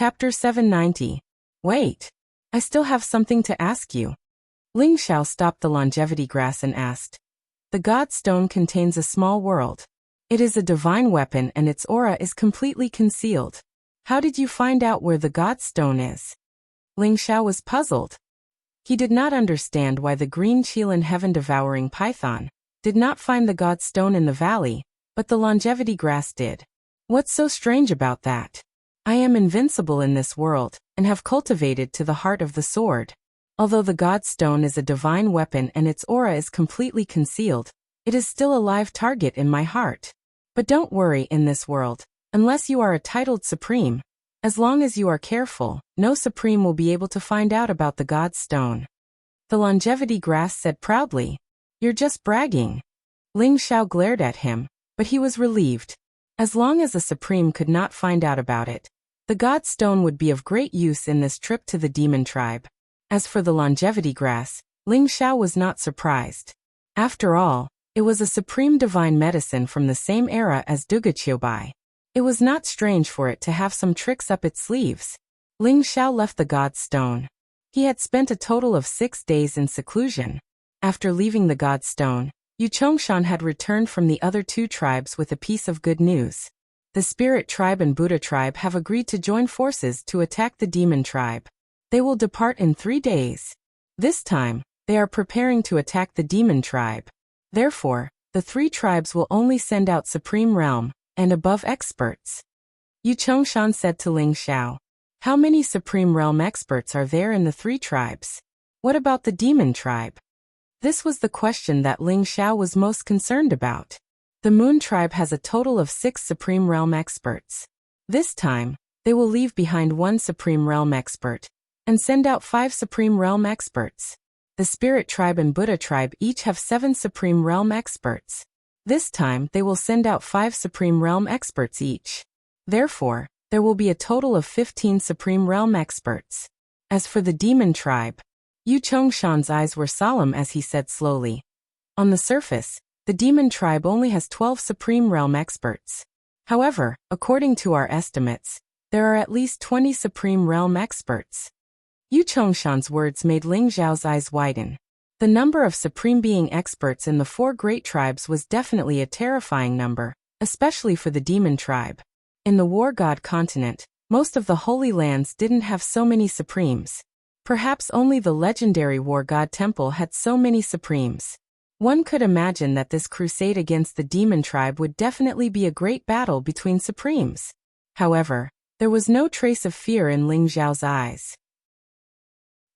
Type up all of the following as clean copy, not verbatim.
Chapter 790. Wait. I still have something to ask you. Ling Xiao stopped the longevity grass and asked. The God Stone contains a small world. It is a divine weapon and its aura is completely concealed. How did you find out where the God Stone is? Ling Xiao was puzzled. He did not understand why the green Qilin heaven-devouring python did not find the God Stone in the valley, but the longevity grass did. What's so strange about that? I am invincible in this world, and have cultivated to the heart of the sword. Although the God Stone is a divine weapon and its aura is completely concealed, it is still a live target in my heart. But don't worry in this world, unless you are a titled supreme. As long as you are careful, no supreme will be able to find out about the God Stone. The longevity grass said proudly. You're just bragging. Ling Xiao glared at him, but he was relieved. As long as a supreme could not find out about it, the God Stone would be of great use in this trip to the demon tribe. As for the longevity grass, Ling Xiao was not surprised. After all, it was a supreme divine medicine from the same era as Dugachiobai. It was not strange for it to have some tricks up its sleeves. Ling Xiao left the God Stone. He had spent a total of 6 days in seclusion. After leaving the God Stone, Yu Chongshan had returned from the other 2 tribes with a piece of good news. The Spirit Tribe and Buddha Tribe have agreed to join forces to attack the Demon Tribe. They will depart in 3 days. This time, they are preparing to attack the Demon Tribe. Therefore, the 3 tribes will only send out Supreme Realm and above experts. Yu Chongshan said to Ling Xiao, how many Supreme Realm experts are there in the 3 tribes? What about the Demon Tribe? This was the question that Ling Xiao was most concerned about. The Moon Tribe has a total of 6 Supreme Realm experts. This time, they will leave behind 1 Supreme Realm expert and send out 5 Supreme Realm experts. The Spirit Tribe and Buddha Tribe each have 7 Supreme Realm experts. This time, they will send out 5 Supreme Realm experts each. Therefore, there will be a total of 15 Supreme Realm experts. As for the Demon Tribe, Yu Chongshan's eyes were solemn as he said slowly. On the surface, the Demon Tribe only has 12 Supreme Realm experts. However, according to our estimates, there are at least 20 Supreme Realm experts. Yu Chongshan's words made Ling Xiao's eyes widen. The number of Supreme Being experts in the 4 great tribes was definitely a terrifying number, especially for the Demon Tribe. In the War God continent, most of the Holy Lands didn't have so many Supremes. Perhaps only the legendary War God Temple had so many Supremes. One could imagine that this crusade against the Demon Tribe would definitely be a great battle between Supremes. However, there was no trace of fear in Ling Xiao's eyes.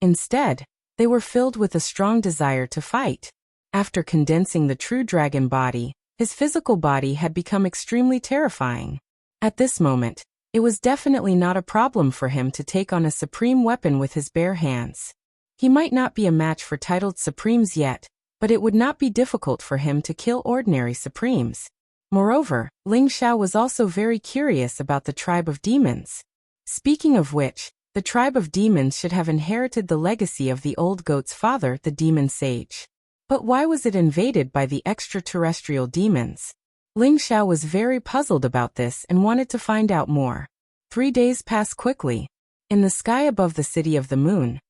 Instead, they were filled with a strong desire to fight. After condensing the true dragon body, his physical body had become extremely terrifying. At this moment, it was definitely not a problem for him to take on a supreme weapon with his bare hands. He might not be a match for titled Supremes yet, but it would not be difficult for him to kill ordinary Supremes. Moreover, Ling Xiao was also very curious about the tribe of demons. Speaking of which, the tribe of demons should have inherited the legacy of the old goat's father, the demon sage. But why was it invaded by the extraterrestrial demons? Ling Xiao was very puzzled about this and wanted to find out more. 3 days passed quickly. In the sky above the city of the moon,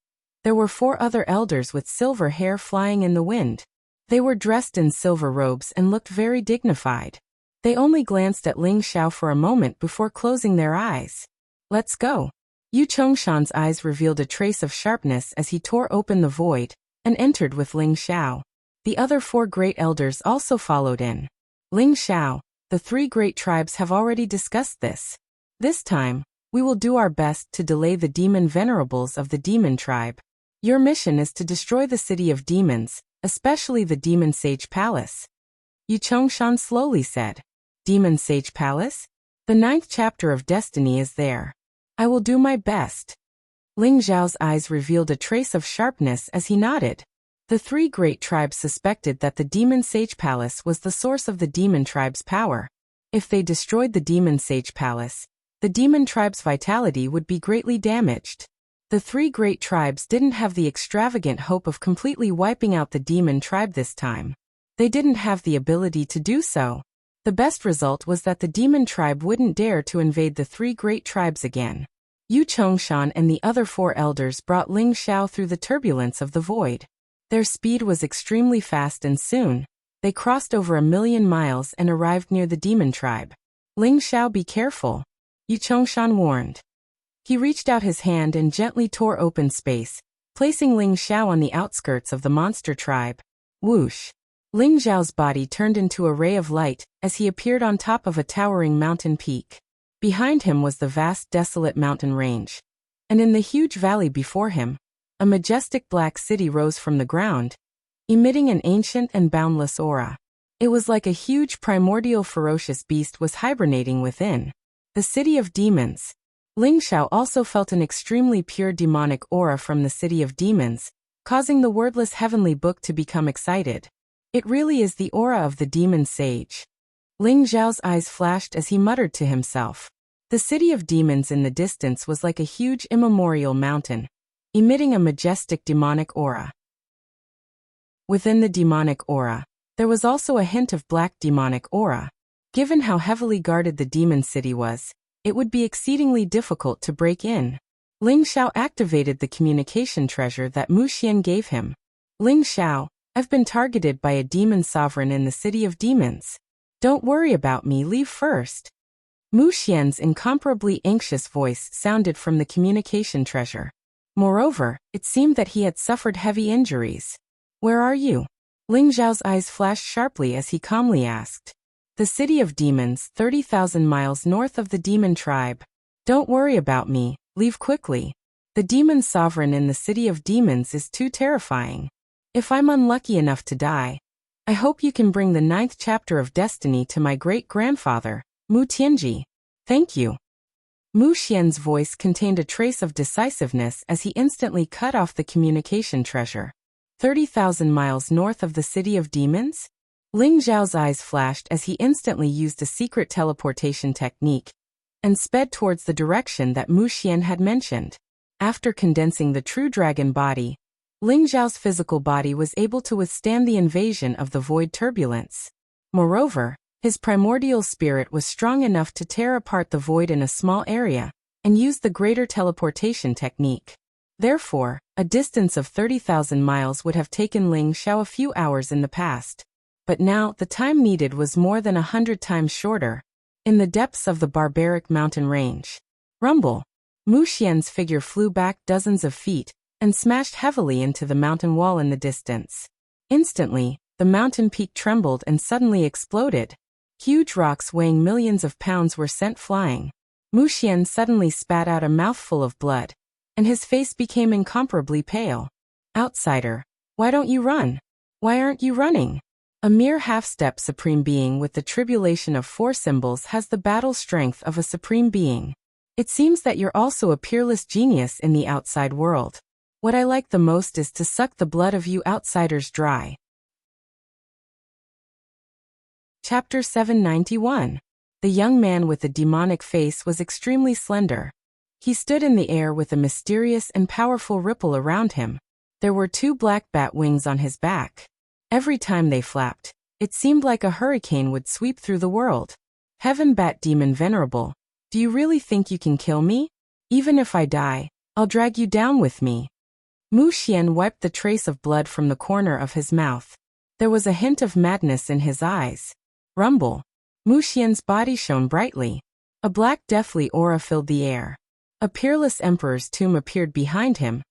there were 4 other elders with silver hair flying in the wind. They were dressed in silver robes and looked very dignified. They only glanced at Ling Xiao for a moment before closing their eyes. Let's go. Yu Chongshan's eyes revealed a trace of sharpness as he tore open the void and entered with Ling Xiao. The other 4 great elders also followed in. Ling Xiao, the 3 great tribes have already discussed this. This time, we will do our best to delay the demon venerables of the demon tribe. Your mission is to destroy the city of demons, especially the Demon Sage Palace. Yu Chongshan slowly said. Demon Sage Palace? The 9th chapter of Destiny is there. I will do my best. Ling Xiao's eyes revealed a trace of sharpness as he nodded. The 3 great tribes suspected that the Demon Sage Palace was the source of the Demon Tribe's power. If they destroyed the Demon Sage Palace, the Demon Tribe's vitality would be greatly damaged. The 3 great tribes didn't have the extravagant hope of completely wiping out the Demon Tribe this time. They didn't have the ability to do so. The best result was that the Demon Tribe wouldn't dare to invade the 3 great tribes again. Yu Chongshan and the other 4 elders brought Ling Xiao through the turbulence of the void. Their speed was extremely fast and soon, they crossed over 1,000,000 miles and arrived near the demon tribe. Ling Xiao, be careful, Yu Chongshan warned. He reached out his hand and gently tore open space, placing Ling Xiao on the outskirts of the monster tribe. Whoosh! Ling Xiao's body turned into a ray of light as he appeared on top of a towering mountain peak. Behind him was the vast desolate mountain range. And in the huge valley before him, a majestic black city rose from the ground, emitting an ancient and boundless aura. It was like a huge primordial ferocious beast was hibernating within. The city of demons. Ling Xiao also felt an extremely pure demonic aura from the city of demons, causing the wordless heavenly book to become excited. It really is the aura of the demon sage. Ling Xiao's eyes flashed as he muttered to himself. The city of demons in the distance was like a huge immemorial mountain, emitting a majestic demonic aura. Within the demonic aura, there was also a hint of black demonic aura. Given how heavily guarded the demon city was, it would be exceedingly difficult to break in. Ling Xiao activated the communication treasure that Mu Xian gave him. Ling Xiao, I've been targeted by a demon sovereign in the city of demons. Don't worry about me, leave first. Mu Xian's incomparably anxious voice sounded from the communication treasure. Moreover, it seemed that he had suffered heavy injuries. Where are you? Ling Xiao's eyes flashed sharply as he calmly asked. The city of demons, 30,000 miles north of the demon tribe. Don't worry about me, leave quickly. The demon sovereign in the city of demons is too terrifying. If I'm unlucky enough to die, I hope you can bring the 9th chapter of destiny to my great-grandfather, Mu Tianji. Thank you. Mu Xian's voice contained a trace of decisiveness as he instantly cut off the communication treasure. 30,000 miles north of the city of demons? Ling Xiao's eyes flashed as he instantly used a secret teleportation technique and sped towards the direction that Mu Xian had mentioned. After condensing the true dragon body, Ling Xiao's physical body was able to withstand the invasion of the void turbulence. Moreover, his primordial spirit was strong enough to tear apart the void in a small area and use the greater teleportation technique. Therefore, a distance of 30,000 miles would have taken Ling Xiao a few hours in the past. But now, the time needed was more than 100 times shorter. In the depths of the barbaric mountain range. Rumble! Mu Xian's figure flew back dozens of feet and smashed heavily into the mountain wall in the distance. Instantly, the mountain peak trembled and suddenly exploded. Huge rocks weighing millions of pounds were sent flying. Mu Xian suddenly spat out a mouthful of blood, and his face became incomparably pale. Outsider, why don't you run? Why aren't you running? A mere half-step supreme being with the tribulation of 4 symbols has the battle strength of a supreme being. It seems that you're also a peerless genius in the outside world. What I like the most is to suck the blood of you outsiders dry. Chapter 791. The young man with the demonic face was extremely slender. He stood in the air with a mysterious and powerful ripple around him. There were 2 black bat wings on his back. Every time they flapped, it seemed like a hurricane would sweep through the world. Heaven Bat Demon Venerable, do you really think you can kill me? Even if I die, I'll drag you down with me. Mu Xian wiped the trace of blood from the corner of his mouth. There was a hint of madness in his eyes. Rumble! Mu Xian's body shone brightly. A black deathly aura filled the air. A peerless emperor's tomb appeared behind him,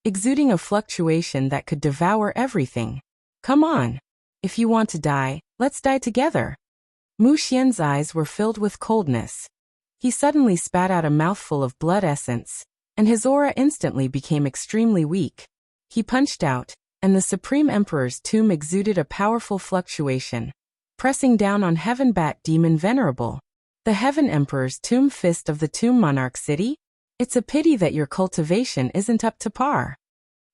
exuding a fluctuation that could devour everything. Come on. If you want to die, let's die together. Mu Xian's eyes were filled with coldness. He suddenly spat out a mouthful of blood essence, and his aura instantly became extremely weak. He punched out, and the Supreme Emperor's tomb exuded a powerful fluctuation, pressing down on Heaven Bat Demon Venerable. The Heaven Emperor's tomb fist of the Tomb Monarch City? It's a pity that your cultivation isn't up to par.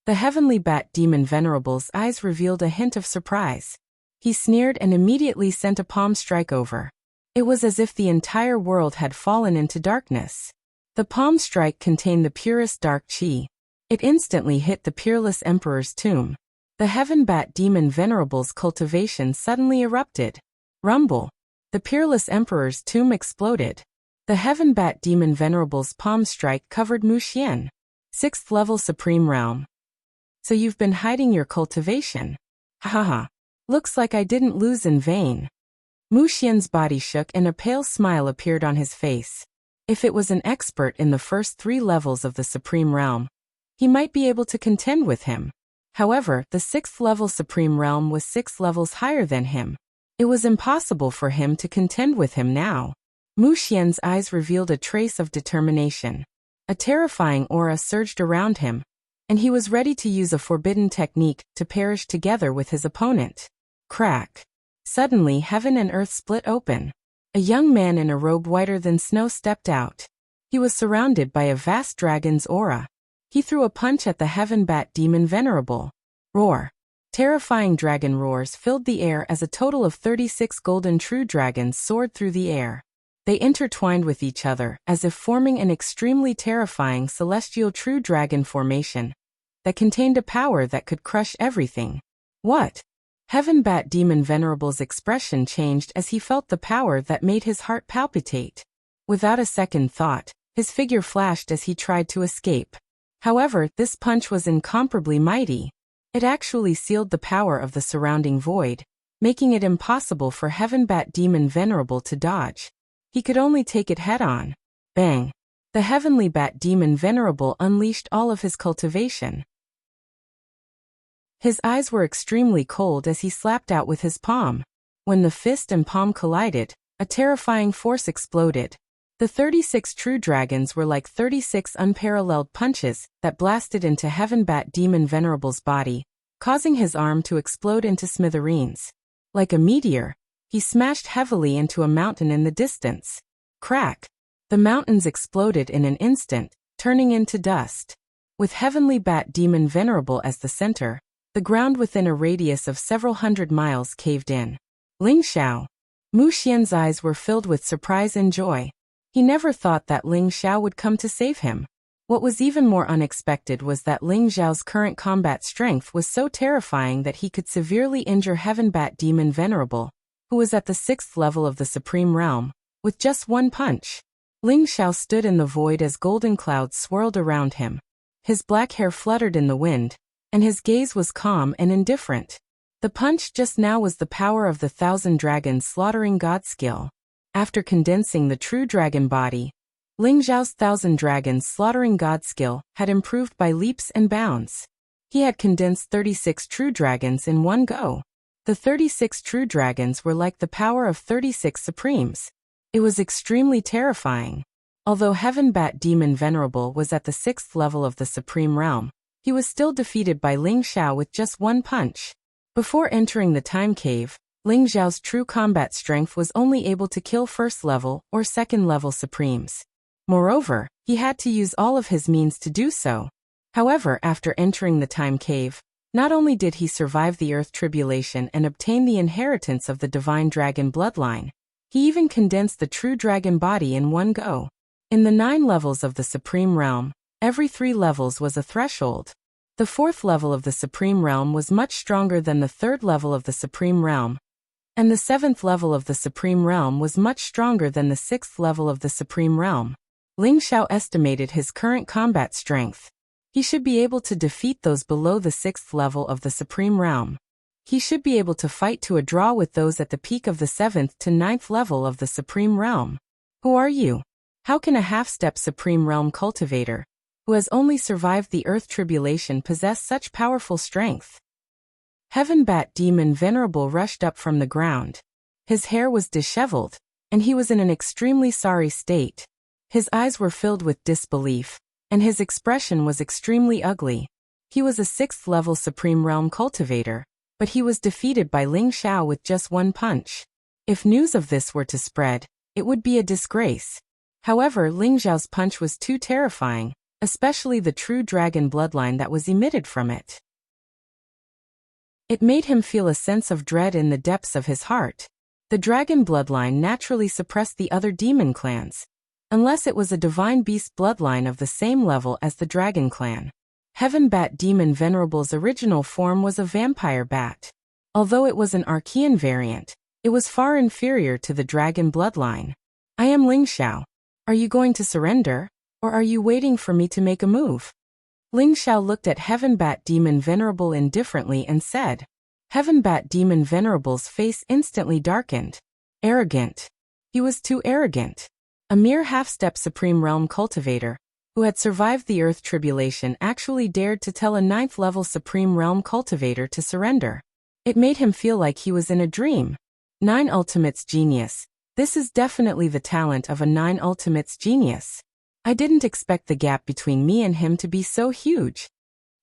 The Heavenly Bat Demon Venerable's eyes revealed a hint of surprise. He sneered and immediately sent a palm strike over. It was as if the entire world had fallen into darkness. The palm strike contained the purest dark qi. It instantly hit the peerless Emperor's tomb. The Heaven Bat Demon Venerable's cultivation suddenly erupted. Rumble! The peerless Emperor's tomb exploded. The Heaven Bat Demon Venerable's palm strike covered Wuxia. 6th level Supreme Realm. So you've been hiding your cultivation. Haha. Looks like I didn't lose in vain. Wuxia's body shook and a pale smile appeared on his face. If it was an expert in the first 3 levels of the Supreme Realm, he might be able to contend with him. However, the 6th level Supreme Realm was 6 levels higher than him. It was impossible for him to contend with him now. Wuxia's eyes revealed a trace of determination. A terrifying aura surged around him, and he was ready to use a forbidden technique to perish together with his opponent. Crack. Suddenly heaven and earth split open. A young man in a robe whiter than snow stepped out. He was surrounded by a vast dragon's aura. He threw a punch at the Heaven Bat Demon Venerable. Roar. Terrifying dragon roars filled the air as a total of 36 golden true dragons soared through the air. They intertwined with each other, as if forming an extremely terrifying celestial true dragon formation that contained a power that could crush everything. What? Heaven Bat Demon Venerable's expression changed as he felt the power that made his heart palpitate. Without a second thought, his figure flashed as he tried to escape. However, this punch was incomparably mighty. It actually sealed the power of the surrounding void, making it impossible for Heaven Bat Demon Venerable to dodge. He could only take it head-on. Bang! The Heavenly Bat Demon Venerable unleashed all of his cultivation. His eyes were extremely cold as he slapped out with his palm. When the fist and palm collided, a terrifying force exploded. The 36 true dragons were like 36 unparalleled punches that blasted into Heaven Bat Demon Venerable's body, causing his arm to explode into smithereens. Like a meteor, he smashed heavily into a mountain in the distance. Crack! The mountains exploded in an instant, turning into dust. With Heavenly Bat Demon Venerable as the center, the ground within a radius of several hundred miles caved in. Ling Xiao. Wuxia's eyes were filled with surprise and joy. He never thought that Ling Xiao would come to save him. What was even more unexpected was that Ling Xiao's current combat strength was so terrifying that he could severely injure Heaven Bat Demon Venerable, who was at the 6th level of the Supreme Realm, with just one punch. Ling Xiao stood in the void as golden clouds swirled around him. His black hair fluttered in the wind, and his gaze was calm and indifferent. The punch just now was the power of the 1,000 dragons slaughtering God skill. After condensing the true dragon body, Ling Xiao's 1,000 dragons slaughtering God skill had improved by leaps and bounds. He had condensed 36 true dragons in one go. The 36 true dragons were like the power of 36 supremes. It was extremely terrifying. Although Heaven Bat Demon Venerable was at the 6th level of the Supreme Realm, he was still defeated by Ling Xiao with just one punch. Before entering the time cave, Ling Xiao's true combat strength was only able to kill 1st level or 2nd level supremes. Moreover, he had to use all of his means to do so. However, after entering the time cave, not only did he survive the Earth Tribulation and obtain the inheritance of the Divine Dragon bloodline, he even condensed the true dragon body in one go. In the 9 levels of the Supreme Realm, every 3 levels was a threshold. The 4th level of the Supreme Realm was much stronger than the 3rd level of the Supreme Realm, and the 7th level of the Supreme Realm was much stronger than the 6th level of the Supreme Realm. Ling Xiao estimated his current combat strength. He should be able to defeat those below the 6th level of the Supreme Realm. He should be able to fight to a draw with those at the peak of the 7th to 9th level of the Supreme Realm. Who are you? How can a half-step Supreme Realm cultivator, who has only survived the Earth Tribulation, possess such powerful strength? Heaven Bat Demon Venerable rushed up from the ground. His hair was disheveled, and he was in an extremely sorry state. His eyes were filled with disbelief, and his expression was extremely ugly. He was a 6th level Supreme Realm cultivator, but he was defeated by Ling Xiao with just one punch. If news of this were to spread, it would be a disgrace. However, Ling Xiao's punch was too terrifying, especially the true dragon bloodline that was emitted from it. It made him feel a sense of dread in the depths of his heart. The dragon bloodline naturally suppressed the other demon clans, unless it was a divine beast bloodline of the same level as the dragon clan. Heaven Bat Demon Venerable's original form was a vampire bat. Although it was an Archean variant, it was far inferior to the dragon bloodline. I am Ling Xiao. Are you going to surrender, or are you waiting for me to make a move? Ling Xiao looked at Heaven Bat Demon Venerable indifferently and said. Heaven Bat Demon Venerable's face instantly darkened. Arrogant. He was too arrogant. A mere half-step Supreme Realm cultivator, who had survived the Earth tribulation, actually dared to tell a 9th-level Supreme Realm cultivator to surrender. It made him feel like he was in a dream. 9 Ultimates Genius. This is definitely the talent of a 9 Ultimates Genius. I didn't expect the gap between me and him to be so huge.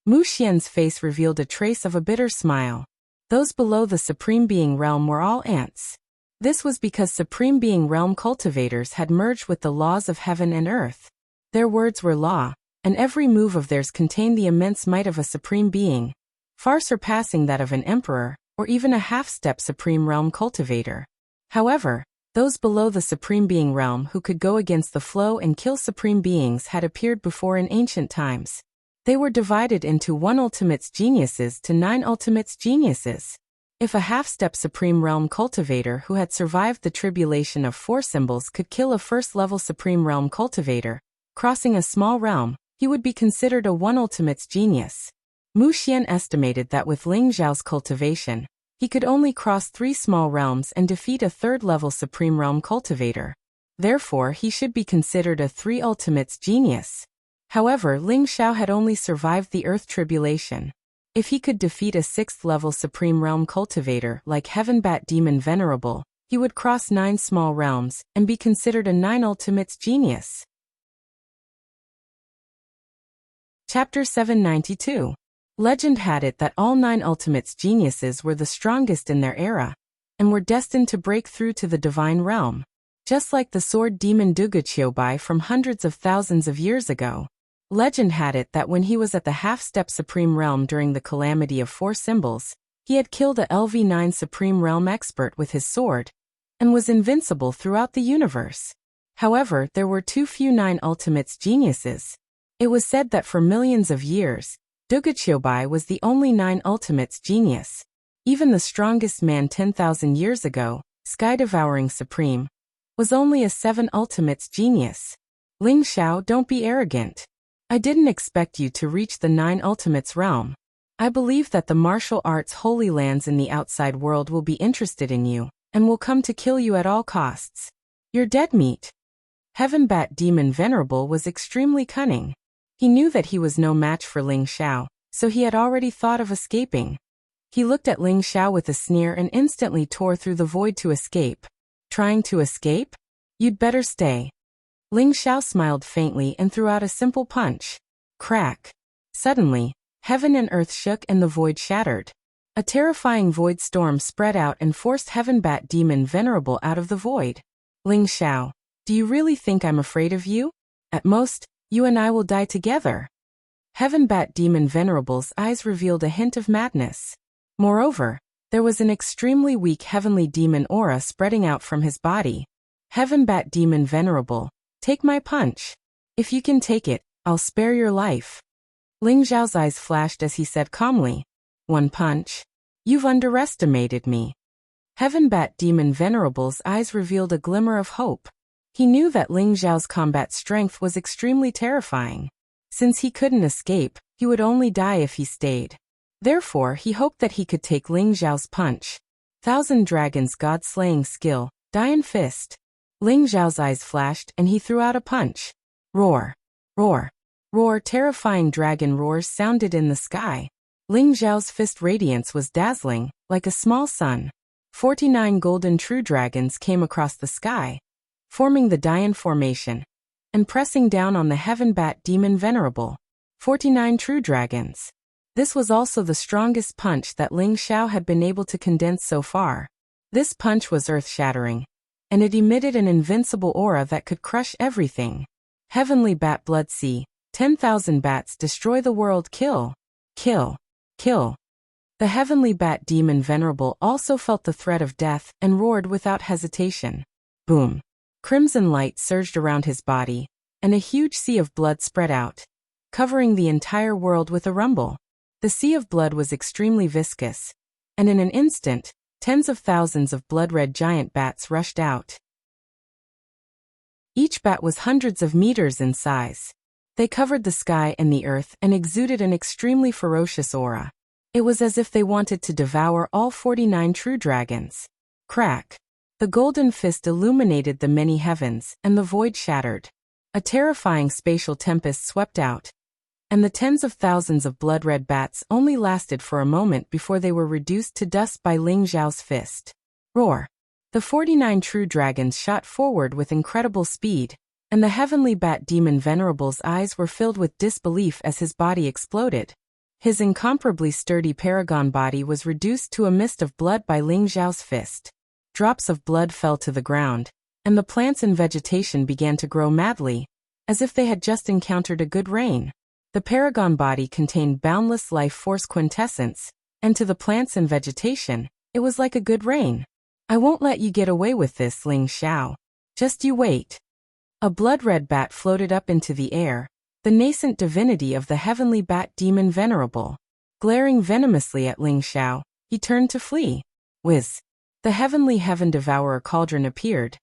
Mu Xian's face revealed a trace of a bitter smile. Those below the Supreme Being Realm were all ants. This was because Supreme Being Realm cultivators had merged with the laws of heaven and earth. Their words were law, and every move of theirs contained the immense might of a Supreme Being, far surpassing that of an emperor, or even a half-step Supreme Realm cultivator. However, those below the Supreme Being Realm who could go against the flow and kill Supreme Beings had appeared before in ancient times. They were divided into 1 Ultimates Geniuses to 9 Ultimates Geniuses. If a half-step Supreme Realm cultivator who had survived the tribulation of 4 symbols could kill a first-level Supreme Realm cultivator, crossing a small realm, he would be considered a 1 Ultimates Genius. Mu Xian estimated that with Ling Xiao's cultivation, he could only cross 3 small realms and defeat a 3rd-level Supreme Realm cultivator. Therefore, he should be considered a 3 Ultimates Genius. However, Ling Xiao had only survived the Earth tribulation. If he could defeat a 6th-level Supreme Realm cultivator like Heaven Bat Demon Venerable, he would cross 9 small realms and be considered a 9 Ultimates Genius. Chapter 792. Legend had it that all 9 Ultimates Geniuses were the strongest in their era, and were destined to break through to the divine realm. Just like the sword demon Duguqiubai from hundreds of thousands of years ago. Legend had it that when he was at the half-step Supreme Realm during the calamity of 4 symbols, he had killed a LV9 Supreme Realm expert with his sword, and was invincible throughout the universe. However, there were too few 9 Ultimates Geniuses. It was said that for millions of years, Duguqiubai was the only 9 Ultimates Genius. Even the strongest man 10,000 years ago, Sky-Devouring Supreme, was only a 7 Ultimates Genius. Ling Xiao, don't be arrogant. I didn't expect you to reach the 9 Ultimates realm. I believe that the martial arts holy lands in the outside world will be interested in you, and will come to kill you at all costs. You're dead meat. Heaven Bat Demon Venerable was extremely cunning. He knew that he was no match for Ling Xiao, so he had already thought of escaping. He looked at Ling Xiao with a sneer and instantly tore through the void to escape. Trying to escape? You'd better stay. Ling Xiao smiled faintly and threw out a simple punch. Crack. Suddenly, heaven and earth shook and the void shattered. A terrifying void storm spread out and forced Heaven Bat Demon Venerable out of the void. Ling Xiao, do you really think I'm afraid of you? At most, you and I will die together. Heaven Bat Demon Venerable's eyes revealed a hint of madness. Moreover, there was an extremely weak heavenly demon aura spreading out from his body. Heaven Bat Demon Venerable, take my punch. If you can take it, I'll spare your life. Ling Xiao's eyes flashed as he said calmly, 1 punch? You've underestimated me. Heaven Bat Demon Venerable's eyes revealed a glimmer of hope. He knew that Ling Xiao's combat strength was extremely terrifying. Since he couldn't escape, he would only die if he stayed. Therefore, he hoped that he could take Ling Xiao's punch. 1,000 Dragons God-slaying skill, Dian Fist. Ling Xiao's eyes flashed and he threw out a punch. Roar. Roar. Roar. Terrifying dragon roars sounded in the sky. Ling Xiao's fist radiance was dazzling, like a small sun. 49 golden true dragons came across the sky, forming the Dian formation, and pressing down on the Heaven Bat Demon Venerable. 49 true dragons. This was also the strongest punch that Ling Xiao had been able to condense so far. This punch was earth-shattering, and it emitted an invincible aura that could crush everything. Heavenly Bat Blood Sea, 10,000 bats destroy the world. Kill. Kill. Kill. The Heavenly Bat Demon Venerable also felt the threat of death and roared without hesitation. Boom. Crimson light surged around his body, and a huge sea of blood spread out, covering the entire world with a rumble. The sea of blood was extremely viscous, and in an instant, tens of thousands of blood-red giant bats rushed out. Each bat was hundreds of meters in size. They covered the sky and the earth and exuded an extremely ferocious aura. It was as if they wanted to devour all 49 true dragons. Crack! The golden fist illuminated the many heavens, and the void shattered. A terrifying spatial tempest swept out, and the tens of thousands of blood-red bats only lasted for a moment before they were reduced to dust by Ling Xiao's fist. Roar! The 49 true dragons shot forward with incredible speed, and the heavenly bat demon Venerable's eyes were filled with disbelief as his body exploded. His incomparably sturdy paragon body was reduced to a mist of blood by Ling Xiao's fist. Drops of blood fell to the ground, and the plants and vegetation began to grow madly, as if they had just encountered a good rain. The paragon body contained boundless life force quintessence, and to the plants and vegetation, it was like a good rain. I won't let you get away with this, Ling Xiao. Just you wait. A blood-red bat floated up into the air, the nascent divinity of the heavenly bat demon Venerable. Glaring venomously at Ling Xiao, he turned to flee. Whiz! The heavenly heaven devourer cauldron appeared,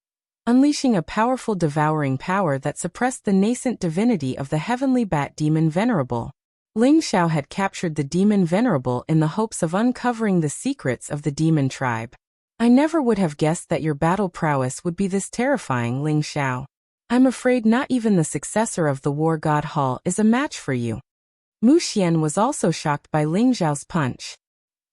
unleashing a powerful devouring power that suppressed the nascent divinity of the heavenly bat demon Venerable. Ling Xiao had captured the demon Venerable in the hopes of uncovering the secrets of the demon tribe. I never would have guessed that your battle prowess would be this terrifying, Ling Xiao. I'm afraid not even the successor of the War God Hall is a match for you. Mu Xian was also shocked by Ling Xiao's punch.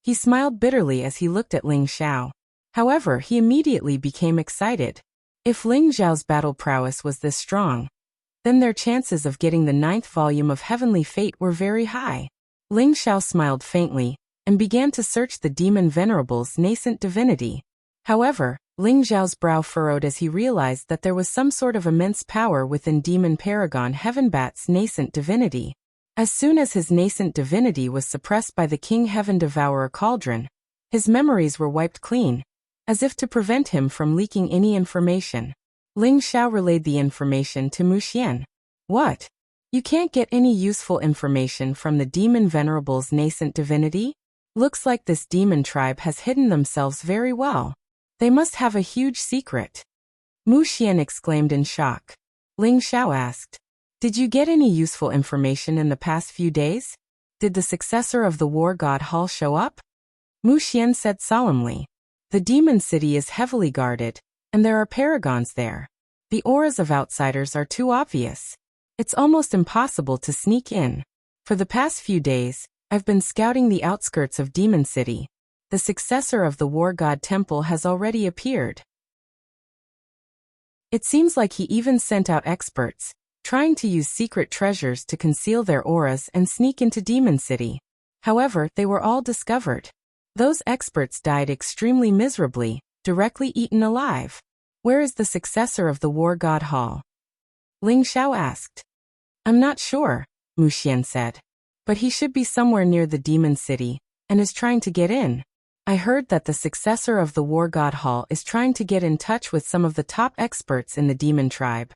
He smiled bitterly as he looked at Ling Xiao. However, he immediately became excited. If Ling Xiao's battle prowess was this strong, then their chances of getting the 9th volume of Heavenly Fate were very high. Ling Xiao smiled faintly, and began to search the demon Venerable's nascent divinity. However, Ling Xiao's brow furrowed as he realized that there was some sort of immense power within Demon Paragon Heavenbat's nascent divinity. As soon as his nascent divinity was suppressed by the King Heaven Devourer Cauldron, his memories were wiped clean, as if to prevent him from leaking any information. Ling Xiao relayed the information to Mu Xian. What? You can't get any useful information from the Demon Venerable's nascent divinity? Looks like this demon tribe has hidden themselves very well. They must have a huge secret. Mu Xian exclaimed in shock. Ling Xiao asked, did you get any useful information in the past few days? Did the successor of the War God Hall show up? Mu Xian said solemnly. The demon city is heavily guarded, and there are paragons there. The auras of outsiders are too obvious. It's almost impossible to sneak in. For the past few days, I've been scouting the outskirts of Demon City. The successor of the War God Temple has already appeared. It seems like he even sent out experts, trying to use secret treasures to conceal their auras and sneak into Demon City. However, they were all discovered. Those experts died extremely miserably, directly eaten alive. Where is the successor of the War God Hall? Ling Xiao asked. I'm not sure, Mu Xian said. But he should be somewhere near the Demon City, and is trying to get in. I heard that the successor of the War God Hall is trying to get in touch with some of the top experts in the demon tribe.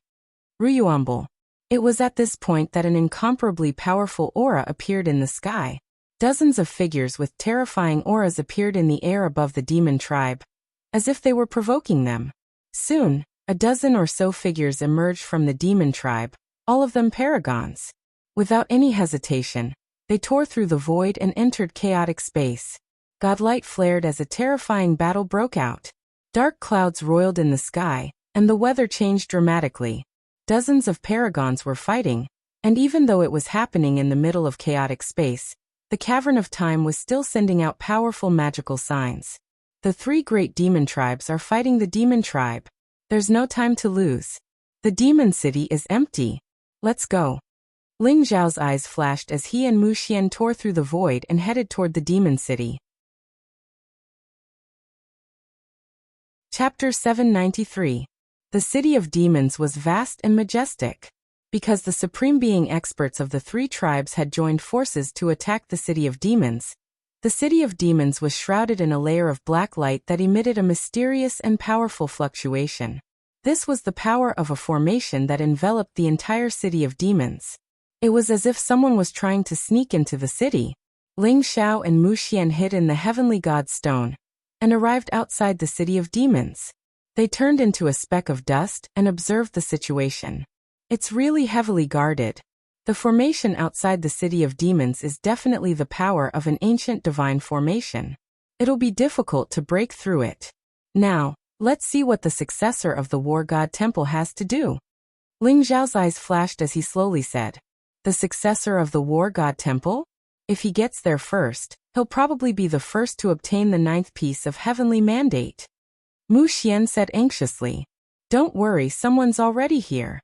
Ruyuambel. It was at this point that an incomparably powerful aura appeared in the sky. Dozens of figures with terrifying auras appeared in the air above the demon tribe, as if they were provoking them. Soon, a dozen or so figures emerged from the demon tribe, all of them paragons. Without any hesitation, they tore through the void and entered chaotic space. Godlight flared as a terrifying battle broke out. Dark clouds roiled in the sky, and the weather changed dramatically. Dozens of paragons were fighting, and even though it was happening in the middle of chaotic space, the Cavern of Time was still sending out powerful magical signs. The 3 great demon tribes are fighting the demon tribe. There's no time to lose. The demon city is empty. Let's go. Ling Xiao's eyes flashed as he and Mu Xian tore through the void and headed toward the demon city. Chapter 793. The city of demons was vast and majestic. Because the supreme being experts of the 3 tribes had joined forces to attack the city of demons, the city of demons was shrouded in a layer of black light that emitted a mysterious and powerful fluctuation. This was the power of a formation that enveloped the entire city of demons. It was as if someone was trying to sneak into the city. Ling Xiao and Mu Xian hid in the heavenly god stone, and arrived outside the city of demons. They turned into a speck of dust and observed the situation. It's really heavily guarded. The formation outside the city of demons is definitely the power of an ancient divine formation. It'll be difficult to break through it. Now, let's see what the successor of the War God Temple has to do. Ling Xiao's eyes flashed as he slowly said, "The successor of the War God Temple? If he gets there first, he'll probably be the first to obtain the 9th piece of heavenly mandate." Mu Xian said anxiously, "Don't worry, someone's already here."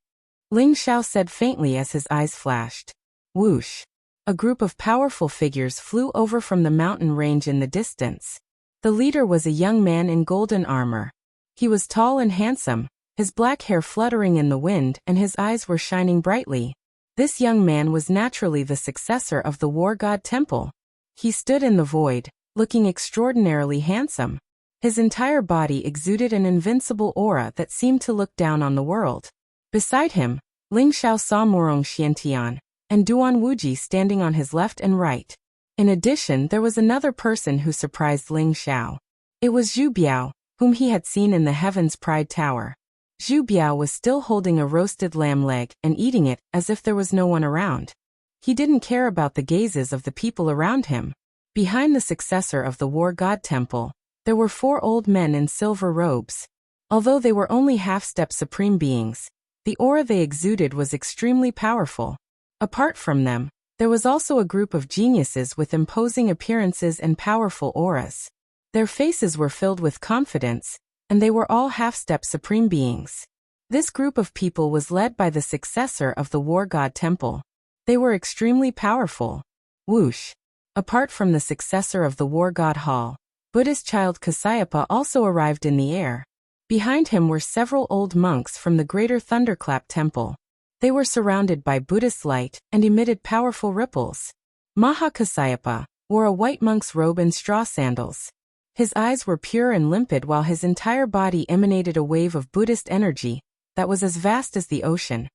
Ling Xiao said faintly as his eyes flashed. Whoosh! A group of powerful figures flew over from the mountain range in the distance. The leader was a young man in golden armor. He was tall and handsome, his black hair fluttering in the wind and his eyes were shining brightly. This young man was naturally the successor of the War God Temple. He stood in the void, looking extraordinarily handsome. His entire body exuded an invincible aura that seemed to look down on the world. Beside him, Ling Xiao saw Morong Xiantian and Duan Wuji standing on his left and right. In addition, there was another person who surprised Ling Xiao. It was Zhu Biao, whom he had seen in the Heaven's Pride Tower. Zhu Biao was still holding a roasted lamb leg and eating it as if there was no one around. He didn't care about the gazes of the people around him. Behind the successor of the War God Temple, there were 4 old men in silver robes. Although they were only half-step supreme beings, the aura they exuded was extremely powerful. Apart from them, there was also a group of geniuses with imposing appearances and powerful auras. Their faces were filled with confidence, and they were all half-step supreme beings. This group of people was led by the successor of the War God Temple. They were extremely powerful. Whoosh! Apart from the successor of the War God Hall, Buddhist child Kasayapa also arrived in the air. Behind him were several old monks from the Greater Thunderclap Temple. They were surrounded by Buddhist light and emitted powerful ripples. Maha Kasayapa wore a white monk's robe and straw sandals. His eyes were pure and limpid while his entire body emanated a wave of Buddhist energy that was as vast as the ocean,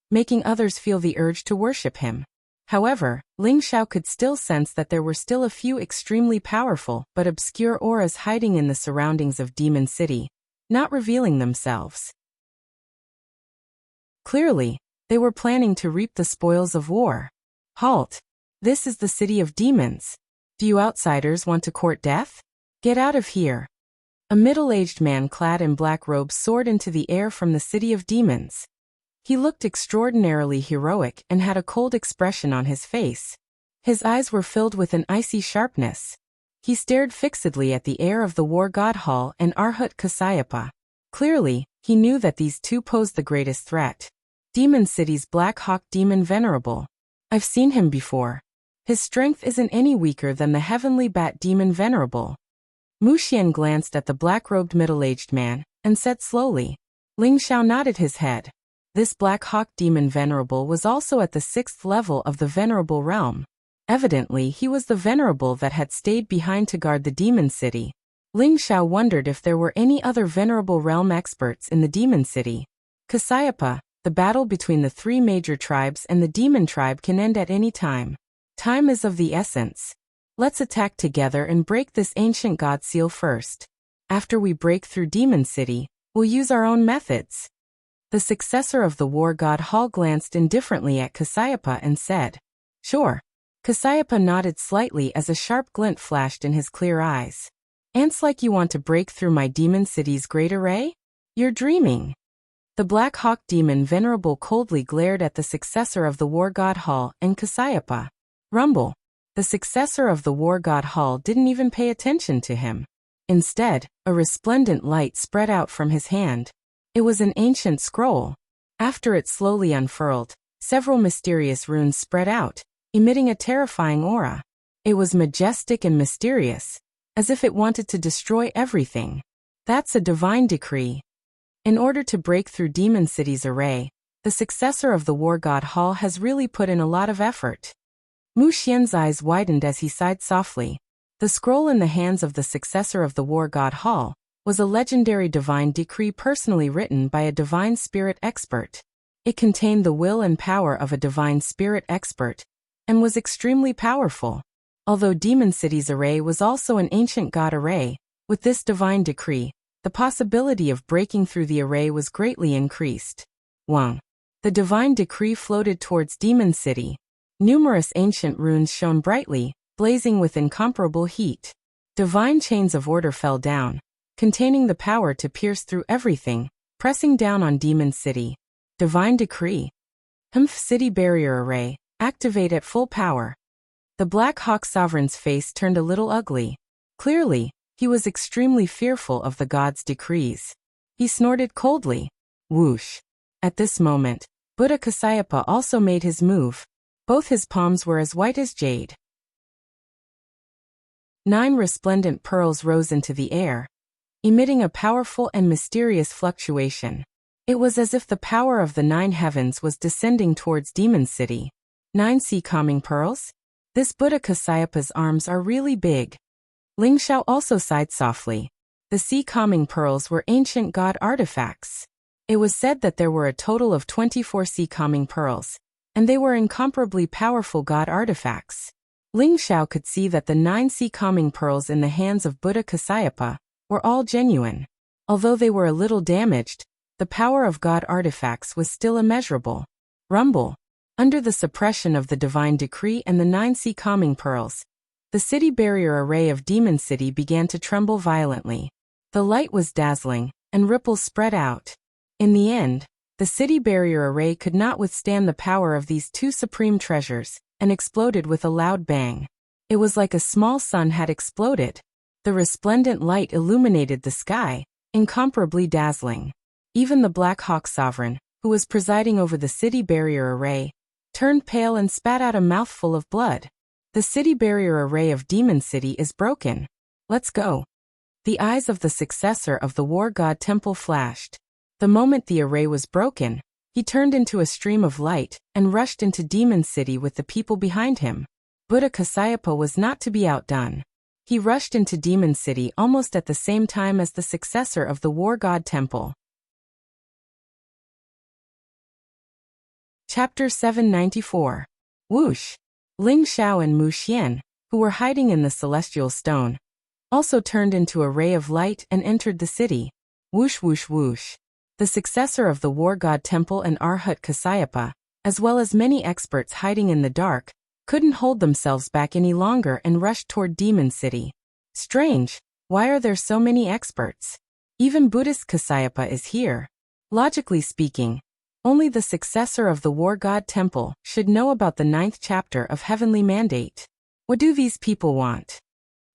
making others feel the urge to worship him. However, Ling Xiao could still sense that there were still a few extremely powerful but obscure auras hiding in the surroundings of Demon City, not revealing themselves. Clearly, they were planning to reap the spoils of war. Halt! This is the city of demons. Do you outsiders want to court death? Get out of here. A middle-aged man clad in black robes soared into the air from the city of demons. He looked extraordinarily heroic and had a cold expression on his face. His eyes were filled with an icy sharpness. He stared fixedly at the air of the War God Hall and Arhat Kasayapa. Clearly, he knew that these two posed the greatest threat. Demon City's Black Hawk Demon Venerable. I've seen him before. His strength isn't any weaker than the Heavenly Bat Demon Venerable. Mu Xian glanced at the black-robed middle-aged man and said slowly. Ling Xiao nodded his head. This Black Hawk Demon Venerable was also at the 6th level of the Venerable Realm. Evidently, he was the Venerable that had stayed behind to guard the Demon City. Ling Xiao wondered if there were any other Venerable Realm experts in the Demon City. Kasayapa, the battle between the 3 major tribes and the Demon Tribe can end at any time. Time is of the essence. Let's attack together and break this ancient god seal first. After we break through Demon City, we'll use our own methods. The successor of the War God Hall glanced indifferently at Kasayapa and said, Sure. Kasayapa nodded slightly as a sharp glint flashed in his clear eyes. Ants like you want to break through my Demon City's great array? You're dreaming. The Black Hawk Demon Venerable coldly glared at the successor of the War God Hall and Kasayapa. Rumble. The successor of the War God Hall didn't even pay attention to him. Instead, a resplendent light spread out from his hand. It was an ancient scroll. After it slowly unfurled, several mysterious runes spread out, emitting a terrifying aura. It was majestic and mysterious, as if it wanted to destroy everything. That's a divine decree. In order to break through Demon City's array, the successor of the War God Hall has really put in a lot of effort. Mu Xian's eyes widened as he sighed softly. The scroll in the hands of the successor of the War God Hall was a legendary divine decree personally written by a divine spirit expert. It contained the will and power of a divine spirit expert, and was extremely powerful. Although Demon City's array was also an ancient god array, with this divine decree, the possibility of breaking through the array was greatly increased. 1. The divine decree floated towards Demon City. Numerous ancient runes shone brightly, blazing with incomparable heat. Divine chains of order fell down, containing the power to pierce through everything, pressing down on Demon City. Divine decree. City barrier array, activate at full power. The Black Hawk Sovereign's face turned a little ugly. Clearly, he was extremely fearful of the god's decrees. He snorted coldly. Whoosh. At this moment, Buddha Kasayapa also made his move. Both his palms were as white as jade. 9 resplendent pearls rose into the air, emitting a powerful and mysterious fluctuation. It was as if the power of the 9 heavens was descending towards Demon City. 9 sea-calming pearls? This Buddha Kasayapa's arms are really big. Ling Xiao also sighed softly. The sea-calming pearls were ancient god artifacts. It was said that there were a total of 24 sea-calming pearls, and they were incomparably powerful god artifacts. Ling Xiao could see that the 9 sea-calming pearls in the hands of Buddha Kasayapa were all genuine. Although they were a little damaged, the power of god artifacts was still immeasurable. Rumble. Under the suppression of the divine decree and the 9 sea-calming pearls, the city barrier array of Demon City began to tremble violently. The light was dazzling, and ripples spread out. In the end, the city barrier array could not withstand the power of these 2 supreme treasures, and exploded with a loud bang. It was like a small sun had exploded. The resplendent light illuminated the sky, incomparably dazzling. Even the Black Hawk Sovereign, who was presiding over the city barrier array, turned pale and spat out a mouthful of blood. The city barrier array of Demon City is broken. Let's go. The eyes of the successor of the war god temple flashed. The moment the array was broken, he turned into a stream of light and rushed into Demon City with the people behind him. Buddha Kasayapa was not to be outdone. He rushed into Demon City almost at the same time as the successor of the war god temple. Chapter 794. Whoosh. Ling Xiao and Mu Xian, who were hiding in the celestial stone, also turned into a ray of light and entered the city. Whoosh whoosh whoosh. The successor of the war god temple and Arhat Kasayapa, as well as many experts hiding in the dark, couldn't hold themselves back any longer and rushed toward Demon City. Strange, why are there so many experts? Even Buddhist Kasayapa is here. Logically speaking, only the successor of the war god temple should know about the 9th chapter of Heavenly Mandate. What do these people want?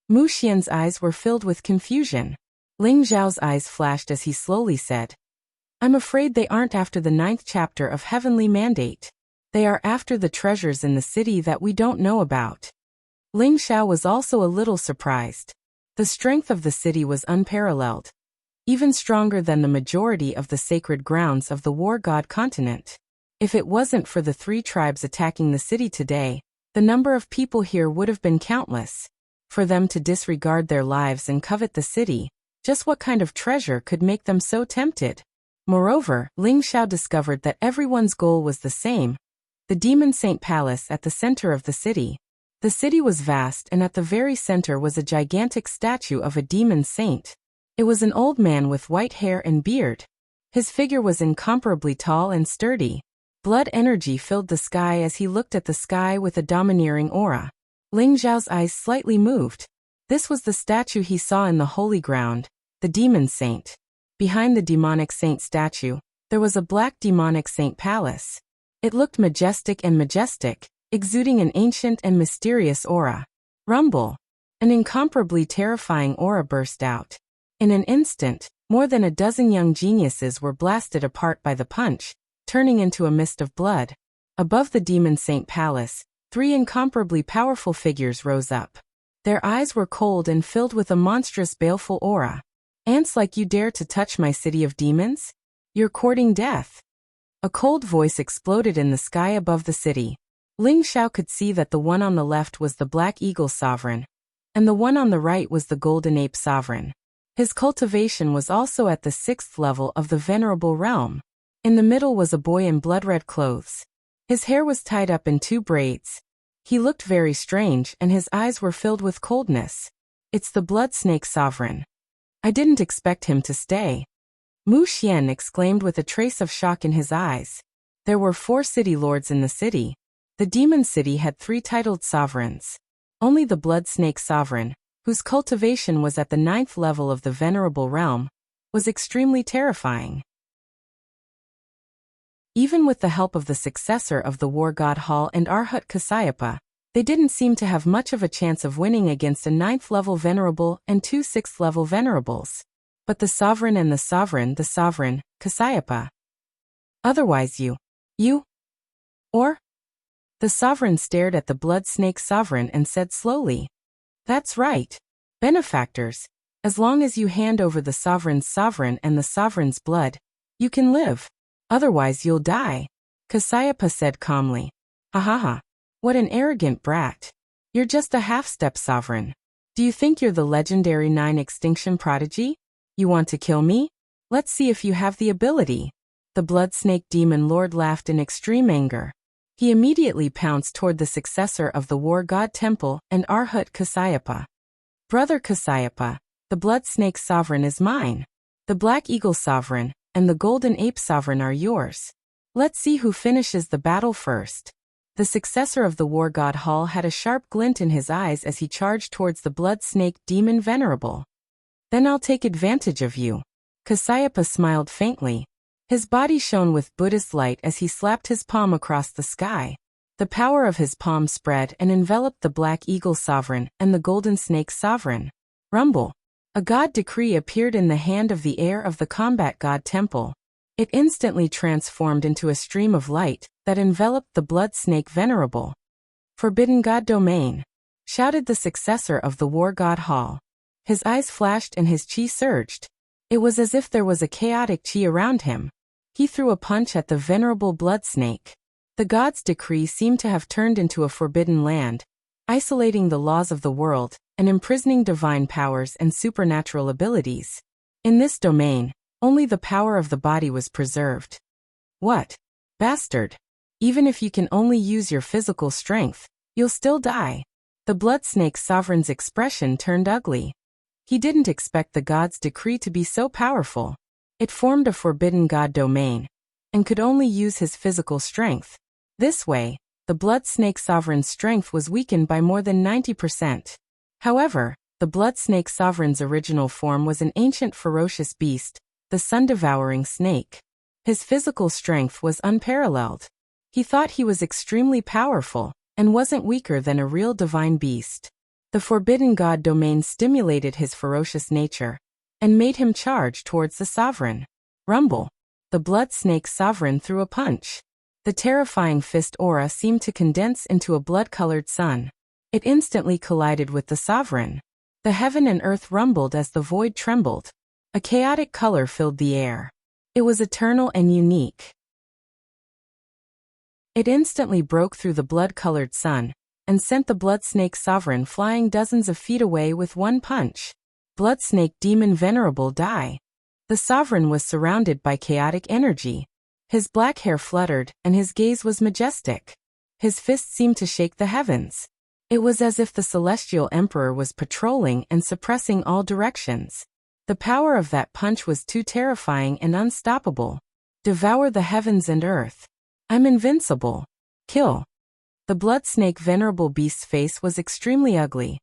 Mu Xian's eyes were filled with confusion. Ling Zhao's eyes flashed as he slowly said, I'm afraid they aren't after the 9th chapter of Heavenly Mandate. They are after the treasures in the city that we don't know about. Ling Xiao was also a little surprised. The strength of the city was unparalleled, even stronger than the majority of the sacred grounds of the war god continent. If it wasn't for the 3 tribes attacking the city today, the number of people here would have been countless. For them to disregard their lives and covet the city, just what kind of treasure could make them so tempted? Moreover, Ling Xiao discovered that everyone's goal was the same, the Demon Saint Palace at the center of the city. The city was vast, and at the very center was a gigantic statue of a demon saint. It was an old man with white hair and beard. His figure was incomparably tall and sturdy. Blood energy filled the sky as he looked at the sky with a domineering aura. Ling Zhao's eyes slightly moved. This was the statue he saw in the holy ground, the demon saint. Behind the demonic saint statue, there was a black demonic saint palace. It looked majestic, exuding an ancient and mysterious aura. Rumble. An incomparably terrifying aura burst out. In an instant, more than a dozen young geniuses were blasted apart by the punch, turning into a mist of blood. Above the Demon Saint Palace, 3 incomparably powerful figures rose up. Their eyes were cold and filled with a monstrous baleful aura. Ants like you dare to touch my city of demons? You're courting death. A cold voice exploded in the sky above the city. Ling Xiao could see that the one on the left was the Black Eagle Sovereign, and the one on the right was the Golden Ape Sovereign. His cultivation was also at the 6th level of the Venerable Realm. In the middle was a boy in blood-red clothes. His hair was tied up in 2 braids. He looked very strange and his eyes were filled with coldness. It's the Blood Snake Sovereign. I didn't expect him to stay. Mu Xian exclaimed with a trace of shock in his eyes. There were 4 city lords in the city. The demon city had 3 titled sovereigns. Only the blood snake sovereign, whose cultivation was at the 9th level of the venerable realm, was extremely terrifying. Even with the help of the successor of the war god Hall and Arhat Kasayapa, they didn't seem to have much of a chance of winning against a 9th level venerable and 2 6th level venerables. But the sovereign, Kasayapa. Otherwise you. Or? The sovereign stared at the blood snake sovereign and said slowly. That's right. Benefactors, as long as you hand over the sovereign's sovereign and the sovereign's blood, you can live. Otherwise you'll die. Kasayapa said calmly. Ha ha ha. What an arrogant brat. You're just a half-step sovereign. Do you think you're the legendary 9 extinction prodigy? You want to kill me? Let's see if you have the ability. The blood snake demon lord laughed in extreme anger. He immediately pounced toward the successor of the war god temple and Arhat Kasayapa. Brother Kasayapa, the blood snake sovereign is mine. The black eagle sovereign and the golden ape sovereign are yours. Let's see who finishes the battle first. The successor of the war god Hall had a sharp glint in his eyes as he charged towards the blood snake demon venerable. Then I'll take advantage of you. Kasayapa smiled faintly. His body shone with Buddhist light as he slapped his palm across the sky. The power of his palm spread and enveloped the black eagle sovereign and the golden snake sovereign. Rumble. A god decree appeared in the hand of the heir of the combat god temple. It instantly transformed into a stream of light that enveloped the blood snake venerable. Forbidden god domain, shouted the successor of the war god Hall. His eyes flashed and his chi surged. It was as if there was a chaotic chi around him. He threw a punch at the venerable blood snake. The god's decree seemed to have turned into a forbidden land, isolating the laws of the world and imprisoning divine powers and supernatural abilities. In this domain, only the power of the body was preserved. What? Bastard! Even if you can only use your physical strength, you'll still die. The blood snake sovereign's expression turned ugly. He didn't expect the god's decree to be so powerful. It formed a forbidden god domain, and could only use his physical strength. This way, the blood snake sovereign's strength was weakened by more than 90%. However, the blood snake sovereign's original form was an ancient ferocious beast, the sun-devouring snake. His physical strength was unparalleled. He thought he was extremely powerful, and wasn't weaker than a real divine beast. The forbidden god domain stimulated his ferocious nature, and made him charge towards the sovereign. Rumble. The blood snake sovereign threw a punch. The terrifying fist aura seemed to condense into a blood-colored sun. It instantly collided with the sovereign. The heaven and earth rumbled as the void trembled. A chaotic color filled the air. It was eternal and unique. It instantly broke through the blood-colored sun, and sent the blood snake sovereign flying dozens of feet away with one punch. Blood snake demon venerable die. The sovereign was surrounded by chaotic energy. His black hair fluttered, and his gaze was majestic. His fist seemed to shake the heavens. It was as if the celestial emperor was patrolling and suppressing all directions. The power of that punch was too terrifying and unstoppable. Devour the heavens and earth. I'm invincible. Kill. The blood snake venerable beast's face was extremely ugly.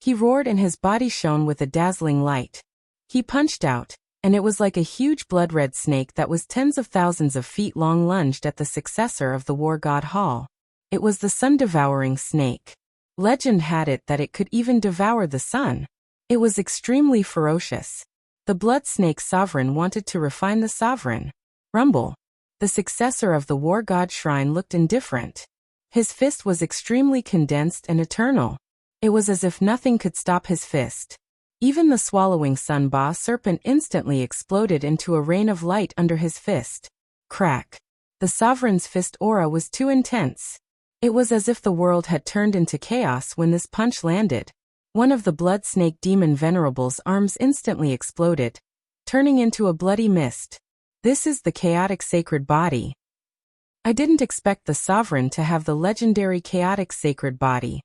He roared and his body shone with a dazzling light. He punched out, and it was like a huge blood-red snake that was tens of thousands of feet long lunged at the successor of the war god Hall. It was the sun-devouring snake. Legend had it that it could even devour the sun. It was extremely ferocious. The blood snake sovereign wanted to refine the sovereign. Rumble. The successor of the war god shrine looked indifferent. His fist was extremely condensed and eternal. It was as if nothing could stop his fist. Even the swallowing sun ba serpent instantly exploded into a rain of light under his fist. Crack. The sovereign's fist aura was too intense. It was as if the world had turned into chaos when this punch landed. One of the blood snake demon venerable's arms instantly exploded, turning into a bloody mist. This is the chaotic sacred body. I didn't expect the sovereign to have the legendary chaotic sacred body.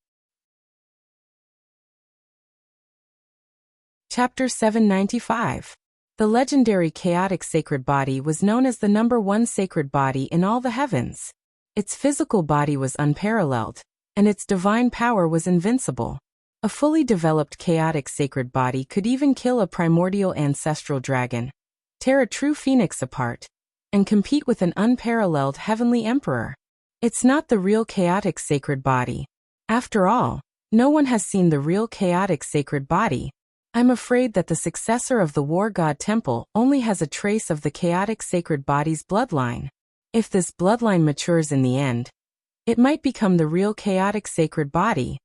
Chapter 795. The legendary chaotic sacred body was known as the number one sacred body in all the heavens. Its physical body was unparalleled, and its divine power was invincible. A fully developed chaotic sacred body could even kill a primordial ancestral dragon, tear a true phoenix apart, and compete with an unparalleled heavenly emperor. It's not the real chaotic sacred body. After all, no one has seen the real chaotic sacred body. I'm afraid that the successor of the war god temple only has a trace of the chaotic sacred body's bloodline. If this bloodline matures in the end, it might become the real chaotic sacred body.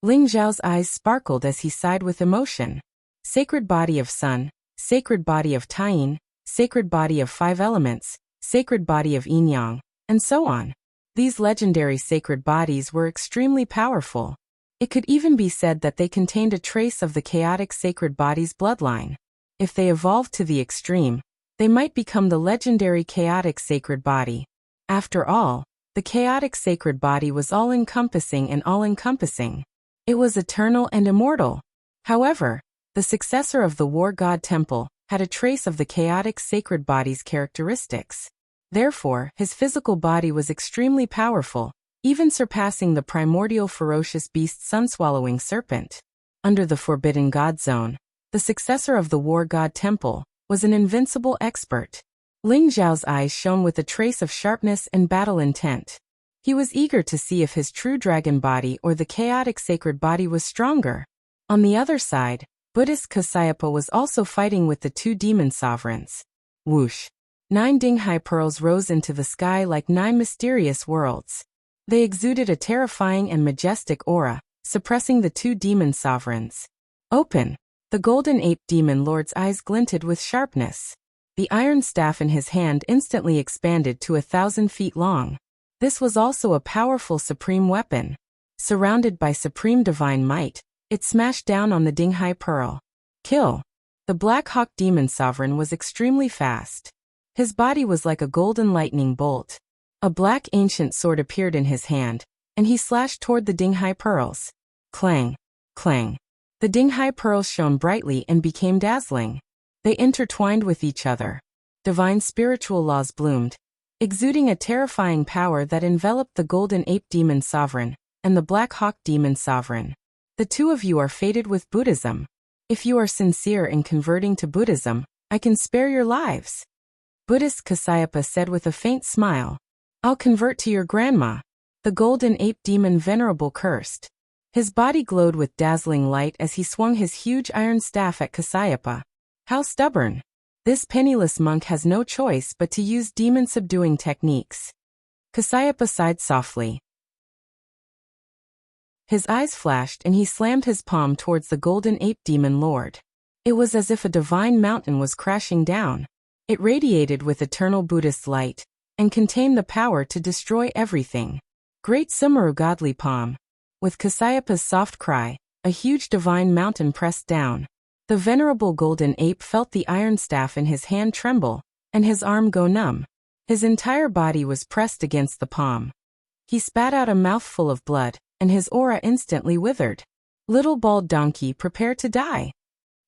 Ling Zhao's eyes sparkled as he sighed with emotion. Sacred body of sun, sacred body of Taiyin, sacred body of five elements, sacred body of yin-yang, and so on. These legendary sacred bodies were extremely powerful. It could even be said that they contained a trace of the chaotic sacred body's bloodline. If they evolved to the extreme, they might become the legendary chaotic sacred body. After all, the chaotic sacred body was all-encompassing and all-encompassing. It was eternal and immortal. However, the successor of the war god temple had a trace of the chaotic sacred body's characteristics. Therefore, his physical body was extremely powerful, even surpassing the primordial ferocious beast sun-swallowing serpent. Under the Forbidden God Zone, the successor of the war god temple was an invincible expert. Ling Zhao's eyes shone with a trace of sharpness and battle intent. He was eager to see if his true dragon body or the chaotic sacred body was stronger. On the other side, Buddhist Kasyapa was also fighting with the two demon sovereigns. Whoosh! 9 Dinghai pearls rose into the sky like 9 mysterious worlds. They exuded a terrifying and majestic aura, suppressing the two demon sovereigns. Open! The golden ape demon lord's eyes glinted with sharpness. The iron staff in his hand instantly expanded to 1,000 feet long. This was also a powerful supreme weapon. Surrounded by supreme divine might, it smashed down on the Dinghai pearl. Kill! The Black Hawk demon sovereign was extremely fast. His body was like a golden lightning bolt. A black ancient sword appeared in his hand, and he slashed toward the Dinghai pearls. Clang! Clang! The Dinghai pearls shone brightly and became dazzling. They intertwined with each other. Divine spiritual laws bloomed, exuding a terrifying power that enveloped the golden ape demon sovereign and the Black Hawk demon sovereign. The two of you are fated with Buddhism. If you are sincere in converting to Buddhism, I can spare your lives. Buddhist Kasyapa said with a faint smile. I'll convert to your grandma. The golden ape demon venerable cursed. His body glowed with dazzling light as he swung his huge iron staff at Kasyapa. How stubborn! This penniless monk has no choice but to use demon-subduing techniques. Kasyapa sighed softly. His eyes flashed and he slammed his palm towards the golden ape demon lord. It was as if a divine mountain was crashing down. It radiated with eternal Buddhist light and contained the power to destroy everything. Great Sumeru godly palm. With Kasyapa's soft cry, a huge divine mountain pressed down. The venerable golden ape felt the iron staff in his hand tremble, and his arm go numb. His entire body was pressed against the palm. He spat out a mouthful of blood, and his aura instantly withered. Little bald donkey, prepare to die.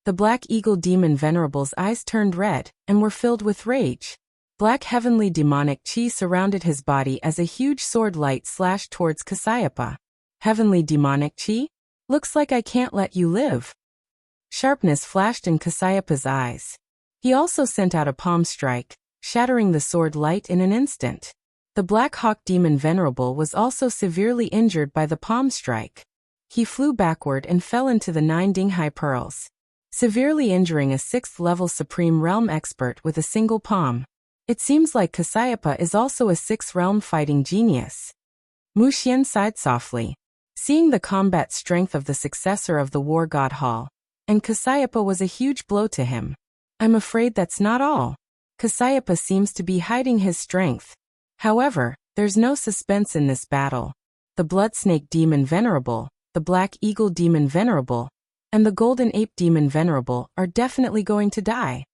The black eagle demon venerable's eyes turned red, and were filled with rage. Black heavenly demonic chi surrounded his body as a huge sword light slashed towards Kasyapa. Heavenly demonic chi? Looks like I can't let you live. Sharpness flashed in Kasyapa's eyes. He also sent out a palm strike, shattering the sword light in an instant. The Black Hawk demon venerable was also severely injured by the palm strike. He flew backward and fell into the 9 Dinghai pearls, severely injuring a 6th-level supreme realm expert with a single palm. It seems like Kasyapa is also a 6th realm fighting genius. Mu Xian sighed softly, seeing the combat strength of the successor of the war god hall, and Kasyapa was a huge blow to him. I'm afraid that's not all. Kasyapa seems to be hiding his strength. However, there's no suspense in this battle. The Blood Snake demon venerable, the Black Eagle demon venerable, and the Golden Ape demon venerable are definitely going to die.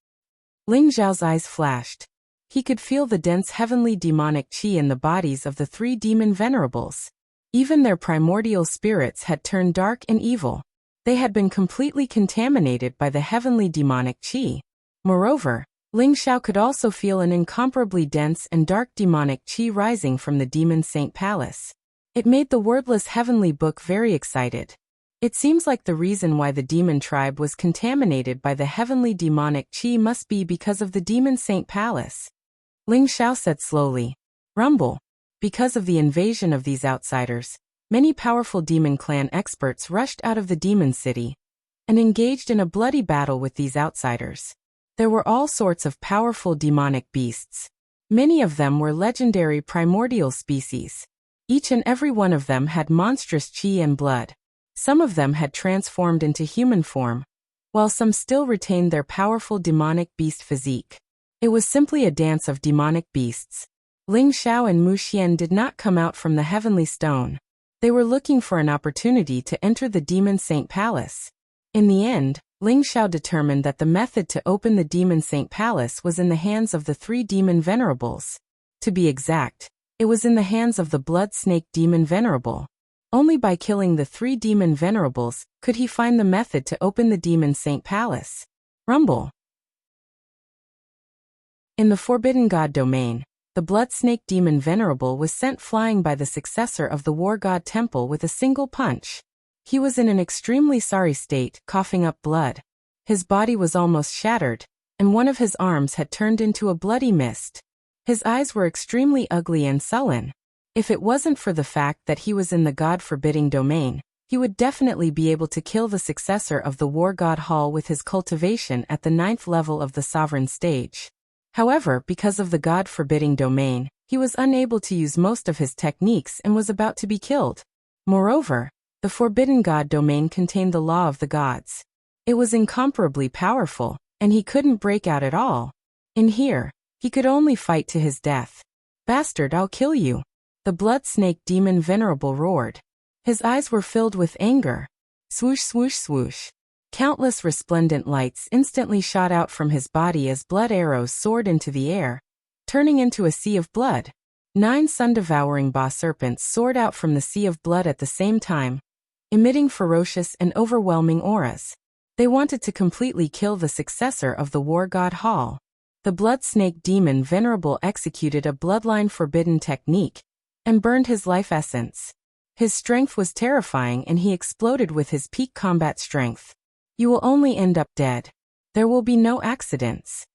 Ling Zhao's eyes flashed. He could feel the dense heavenly demonic chi in the bodies of the 3 demon venerables. Even their primordial spirits had turned dark and evil. They had been completely contaminated by the heavenly demonic qi. Moreover, Ling Xiao could also feel an incomparably dense and dark demonic qi rising from the demon saint palace. It made the wordless heavenly book very excited. It seems like the reason why the demon tribe was contaminated by the heavenly demonic qi must be because of the demon saint palace. Ling Xiao said slowly. Rumble. Because of the invasion of these outsiders, many powerful demon clan experts rushed out of the demon city and engaged in a bloody battle with these outsiders. There were all sorts of powerful demonic beasts. Many of them were legendary primordial species. Each and every one of them had monstrous qi and blood. Some of them had transformed into human form, while some still retained their powerful demonic beast physique. It was simply a dance of demonic beasts. Ling Xiao and Mu Xian did not come out from the heavenly stone. They were looking for an opportunity to enter the demon saint palace. In the end, Ling Xiao determined that the method to open the demon saint palace was in the hands of the 3 demon venerables. To be exact, it was in the hands of the blood snake demon venerable. Only by killing the 3 demon venerables could he find the method to open the demon saint palace. Rumble. In the Forbidden God domain, the blood snake demon venerable was sent flying by the successor of the war god temple with a single punch. He was in an extremely sorry state, coughing up blood. His body was almost shattered, and one of his arms had turned into a bloody mist. His eyes were extremely ugly and sullen. If it wasn't for the fact that he was in the god-forbidding domain, he would definitely be able to kill the successor of the war god hall with his cultivation at the 9th level of the sovereign stage. However, because of the god-forbidding domain, he was unable to use most of his techniques and was about to be killed. Moreover, the Forbidden God domain contained the law of the gods. It was incomparably powerful, and he couldn't break out at all. In here, he could only fight to his death. Bastard, I'll kill you. The blood snake demon venerable roared. His eyes were filled with anger. Swoosh, swoosh, swoosh. Countless resplendent lights instantly shot out from his body as blood arrows soared into the air, turning into a sea of blood. 9 sun-devouring Ba serpents soared out from the sea of blood at the same time, emitting ferocious and overwhelming auras. They wanted to completely kill the successor of the war god hall. The blood snake demon venerable executed a bloodline forbidden technique and burned his life essence. His strength was terrifying and he exploded with his peak combat strength. You will only end up dead. There will be no accidents.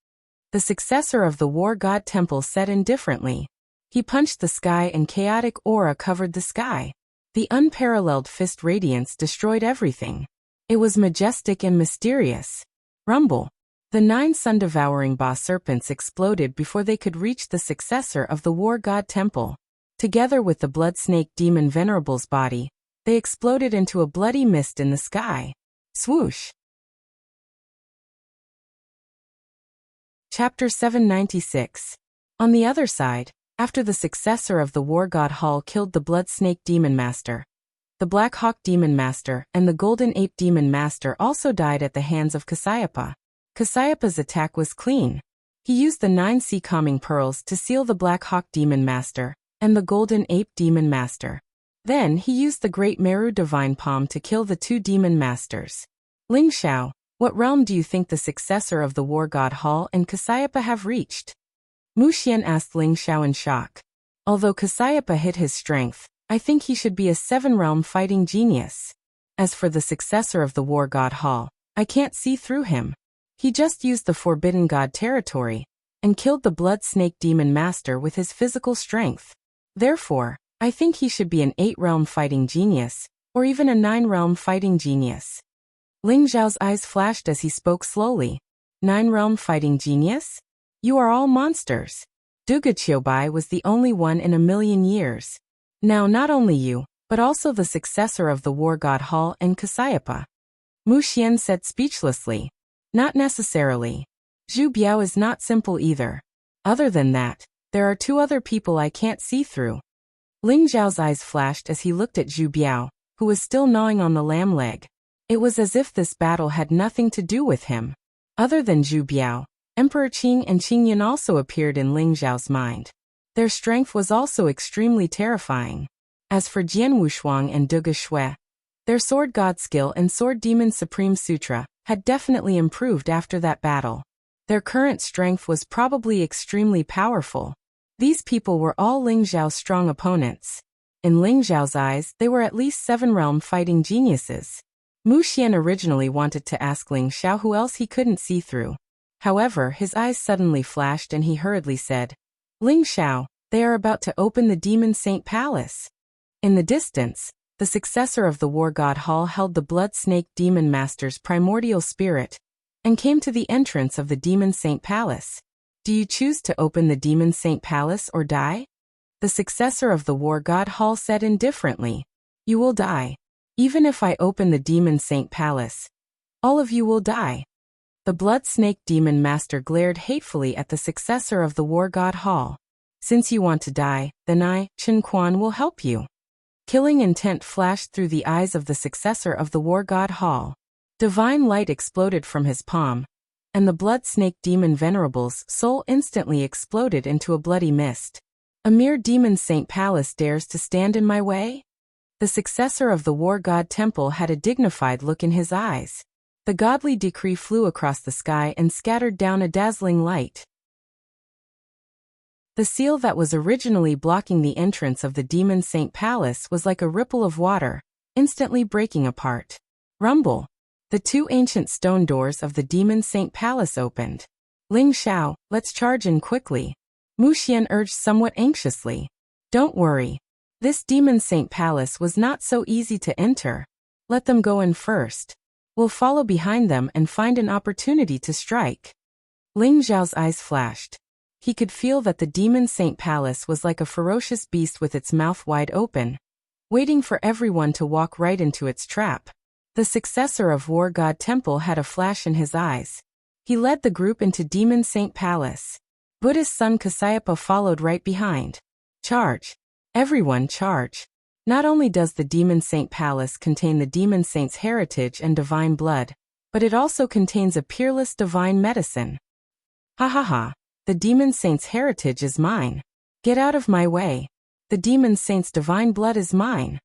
The successor of the war god temple said indifferently. He punched the sky and chaotic aura covered the sky. The unparalleled fist radiance destroyed everything. It was majestic and mysterious. Rumble. The 9 sun-devouring Ba serpents exploded before they could reach the successor of the war god temple. Together with the blood snake demon venerable's body, they exploded into a bloody mist in the sky. Swoosh. Chapter 796. On the other side, after the successor of the war god hall killed the blood snake demon master, the black hawk demon master and the golden ape demon master also died at the hands of Kasyapa. Kasyapa's attack was clean. He used the 9 sea calming pearls to seal the black hawk demon master and the golden ape demon master. Then he used the great Meru divine palm to kill the 2 demon masters. Ling Xiao, what realm do you think the successor of the war god hall and Kasyapa have reached? Mu Xian asked Ling Xiao in shock. Although Kasyapa hid his strength, I think he should be a 7-realm fighting genius. As for the successor of the war god hall, I can't see through him. He just used the forbidden god territory and killed the blood snake demon master with his physical strength. Therefore, I think he should be an 8-realm fighting genius, or even a 9-realm fighting genius. Ling Zhao's eyes flashed as he spoke slowly. 9-realm fighting genius? You are all monsters. Duga Qiubai was the only one in a million years. Now not only you, but also the successor of the war god hall and Kasyapa. Mu Xian said speechlessly. Not necessarily. Zhu Biao is not simple either. Other than that, there are 2 other people I can't see through. Ling Zhao's eyes flashed as he looked at Zhu Biao, who was still gnawing on the lamb leg. It was as if this battle had nothing to do with him. Other than Zhu Biao, Emperor Qing and Qingyun also appeared in Ling Zhao's mind. Their strength was also extremely terrifying. As for Jian Wushuang and Duga Shui, Their Sword God skill and Sword Demon Supreme Sutra had definitely improved after that battle. Their current strength was probably extremely powerful. These people were all Ling Xiao's strong opponents. In Ling Xiao's eyes, they were at least 7-realm fighting geniuses. Mu Xian originally wanted to ask Ling Xiao who else he couldn't see through. However, his eyes suddenly flashed and he hurriedly said, "Ling Xiao, they are about to open the Demon Saint Palace." In the distance, the successor of the War God Hall held the Blood Snake Demon Master's primordial spirit and came to the entrance of the Demon Saint Palace. "Do you choose to open the Demon Saint Palace or die?" The successor of the War God Hall said indifferently. "You will die. Even if I open the Demon Saint Palace, all of you will die." The Blood Snake Demon Master glared hatefully at the successor of the War God Hall. "Since you want to die, then I, Chen Quan, will help you." Killing intent flashed through the eyes of the successor of the War God Hall. Divine light exploded from his palm, and the Blood Snake Demon Venerable's soul instantly exploded into a bloody mist. "A mere Demon Saint Palace dares to stand in my way?" The successor of the War God Temple had a dignified look in his eyes. The godly decree flew across the sky and scattered down a dazzling light. The seal that was originally blocking the entrance of the Demon Saint Palace was like a ripple of water, instantly breaking apart. Rumble! The 2 ancient stone doors of the Demon Saint Palace opened. "Ling Xiao, let's charge in quickly," Mu Xian urged somewhat anxiously. "Don't worry. This Demon Saint Palace was not so easy to enter. Let them go in first. We'll follow behind them and find an opportunity to strike." Ling Xiao's eyes flashed. He could feel that the Demon Saint Palace was like a ferocious beast with its mouth wide open, waiting for everyone to walk right into its trap. The successor of War God Temple had a flash in his eyes. He led the group into Demon Saint Palace. Buddhist son Kasayapa followed right behind. "Charge! Everyone charge!" Not only does the Demon Saint Palace contain the Demon Saint's heritage and divine blood, but it also contains a peerless divine medicine. "Ha ha ha! The Demon Saint's heritage is mine. Get out of my way. The Demon Saint's divine blood is mine.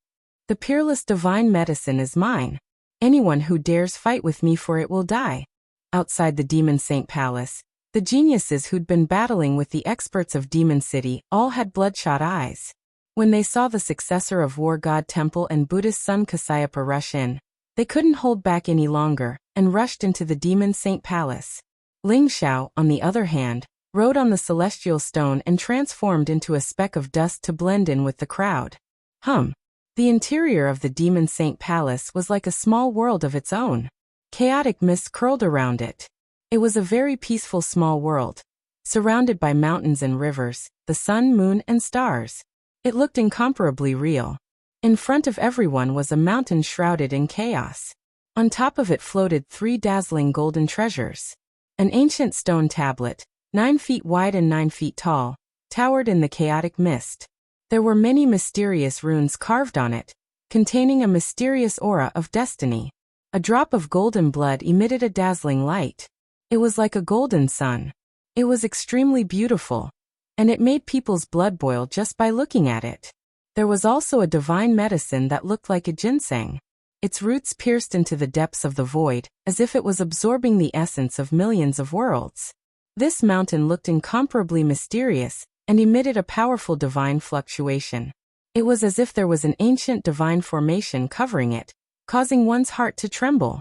The peerless divine medicine is mine. Anyone who dares fight with me for it will die." Outside the Demon Saint Palace, the geniuses who'd been battling with the experts of Demon City all had bloodshot eyes. When they saw the successor of War God Temple and Buddhist son Kasayapa rush in, they couldn't hold back any longer and rushed into the Demon Saint Palace. Ling Xiao, on the other hand, rode on the celestial stone and transformed into a speck of dust to blend in with the crowd. The interior of the Demon Saint Palace was like a small world of its own. Chaotic mist curled around it. It was a very peaceful small world, surrounded by mountains and rivers, the sun, moon, and stars. It looked incomparably real. In front of everyone was a mountain shrouded in chaos. On top of it floated 3 dazzling golden treasures. An ancient stone tablet, 9 feet wide and 9 feet tall, towered in the chaotic mist. There were many mysterious runes carved on it, containing a mysterious aura of destiny. A drop of golden blood emitted a dazzling light. It was like a golden sun. It was extremely beautiful, and it made people's blood boil just by looking at it. There was also a divine medicine that looked like a ginseng. Its roots pierced into the depths of the void, as if it was absorbing the essence of millions of worlds. This mountain looked incomparably mysterious, and emitted a powerful divine fluctuation. It was as if there was an ancient divine formation covering it, causing one's heart to tremble.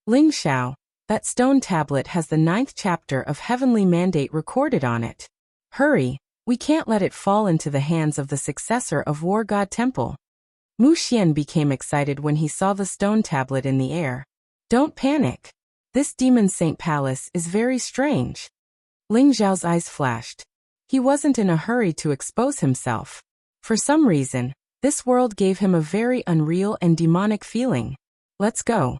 "Ling Xiao, that stone tablet has the 9th chapter of Heavenly Mandate recorded on it. Hurry, we can't let it fall into the hands of the successor of War God Temple." Mu Xian became excited when he saw the stone tablet in the air. "Don't panic. This Demon Saint Palace is very strange." Ling Xiao's eyes flashed. He wasn't in a hurry to expose himself. For some reason, this world gave him a very unreal and demonic feeling. "Let's go.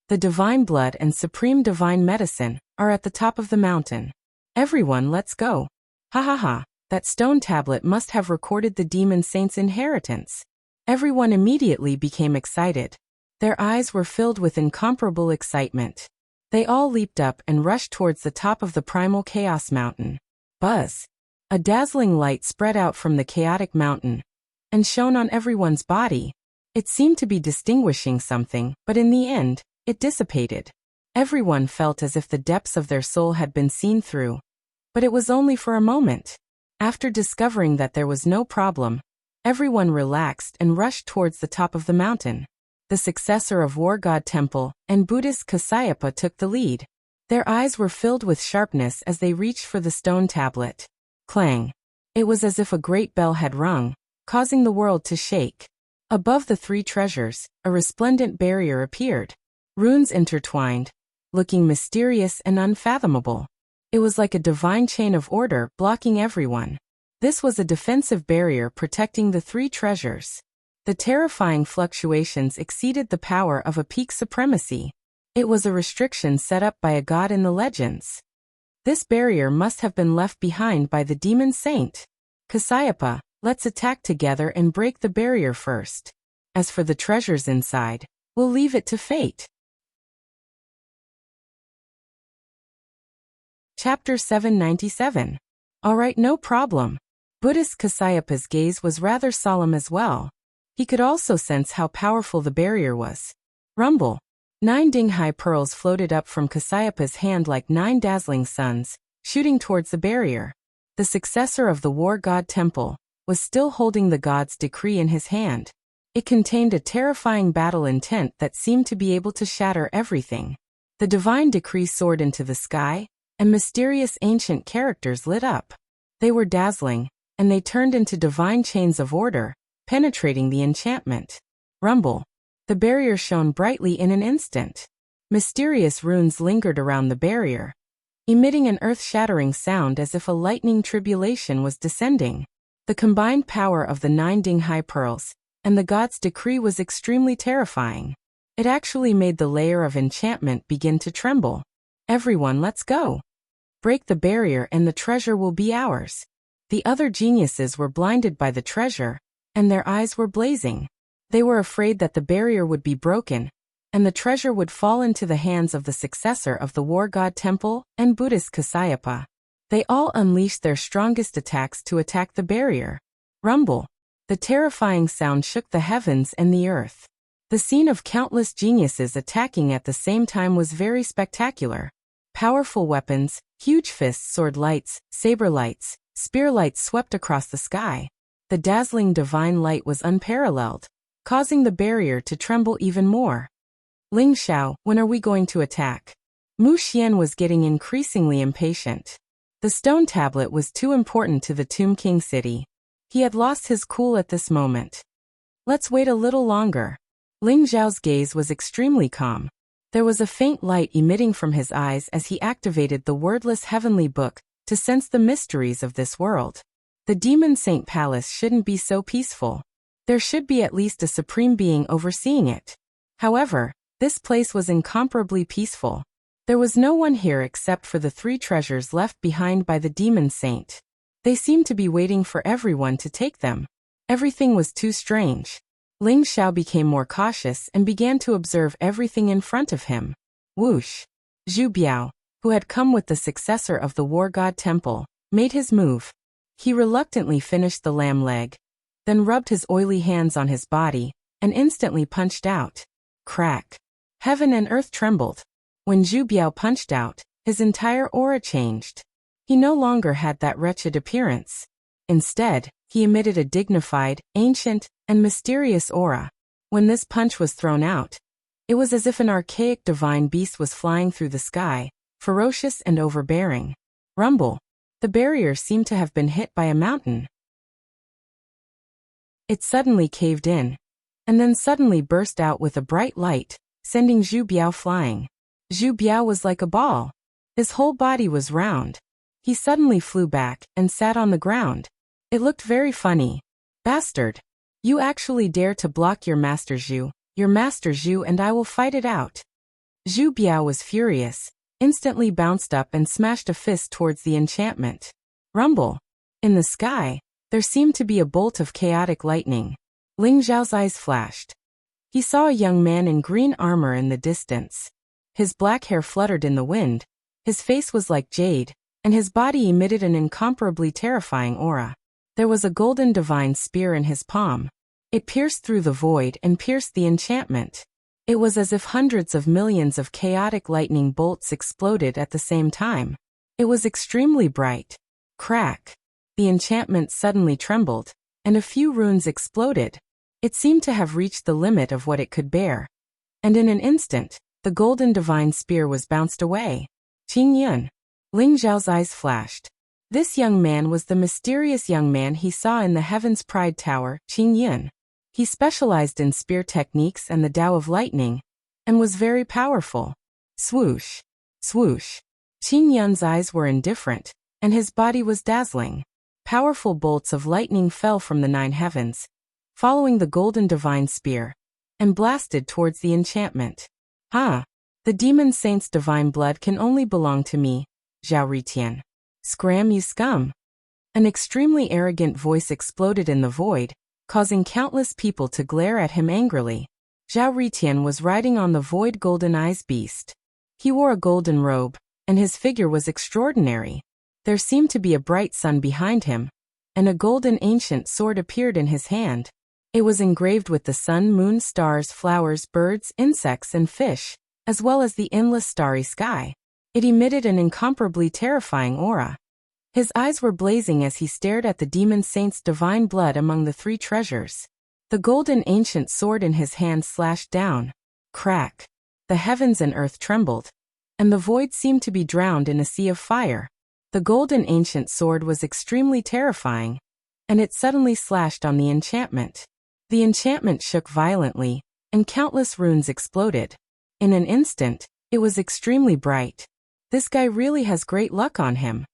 The divine blood and supreme divine medicine are at the top of the mountain. Everyone, let's go. Ha ha ha, that stone tablet must have recorded the Demon Saint's inheritance." Everyone immediately became excited. Their eyes were filled with incomparable excitement. They all leaped up and rushed towards the top of the primal chaos mountain. Buzz! A dazzling light spread out from the chaotic mountain and shone on everyone's body. It seemed to be distinguishing something, but in the end, it dissipated. Everyone felt as if the depths of their soul had been seen through. But it was only for a moment. After discovering that there was no problem, everyone relaxed and rushed towards the top of the mountain. The successor of War God Temple and Buddhist Kasayapa took the lead. Their eyes were filled with sharpness as they reached for the stone tablet. Clang! It was as if a great bell had rung, causing the world to shake. Above the three treasures, a resplendent barrier appeared. Runes intertwined, looking mysterious and unfathomable. It was like a divine chain of order blocking everyone. This was a defensive barrier protecting the three treasures. The terrifying fluctuations exceeded the power of a peak supremacy. It was a restriction set up by a god in the legends. This barrier must have been left behind by the demon saint. Kasayapa, let's attack together and break the barrier first. As for the treasures inside, we'll leave it to fate. Chapter 797. Alright, no problem. Buddhist Kasayapa's gaze was rather solemn as well. He could also sense how powerful the barrier was. Rumble. 9 Dinghai pearls floated up from Kasayapa's hand like 9 dazzling suns, shooting towards the barrier. The successor of the War God Temple was still holding the god's decree in his hand. It contained a terrifying battle intent that seemed to be able to shatter everything. The divine decree soared into the sky, and mysterious ancient characters lit up. They were dazzling, and they turned into divine chains of order, penetrating the enchantment. Rumble. The barrier shone brightly in an instant. Mysterious runes lingered around the barrier, emitting an earth-shattering sound as if a lightning tribulation was descending. The combined power of the 9 Dinghai pearls and the god's decree was extremely terrifying. It actually made the layer of enchantment begin to tremble. Everyone, let's go. Break the barrier and the treasure will be ours. The other geniuses were blinded by the treasure, and their eyes were blazing. They were afraid that the barrier would be broken, and the treasure would fall into the hands of the successor of the War God Temple and Buddhist Kasayapa. They all unleashed their strongest attacks to attack the barrier. Rumble. The terrifying sound shook the heavens and the earth. The scene of countless geniuses attacking at the same time was very spectacular. Powerful weapons, huge fists, sword lights, saber lights, spear lights swept across the sky. The dazzling divine light was unparalleled, causing the barrier to tremble even more. Ling Xiao, when are we going to attack? Mu Xian was getting increasingly impatient. The stone tablet was too important to the Tomb King city. He had lost his cool at this moment. Let's wait a little longer. Ling Xiao's gaze was extremely calm. There was a faint light emitting from his eyes as he activated the wordless heavenly book to sense the mysteries of this world. The Demon Saint Palace shouldn't be so peaceful. There should be at least a supreme being overseeing it. However, this place was incomparably peaceful. There was no one here except for the 3 treasures left behind by the Demon Saint. They seemed to be waiting for everyone to take them. Everything was too strange. Ling Xiao became more cautious and began to observe everything in front of him. Whoosh! Zhu Biao, who had come with the successor of the War God Temple, made his move. He reluctantly finished the lamb leg, then rubbed his oily hands on his body, and instantly punched out. Crack! Heaven and earth trembled. When Zhu Biao punched out, his entire aura changed. He no longer had that wretched appearance. Instead, he emitted a dignified, ancient, and mysterious aura. When this punch was thrown out, it was as if an archaic divine beast was flying through the sky, ferocious and overbearing. Rumble. The barrier seemed to have been hit by a mountain. It suddenly caved in, and then suddenly burst out with a bright light, sending Zhu Biao flying. Zhu Biao was like a ball. His whole body was round. He suddenly flew back and sat on the ground. It looked very funny. Bastard! You actually dare to block your master Zhu, and I will fight it out. Zhu Biao was furious, instantly bounced up and smashed a fist towards the enchantment. Rumble! In the sky, there seemed to be a bolt of chaotic lightning. Ling Xiao's eyes flashed. He saw a young man in green armor in the distance. His black hair fluttered in the wind, his face was like jade, and his body emitted an incomparably terrifying aura. There was a golden divine spear in his palm. It pierced through the void and pierced the enchantment. It was as if hundreds of millions of chaotic lightning bolts exploded at the same time. It was extremely bright. Crack. The enchantment suddenly trembled, and a few runes exploded. It seemed to have reached the limit of what it could bear. And in an instant, the golden divine spear was bounced away. Qing Yun. Ling Zhao's eyes flashed. This young man was the mysterious young man he saw in the Heaven's Pride Tower, Qing Yun. He specialized in spear techniques and the Tao of lightning, and was very powerful. Swoosh. Swoosh. Qing Yun's eyes were indifferent, and his body was dazzling. Powerful bolts of lightning fell from the 9 heavens, following the golden divine spear, and blasted towards the enchantment. Ha! The demon saint's divine blood can only belong to me, Zhao Ritian. Scram, you scum! An extremely arrogant voice exploded in the void, causing countless people to glare at him angrily. Zhao Ritian was riding on the void golden eyes beast. He wore a golden robe, and his figure was extraordinary. There seemed to be a bright sun behind him, and a golden ancient sword appeared in his hand. It was engraved with the sun, moon, stars, flowers, birds, insects, and fish, as well as the endless starry sky. It emitted an incomparably terrifying aura. His eyes were blazing as he stared at the demon saint's divine blood among the 3 treasures. The golden ancient sword in his hand slashed down. Crack. The heavens and earth trembled, and the void seemed to be drowned in a sea of fire. The golden ancient sword was extremely terrifying, and it suddenly slashed on the enchantment. The enchantment shook violently, and countless runes exploded. In an instant, it was extremely bright. This guy really has great luck on him.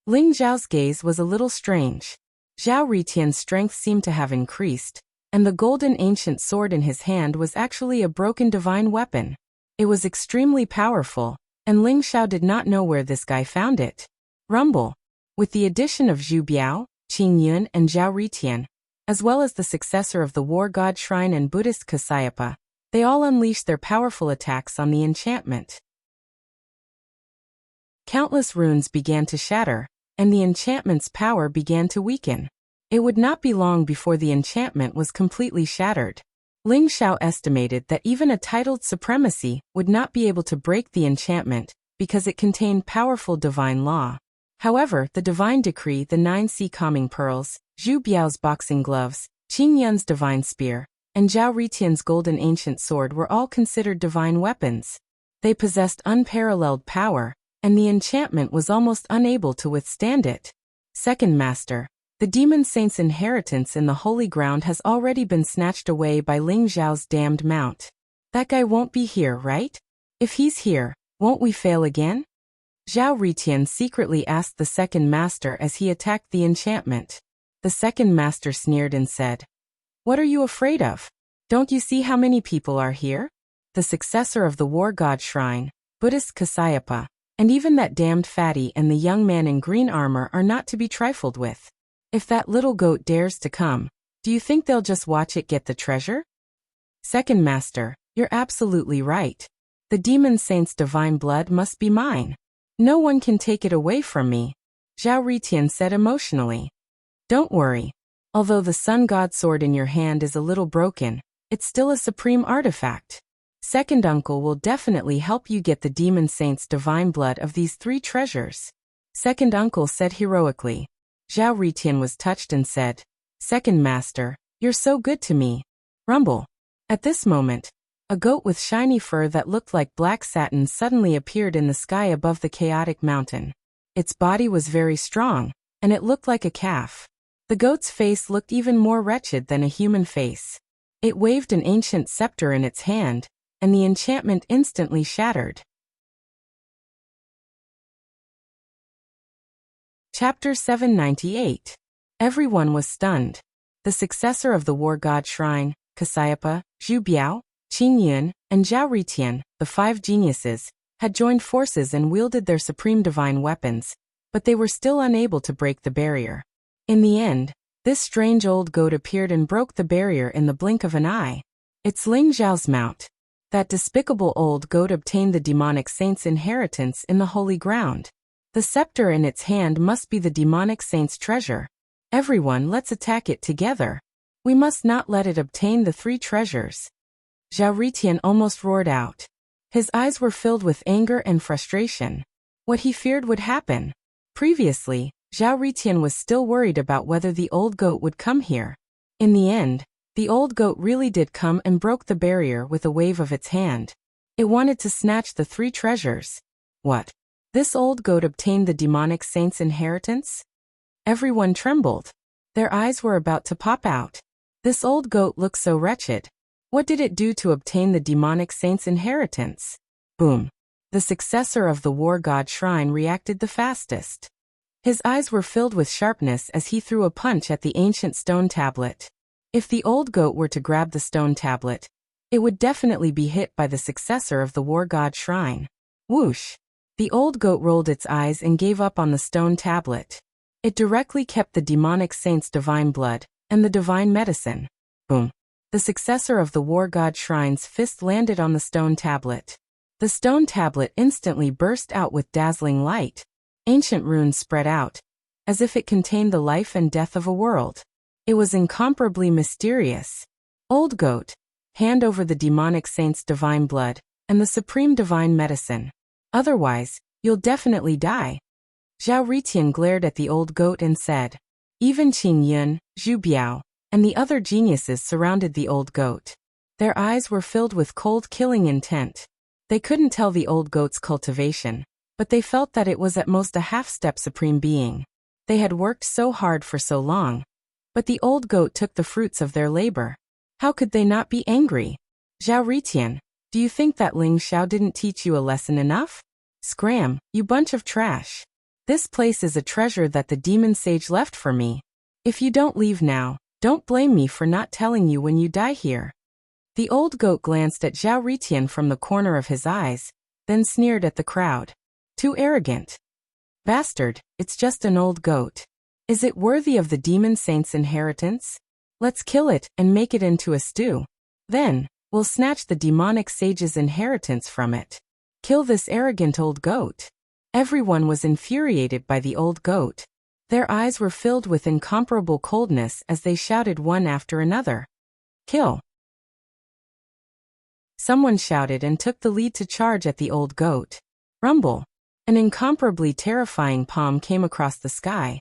Ling Zhao's gaze was a little strange. Zhao Ritian's strength seemed to have increased, and the golden ancient sword in his hand was actually a broken divine weapon. It was extremely powerful, and Ling Zhao did not know where this guy found it. Rumble. With the addition of Zhu Biao, Qing Yun, and Zhao Ritian, as well as the successor of the War God Shrine and Buddhist Kasyapa, they all unleashed their powerful attacks on the enchantment. Countless runes began to shatter, and the enchantment's power began to weaken. It would not be long before the enchantment was completely shattered. Ling Zhao estimated that even a titled supremacy would not be able to break the enchantment because it contained powerful divine law. However, the divine decree, the 9 sea calming pearls, Zhu Biao's boxing gloves, Qing Yun's divine spear, and Zhao Ritian's golden ancient sword were all considered divine weapons. They possessed unparalleled power, and the enchantment was almost unable to withstand it. Second Master. The demon saint's inheritance in the holy ground has already been snatched away by Ling Zhao's damned mount. That guy won't be here, right? If he's here, won't we fail again? Zhao Ritian secretly asked the second master as he attacked the enchantment. The second master sneered and said, "What are you afraid of? Don't you see how many people are here? The successor of the War God Shrine, Buddhist Kasyapa, and even that damned fatty and the young man in green armor are not to be trifled with. If that little goat dares to come, do you think they'll just watch it get the treasure?" Second Master, you're absolutely right. The demon saint's divine blood must be mine. No one can take it away from me, Zhao Ritian said emotionally. Don't worry. Although the sun god sword in your hand is a little broken, it's still a supreme artifact. Second uncle will definitely help you get the demon saint's divine blood of these 3 treasures. Second uncle said heroically. Zhao Ritian was touched and said, Second Master, you're so good to me. Rumble. At this moment, a goat with shiny fur that looked like black satin suddenly appeared in the sky above the chaotic mountain. Its body was very strong, and it looked like a calf. The goat's face looked even more wretched than a human face. It waved an ancient scepter in its hand, and the enchantment instantly shattered. Chapter 798. Everyone was stunned. The successor of the War God Shrine, Kasyapa, Zhu Biao, Qing Yun, and Zhao Ritian, the 5 geniuses, had joined forces and wielded their supreme divine weapons, but they were still unable to break the barrier. In the end, this strange old goat appeared and broke the barrier in the blink of an eye. It's Ling Zhao's mount. That despicable old goat obtained the demonic saint's inheritance in the holy ground. The scepter in its hand must be the demonic saint's treasure. Everyone, let's attack it together. We must not let it obtain the 3 treasures. Zhao Ritian almost roared out. His eyes were filled with anger and frustration. What he feared would happen. Previously, Zhao Ritian was still worried about whether the old goat would come here. In the end, the old goat really did come and broke the barrier with a wave of its hand. It wanted to snatch the 3 treasures. What? This old goat obtained the demonic saint's inheritance? Everyone trembled. Their eyes were about to pop out. This old goat looked so wretched. What did it do to obtain the demonic saint's inheritance? Boom. The successor of the war god shrine reacted the fastest. His eyes were filled with sharpness as he threw a punch at the ancient stone tablet. If the old goat were to grab the stone tablet, it would definitely be hit by the successor of the war god shrine. Whoosh! The old goat rolled its eyes and gave up on the stone tablet. It directly kept the demonic saint's divine blood and the divine medicine. Boom! The successor of the war god shrine's fist landed on the stone tablet. The stone tablet instantly burst out with dazzling light. Ancient runes spread out, as if it contained the life and death of a world. It was incomparably mysterious. Old goat, hand over the demonic saint's divine blood and the supreme divine medicine. Otherwise, you'll definitely die. Zhao Ritian glared at the old goat and said. Even Qing Yun, Zhu Biao, and the other geniuses surrounded the old goat. Their eyes were filled with cold killing intent. They couldn't tell the old goat's cultivation, but they felt that it was at most a half-step supreme being. They had worked so hard for so long. But the old goat took the fruits of their labor. How could they not be angry? Zhao Ritian, do you think that Ling Xiao didn't teach you a lesson enough? Scram, you bunch of trash. This place is a treasure that the demon sage left for me. If you don't leave now, don't blame me for not telling you when you die here. The old goat glanced at Zhao Ritian from the corner of his eyes, then sneered at the crowd. Too arrogant. Bastard, it's just an old goat. Is it worthy of the demon saint's inheritance? Let's kill it and make it into a stew. Then, we'll snatch the demonic sage's inheritance from it. Kill this arrogant old goat. Everyone was infuriated by the old goat. Their eyes were filled with incomparable coldness as they shouted one after another. Kill. Someone shouted and took the lead to charge at the old goat. Rumble. An incomparably terrifying palm came across the sky,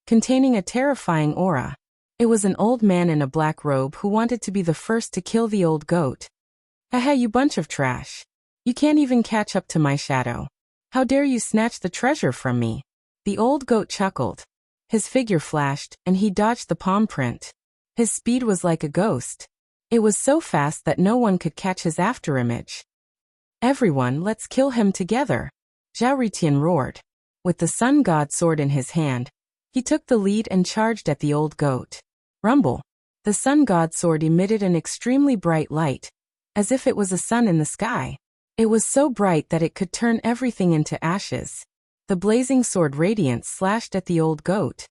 containing a terrifying aura. It was an old man in a black robe who wanted to be the first to kill the old goat. Haha, you bunch of trash. You can't even catch up to my shadow. How dare you snatch the treasure from me? The old goat chuckled. His figure flashed, and he dodged the palm print. His speed was like a ghost. It was so fast that no one could catch his afterimage. Everyone, let's kill him together. Zhao Ritian roared. With the sun god sword in his hand, he took the lead and charged at the old goat. Rumble. The sun god sword emitted an extremely bright light, as if it was a sun in the sky. It was so bright that it could turn everything into ashes. The blazing sword radiance slashed at the old goat.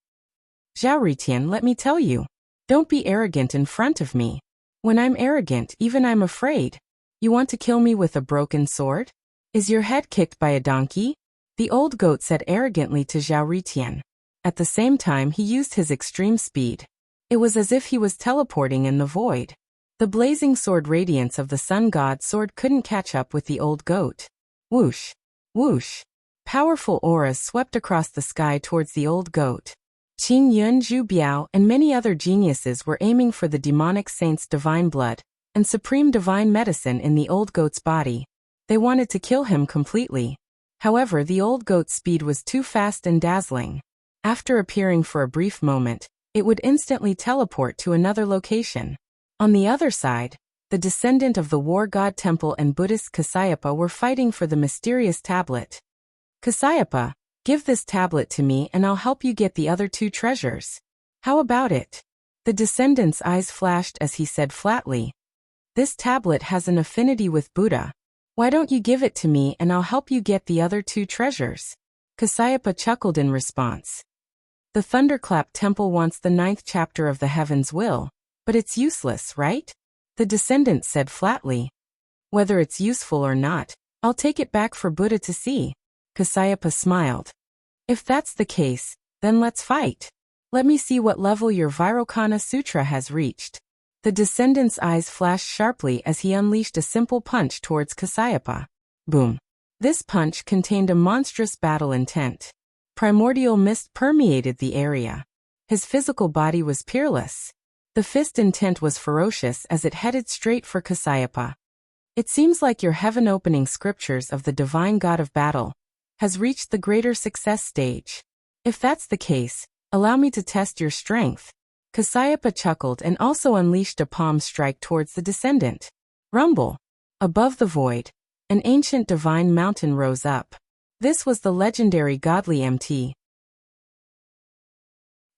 Zhao Ritian, let me tell you. Don't be arrogant in front of me. When I'm arrogant, even I'm afraid. You want to kill me with a broken sword? Is your head kicked by a donkey? The old goat said arrogantly to Zhao Ritian. At the same time he used his extreme speed. It was as if he was teleporting in the void. The blazing sword radiance of the sun god's sword couldn't catch up with the old goat. Whoosh! Whoosh! Powerful auras swept across the sky towards the old goat. Qing Yun, Zhu Biao, and many other geniuses were aiming for the demonic saint's divine blood and supreme divine medicine in the old goat's body. They wanted to kill him completely. However, the old goat's speed was too fast and dazzling. After appearing for a brief moment, it would instantly teleport to another location. On the other side, the descendant of the war god temple and Buddhist Kasayapa were fighting for the mysterious tablet. Kasayapa, give this tablet to me and I'll help you get the other 2 treasures. How about it? The descendant's eyes flashed as he said flatly. This tablet has an affinity with Buddha. Why don't you give it to me and I'll help you get the other 2 treasures? Kasayapa chuckled in response. The Thunderclap Temple wants the 9th chapter of the Heaven's Will, but it's useless, right? The descendant said flatly. Whether it's useful or not, I'll take it back for Buddha to see. Kasayapa smiled. If that's the case, then let's fight. Let me see what level your Vairocana Sutra has reached. The descendant's eyes flashed sharply as he unleashed a simple punch towards Cassiopeia. Boom. This punch contained a monstrous battle intent. Primordial mist permeated the area. His physical body was peerless. The fist intent was ferocious as it headed straight for Cassiopeia. It seems like your heaven-opening scriptures of the divine god of battle has reached the greater success stage. If that's the case, allow me to test your strength. Cassiopeia chuckled and also unleashed a palm strike towards the descendant. Rumble. Above the void, an ancient divine mountain rose up. This was the legendary godly Mt.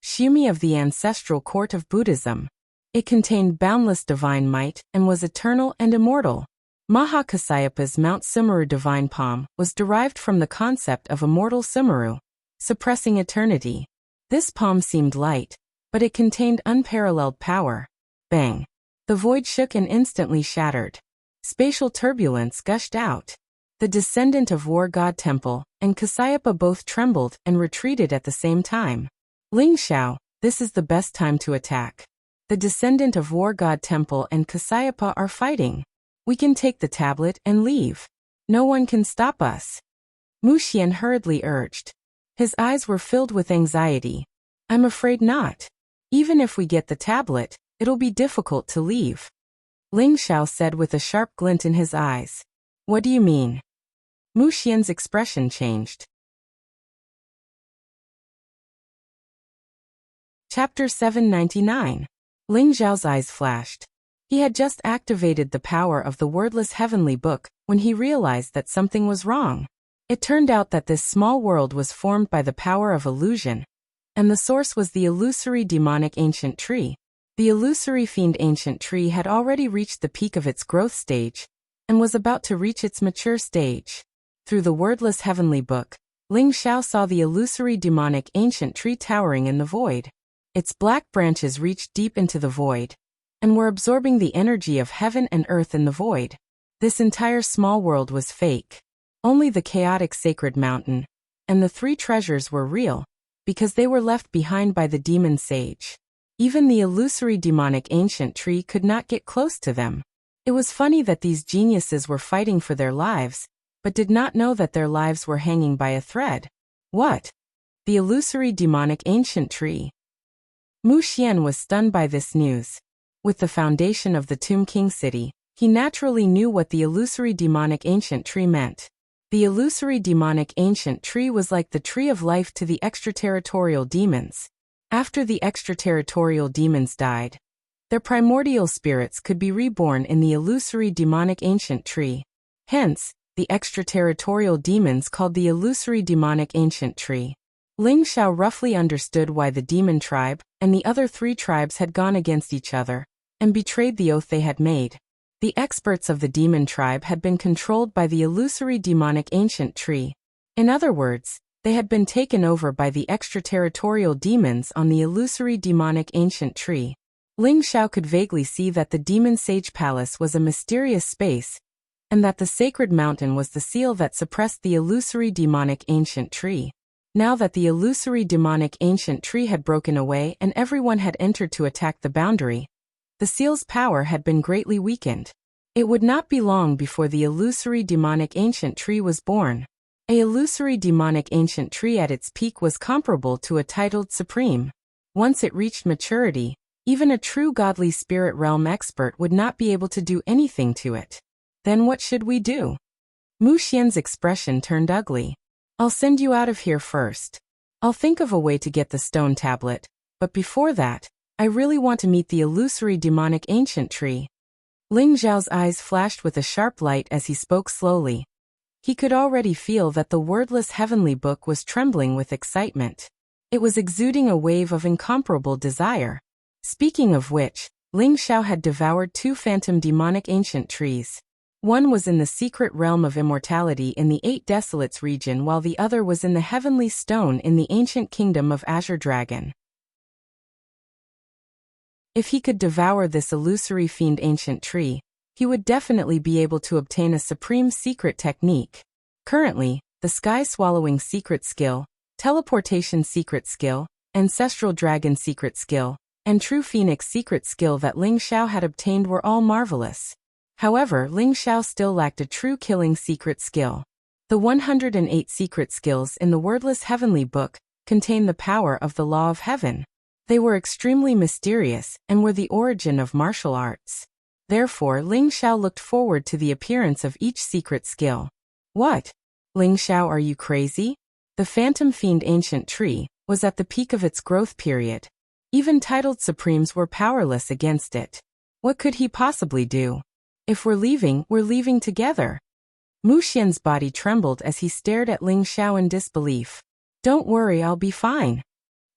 Shumi of the ancestral court of Buddhism. It contained boundless divine might and was eternal and immortal. Maha Kasyap's Mount Sumeru divine palm was derived from the concept of immortal Sumeru, suppressing eternity. This palm seemed light, but it contained unparalleled power. Bang! The void shook and instantly shattered. Spatial turbulence gushed out. The descendant of War God Temple and Cassiopeia both trembled and retreated at the same time. Ling Xiao, this is the best time to attack. The descendant of War God Temple and Cassiopeia are fighting. We can take the tablet and leave. No one can stop us. Mu Xian hurriedly urged. His eyes were filled with anxiety. I'm afraid not. Even if we get the tablet, it'll be difficult to leave. Ling Xiao said with a sharp glint in his eyes. What do you mean? Mu Xian's expression changed. Chapter 799. Ling Xiao's eyes flashed. He had just activated the power of the wordless heavenly book when he realized that something was wrong. It turned out that this small world was formed by the power of illusion, and the source was the illusory demonic ancient tree. The illusory fiend ancient tree had already reached the peak of its growth stage and was about to reach its mature stage. Through the wordless heavenly book, Ling Xiao saw the illusory demonic ancient tree towering in the void. Its black branches reached deep into the void and were absorbing the energy of heaven and earth in the void. This entire small world was fake. Only the chaotic sacred mountain and the three treasures were real, because they were left behind by the demon sage. Even the illusory demonic ancient tree could not get close to them. It was funny that these geniuses were fighting for their lives, but did not know that their lives were hanging by a thread. What? The illusory demonic ancient tree. Mu Xian was stunned by this news. With the foundation of the Tomb King city, he naturally knew what the illusory demonic ancient tree meant. The illusory demonic ancient tree was like the tree of life to the extraterritorial demons. After the extraterritorial demons died, their primordial spirits could be reborn in the illusory demonic ancient tree. Hence, the extraterritorial demons called the illusory demonic ancient tree. Ling Xiao roughly understood why the demon tribe and the other three tribes had gone against each other and betrayed the oath they had made. The experts of the demon tribe had been controlled by the illusory demonic ancient tree. In other words, they had been taken over by the extraterritorial demons on the illusory demonic ancient tree. Ling Xiao could vaguely see that the demon sage palace was a mysterious space, and that the sacred mountain was the seal that suppressed the illusory demonic ancient tree. Now that the illusory demonic ancient tree had broken away and everyone had entered to attack the boundary, the seal's power had been greatly weakened. It would not be long before the illusory demonic ancient tree was born. A illusory demonic ancient tree at its peak was comparable to a titled supreme. Once it reached maturity, even a true godly spirit realm expert would not be able to do anything to it. Then what should we do? Mu Xian's expression turned ugly. I'll send you out of here first. I'll think of a way to get the stone tablet, but before that, I really want to meet the illusory demonic ancient tree. Ling Xiao's eyes flashed with a sharp light as he spoke slowly. He could already feel that the wordless heavenly book was trembling with excitement. It was exuding a wave of incomparable desire. Speaking of which, Ling Xiao had devoured two phantom demonic ancient trees. One was in the secret realm of immortality in the Eight Desolates region, while the other was in the heavenly stone in the ancient kingdom of Azure Dragon. If he could devour this illusory fiend ancient tree, he would definitely be able to obtain a supreme secret technique. Currently, the sky-swallowing secret skill, teleportation secret skill, ancestral dragon secret skill, and True Phoenix secret skill that Ling Xiao had obtained were all marvelous. However, Ling Xiao still lacked a true killing secret skill. The 108 secret skills in the wordless heavenly book contain the power of the law of heaven. They were extremely mysterious and were the origin of martial arts. Therefore, Ling Xiao looked forward to the appearance of each secret skill. What? Ling Xiao, are you crazy? The Phantom Fiend Ancient Tree was at the peak of its growth period. Even titled Supremes were powerless against it. What could he possibly do? If we're leaving together. Mu Xian's body trembled as he stared at Ling Xiao in disbelief. Don't worry, I'll be fine.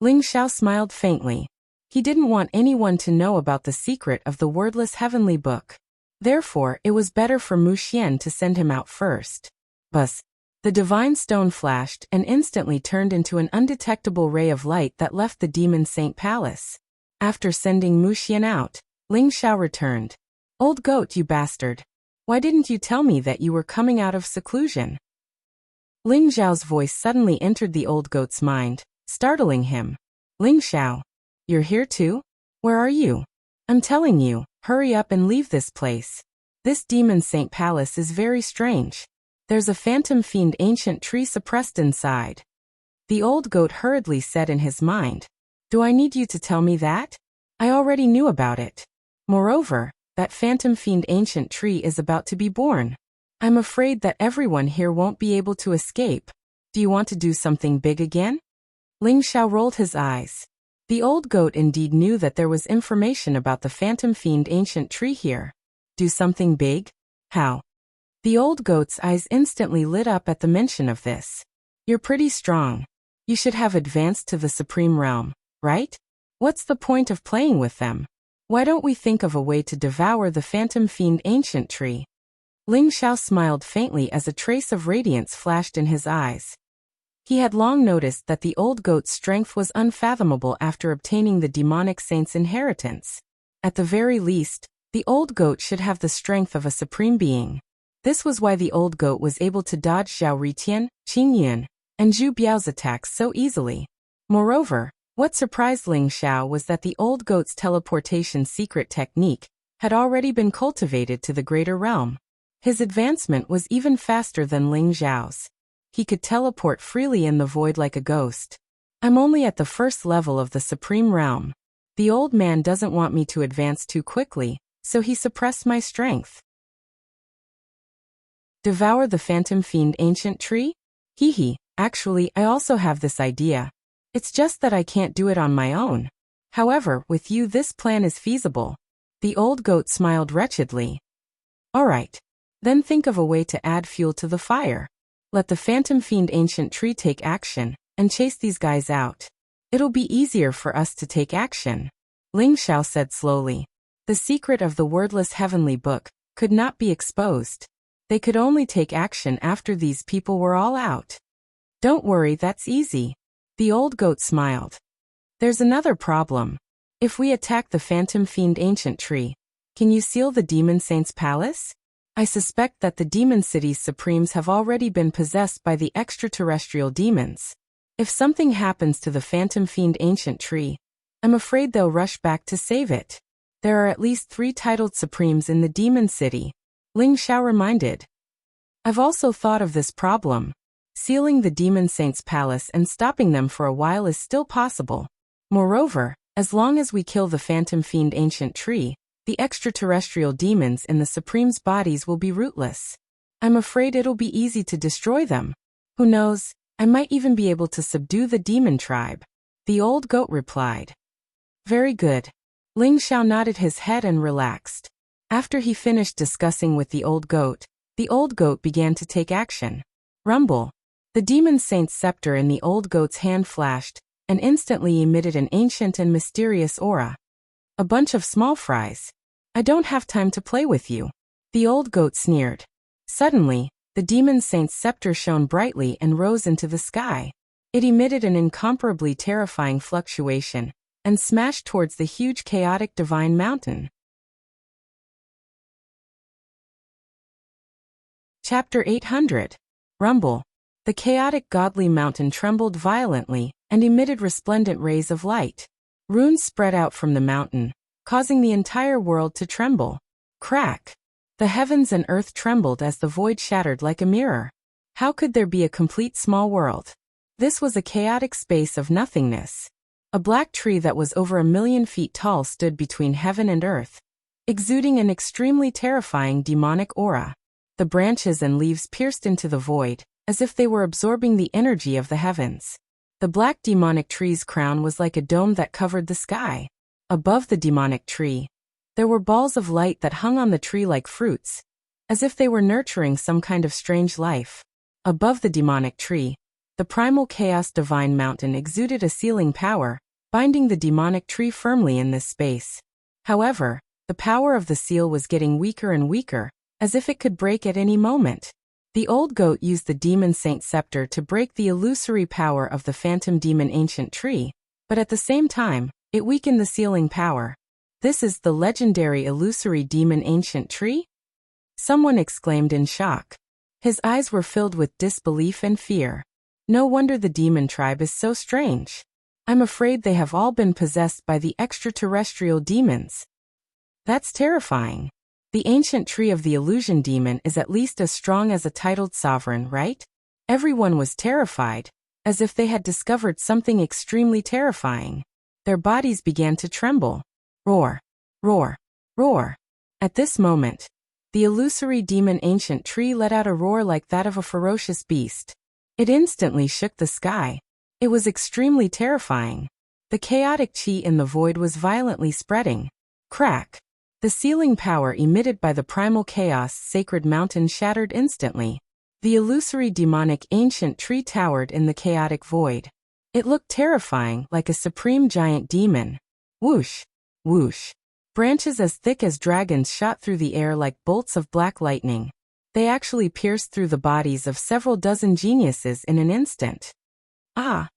Ling Xiao smiled faintly. He didn't want anyone to know about the secret of the wordless heavenly book. Therefore, it was better for Mu Xian to send him out first. Buzz. The divine stone flashed and instantly turned into an undetectable ray of light that left the Demon Saint Palace. After sending Mu Xian out, Ling Xiao returned. Old goat, you bastard. Why didn't you tell me that you were coming out of seclusion? Ling Xiao's voice suddenly entered the old goat's mind, startling him. Ling Xiao. You're here too? Where are you? I'm telling you, hurry up and leave this place. This Demon Saint Palace is very strange. There's a Phantom Fiend Ancient Tree suppressed inside. The old goat hurriedly said in his mind. Do I need you to tell me that? I already knew about it. Moreover, that Phantom Fiend Ancient Tree is about to be born. I'm afraid that everyone here won't be able to escape. Do you want to do something big again? Ling Xiao rolled his eyes. The old goat indeed knew that there was information about the Phantom Fiend Ancient Tree here. Do something big? How? The old goat's eyes instantly lit up at the mention of this. You're pretty strong. You should have advanced to the Supreme Realm, right? What's the point of playing with them? Why don't we think of a way to devour the Phantom Fiend Ancient Tree? Ling Xiao smiled faintly as a trace of radiance flashed in his eyes. He had long noticed that the old goat's strength was unfathomable after obtaining the demonic saint's inheritance. At the very least, the old goat should have the strength of a supreme being. This was why the old goat was able to dodge Zhao Ritian, Qing Yun, and Zhu Biao's attacks so easily. Moreover, what surprised Ling Xiao was that the old goat's teleportation secret technique had already been cultivated to the greater realm. His advancement was even faster than Ling Xiao's. He could teleport freely in the void like a ghost. I'm only at the first level of the Supreme Realm. The old man doesn't want me to advance too quickly, so he suppressed my strength. Devour the Phantom Fiend Ancient Tree? Hee. Actually, I also have this idea. It's just that I can't do it on my own. However, with you this plan is feasible. The old goat smiled wretchedly. Alright. Then think of a way to add fuel to the fire. Let the Phantom Fiend Ancient Tree take action, and chase these guys out. It'll be easier for us to take action. Ling Xiao said slowly. The secret of the wordless heavenly book could not be exposed. They could only take action after these people were all out. Don't worry, that's easy. The old goat smiled. There's another problem. If we attack the Phantom Fiend Ancient Tree, can you seal the Demon Saint's palace? I suspect that the Demon City's Supremes have already been possessed by the extraterrestrial demons. If something happens to the Phantom Fiend Ancient Tree, I'm afraid they'll rush back to save it. There are at least 3 titled Supremes in the Demon City, Ling Xiao reminded. I've also thought of this problem. Sealing the Demon Saint's palace and stopping them for a while is still possible. Moreover, as long as we kill the Phantom Fiend Ancient Tree, the extraterrestrial demons in the Supreme's bodies will be rootless. I'm afraid it'll be easy to destroy them. Who knows, I might even be able to subdue the demon tribe. The old goat replied. Very good. Ling Xiao nodded his head and relaxed. After he finished discussing with the old goat began to take action. Rumble. The Demon Saint's scepter in the old goat's hand flashed, and instantly emitted an ancient and mysterious aura. A bunch of small fries. I don't have time to play with you. The old goat sneered. Suddenly, the Demon Saint's scepter shone brightly and rose into the sky. It emitted an incomparably terrifying fluctuation, and smashed towards the huge chaotic divine mountain. Chapter 800. Rumble. The chaotic godly mountain trembled violently, and emitted resplendent rays of light. Runes spread out from the mountain, causing the entire world to tremble. Crack! The heavens and earth trembled as the void shattered like a mirror. How could there be a complete small world? This was a chaotic space of nothingness. A black tree that was over 1,000,000 feet tall stood between heaven and earth, exuding an extremely terrifying demonic aura. The branches and leaves pierced into the void, as if they were absorbing the energy of the heavens. The black demonic tree's crown was like a dome that covered the sky. Above the demonic tree, there were balls of light that hung on the tree like fruits, as if they were nurturing some kind of strange life. Above the demonic tree, the primal chaos divine mountain exuded a sealing power, binding the demonic tree firmly in this space. However, the power of the seal was getting weaker and weaker, as if it could break at any moment. The old goat used the demon saint scepter to break the illusory power of the phantom demon ancient tree, but at the same time, it weakened the sealing power. This is the legendary illusory demon ancient tree? Someone exclaimed in shock. His eyes were filled with disbelief and fear. No wonder the demon tribe is so strange. I'm afraid they have all been possessed by the extraterrestrial demons. That's terrifying. The ancient tree of the illusion demon is at least as strong as a titled sovereign, right? Everyone was terrified, as if they had discovered something extremely terrifying. Their bodies began to tremble. Roar, roar, roar. At this moment, the illusory demon ancient tree let out a roar like that of a ferocious beast. It instantly shook the sky. It was extremely terrifying. The chaotic chi in the void was violently spreading. Crack! The sealing power emitted by the primal chaos sacred mountain shattered instantly. The illusory demonic ancient tree towered in the chaotic void. It looked terrifying, like a supreme giant demon. Whoosh! Whoosh! Branches as thick as dragons shot through the air like bolts of black lightning. They actually pierced through the bodies of several dozen geniuses in an instant. Ah!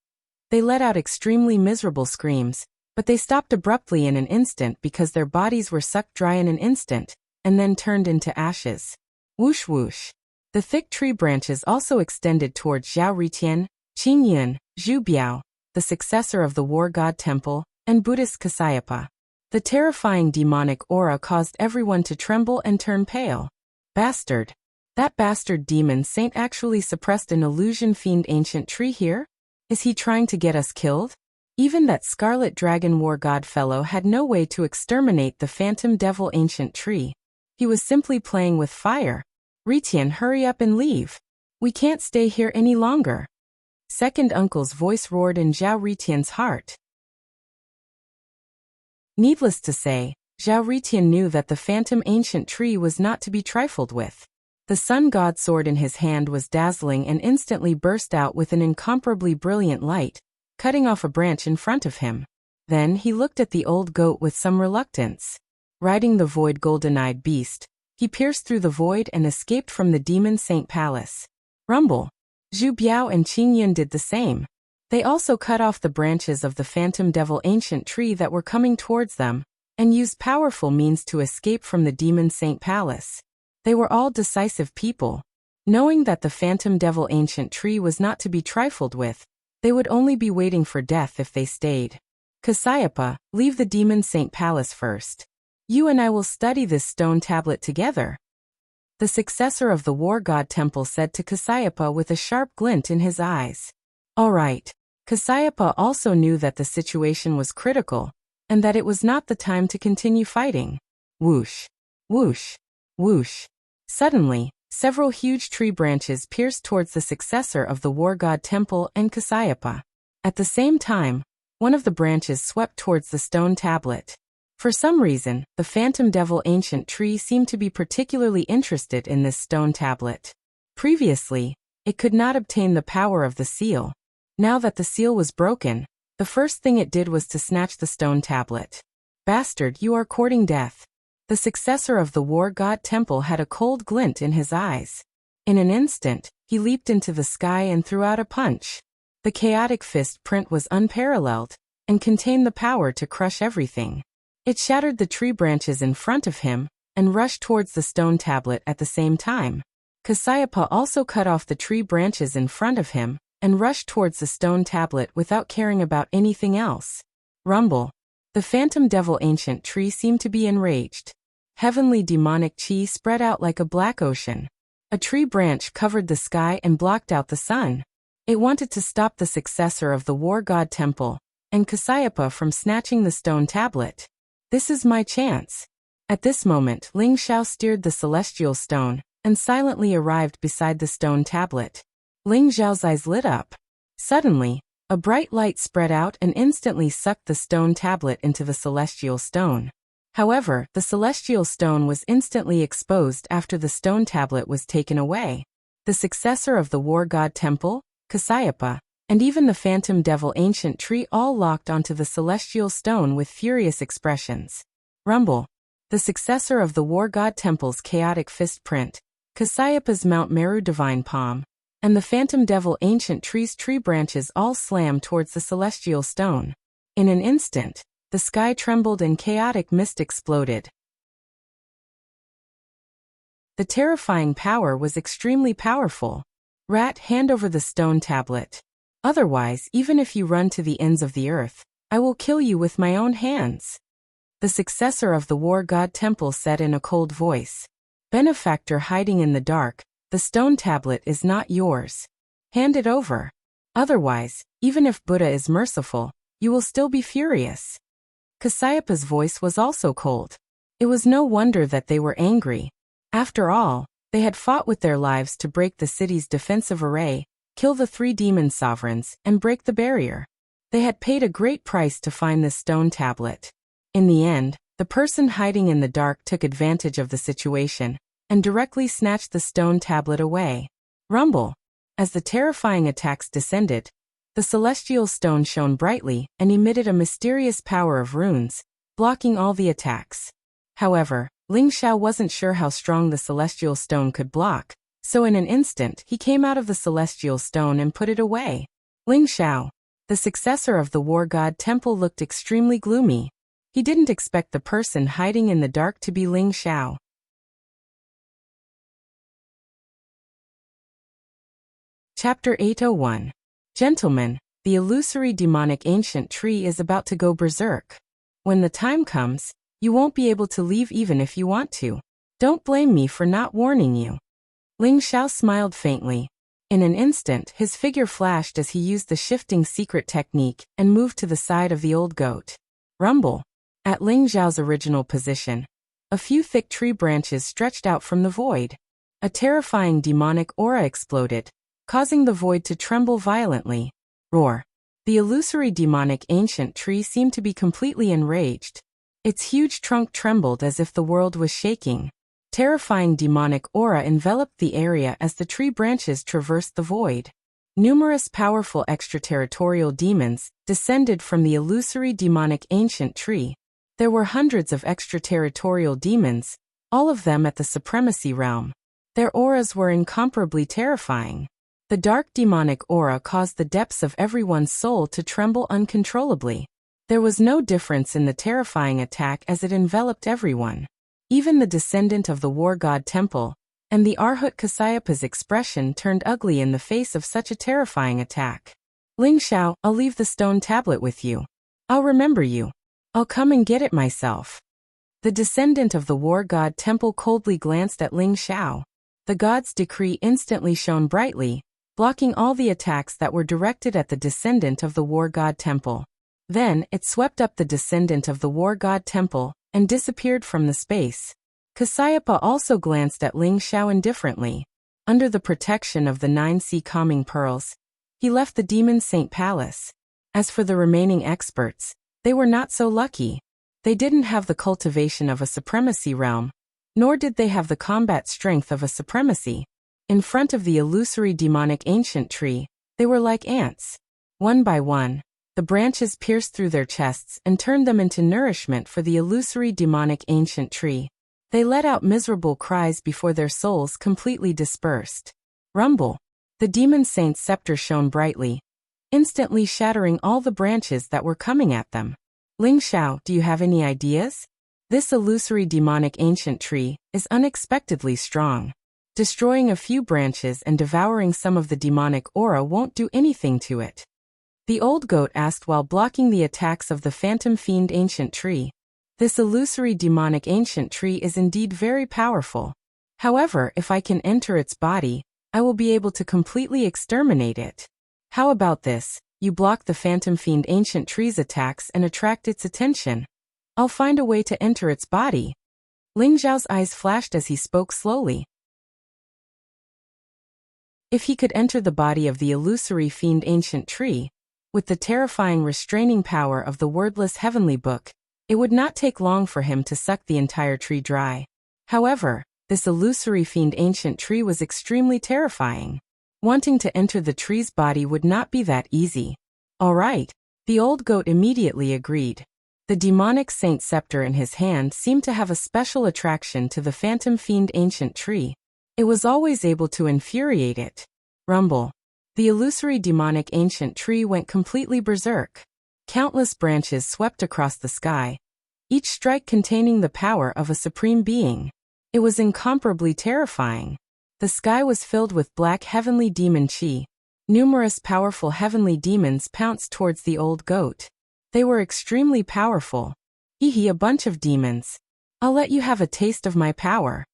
They let out extremely miserable screams, but they stopped abruptly in an instant because their bodies were sucked dry in an instant, and then turned into ashes. Whoosh whoosh. The thick tree branches also extended towards Zhao Ritian, Qingyun, Zhu Biao, the successor of the war god temple, and Buddhist Kasayapa. The terrifying demonic aura caused everyone to tremble and turn pale. Bastard! That bastard demon saint actually suppressed an illusion fiend ancient tree here? Is he trying to get us killed? Even that scarlet dragon war god fellow had no way to exterminate the phantom devil ancient tree. He was simply playing with fire. Ritian, hurry up and leave. We can't stay here any longer. Second uncle's voice roared in Zhao Ritian's heart. Needless to say, Zhao Ritian knew that the phantom ancient tree was not to be trifled with. The sun god sword in his hand was dazzling and instantly burst out with an incomparably brilliant light, cutting off a branch in front of him. Then he looked at the old goat with some reluctance. Riding the void golden-eyed beast, he pierced through the void and escaped from the demon saint palace. Rumble! Zhu Biao and Qingyun did the same. They also cut off the branches of the phantom devil ancient tree that were coming towards them, and used powerful means to escape from the demon saint palace. They were all decisive people. Knowing that the phantom devil ancient tree was not to be trifled with, they would only be waiting for death if they stayed. Kasayapa, leave the demon saint palace first. You and I will study this stone tablet together. The successor of the war god temple said to Kasayapa with a sharp glint in his eyes. All right. Kasayapa also knew that the situation was critical, and that it was not the time to continue fighting. Whoosh! Whoosh! Whoosh! Suddenly, several huge tree branches pierced towards the successor of the war god temple and Kasayapa. At the same time, one of the branches swept towards the stone tablet. For some reason, the phantom devil ancient tree seemed to be particularly interested in this stone tablet. Previously, it could not obtain the power of the seal. Now that the seal was broken, the first thing it did was to snatch the stone tablet. Bastard, you are courting death. The successor of the war god temple had a cold glint in his eyes. In an instant, he leaped into the sky and threw out a punch. The chaotic fist print was unparalleled, and contained the power to crush everything. It shattered the tree branches in front of him, and rushed towards the stone tablet at the same time. Kasayapa also cut off the tree branches in front of him, and rushed towards the stone tablet without caring about anything else. Rumble! The phantom devil ancient tree seemed to be enraged. Heavenly demonic chi spread out like a black ocean. A tree branch covered the sky and blocked out the sun. It wanted to stop the successor of the war god temple, and Kasyapa from snatching the stone tablet. This is my chance. At this moment, Ling Xiao steered the celestial stone, and silently arrived beside the stone tablet. Ling Xiao's eyes lit up. Suddenly, a bright light spread out and instantly sucked the stone tablet into the celestial stone. However, the celestial stone was instantly exposed after the stone tablet was taken away. The successor of the war god temple, Kasyapa, and even the phantom devil ancient tree all locked onto the celestial stone with furious expressions. Rumble. The successor of the war god temple's chaotic fist print, Kasyapa's Mount Meru divine palm, and the phantom devil ancient tree's tree branches all slammed towards the celestial stone. In an instant, the sky trembled and chaotic mist exploded. The terrifying power was extremely powerful. Rat, hand over the stone tablet. Otherwise, even if you run to the ends of the earth, I will kill you with my own hands. The successor of the war god temple said in a cold voice. Benefactor hiding in the dark, the stone tablet is not yours. Hand it over. Otherwise, even if Buddha is merciful, you will still be furious. Kasyapa's voice was also cold. It was no wonder that they were angry. After all, they had fought with their lives to break the city's defensive array, kill the 3 demon sovereigns, and break the barrier. They had paid a great price to find this stone tablet. In the end, the person hiding in the dark took advantage of the situation, and directly snatched the stone tablet away. Rumble. As the terrifying attacks descended, the celestial stone shone brightly and emitted a mysterious power of runes, blocking all the attacks. However, Ling Xiao wasn't sure how strong the celestial stone could block, so in an instant he came out of the celestial stone and put it away. Ling Xiao, the successor of the war god temple, looked extremely gloomy. He didn't expect the person hiding in the dark to be Ling Xiao. Chapter 801. Gentlemen, the illusory demonic ancient tree is about to go berserk. When the time comes, you won't be able to leave even if you want to. Don't blame me for not warning you. Ling Xiao smiled faintly. In an instant, his figure flashed as he used the shifting secret technique and moved to the side of the old goat. Rumble. At Ling Xiao's original position, a few thick tree branches stretched out from the void. A terrifying demonic aura exploded, causing the void to tremble violently. Roar. The illusory demonic ancient tree seemed to be completely enraged. Its huge trunk trembled as if the world was shaking. Terrifying demonic aura enveloped the area as the tree branches traversed the void. Numerous powerful extraterritorial demons descended from the illusory demonic ancient tree. There were hundreds of extraterritorial demons, all of them at the supremacy realm. Their auras were incomparably terrifying. The dark demonic aura caused the depths of everyone's soul to tremble uncontrollably. There was no difference in the terrifying attack as it enveloped everyone. Even the descendant of the war god temple, and the Arhat Kasyapa's expression turned ugly in the face of such a terrifying attack. Ling Xiao, I'll leave the stone tablet with you. I'll remember you. I'll come and get it myself. The descendant of the war god temple coldly glanced at Ling Xiao. The god's decree instantly shone brightly, blocking all the attacks that were directed at the descendant of the war god temple. Then, it swept up the descendant of the war god temple and disappeared from the space. Kasyapa also glanced at Ling Xiao indifferently. Under the protection of the 9 sea calming pearls, he left the demon saint palace. As for the remaining experts, they were not so lucky. They didn't have the cultivation of a supremacy realm, nor did they have the combat strength of a supremacy. In front of the illusory demonic ancient tree, they were like ants. One by one, the branches pierced through their chests and turned them into nourishment for the illusory demonic ancient tree. They let out miserable cries before their souls completely dispersed. Rumble. The demon saint's scepter shone brightly, instantly shattering all the branches that were coming at them. Ling Xiao, do you have any ideas? This illusory demonic ancient tree is unexpectedly strong. Destroying a few branches and devouring some of the demonic aura won't do anything to it. The old goat asked while blocking the attacks of the phantom fiend ancient tree. This illusory demonic ancient tree is indeed very powerful. However, if I can enter its body, I will be able to completely exterminate it. How about this? You block the phantom fiend ancient tree's attacks and attract its attention. I'll find a way to enter its body. Ling Xiao's eyes flashed as he spoke slowly. If he could enter the body of the illusory fiend ancient tree, with the terrifying restraining power of the wordless heavenly book, it would not take long for him to suck the entire tree dry. However, this illusory fiend ancient tree was extremely terrifying. Wanting to enter the tree's body would not be that easy. All right, the old goat immediately agreed. The demonic saint scepter in his hand seemed to have a special attraction to the phantom fiend ancient tree. It was always able to infuriate it. Rumble. The illusory demonic ancient tree went completely berserk. Countless branches swept across the sky, each strike containing the power of a supreme being. It was incomparably terrifying. The sky was filled with black heavenly demon chi. Numerous powerful heavenly demons pounced towards the old goat. They were extremely powerful. Hee, a bunch of demons. I'll let you have a taste of my power.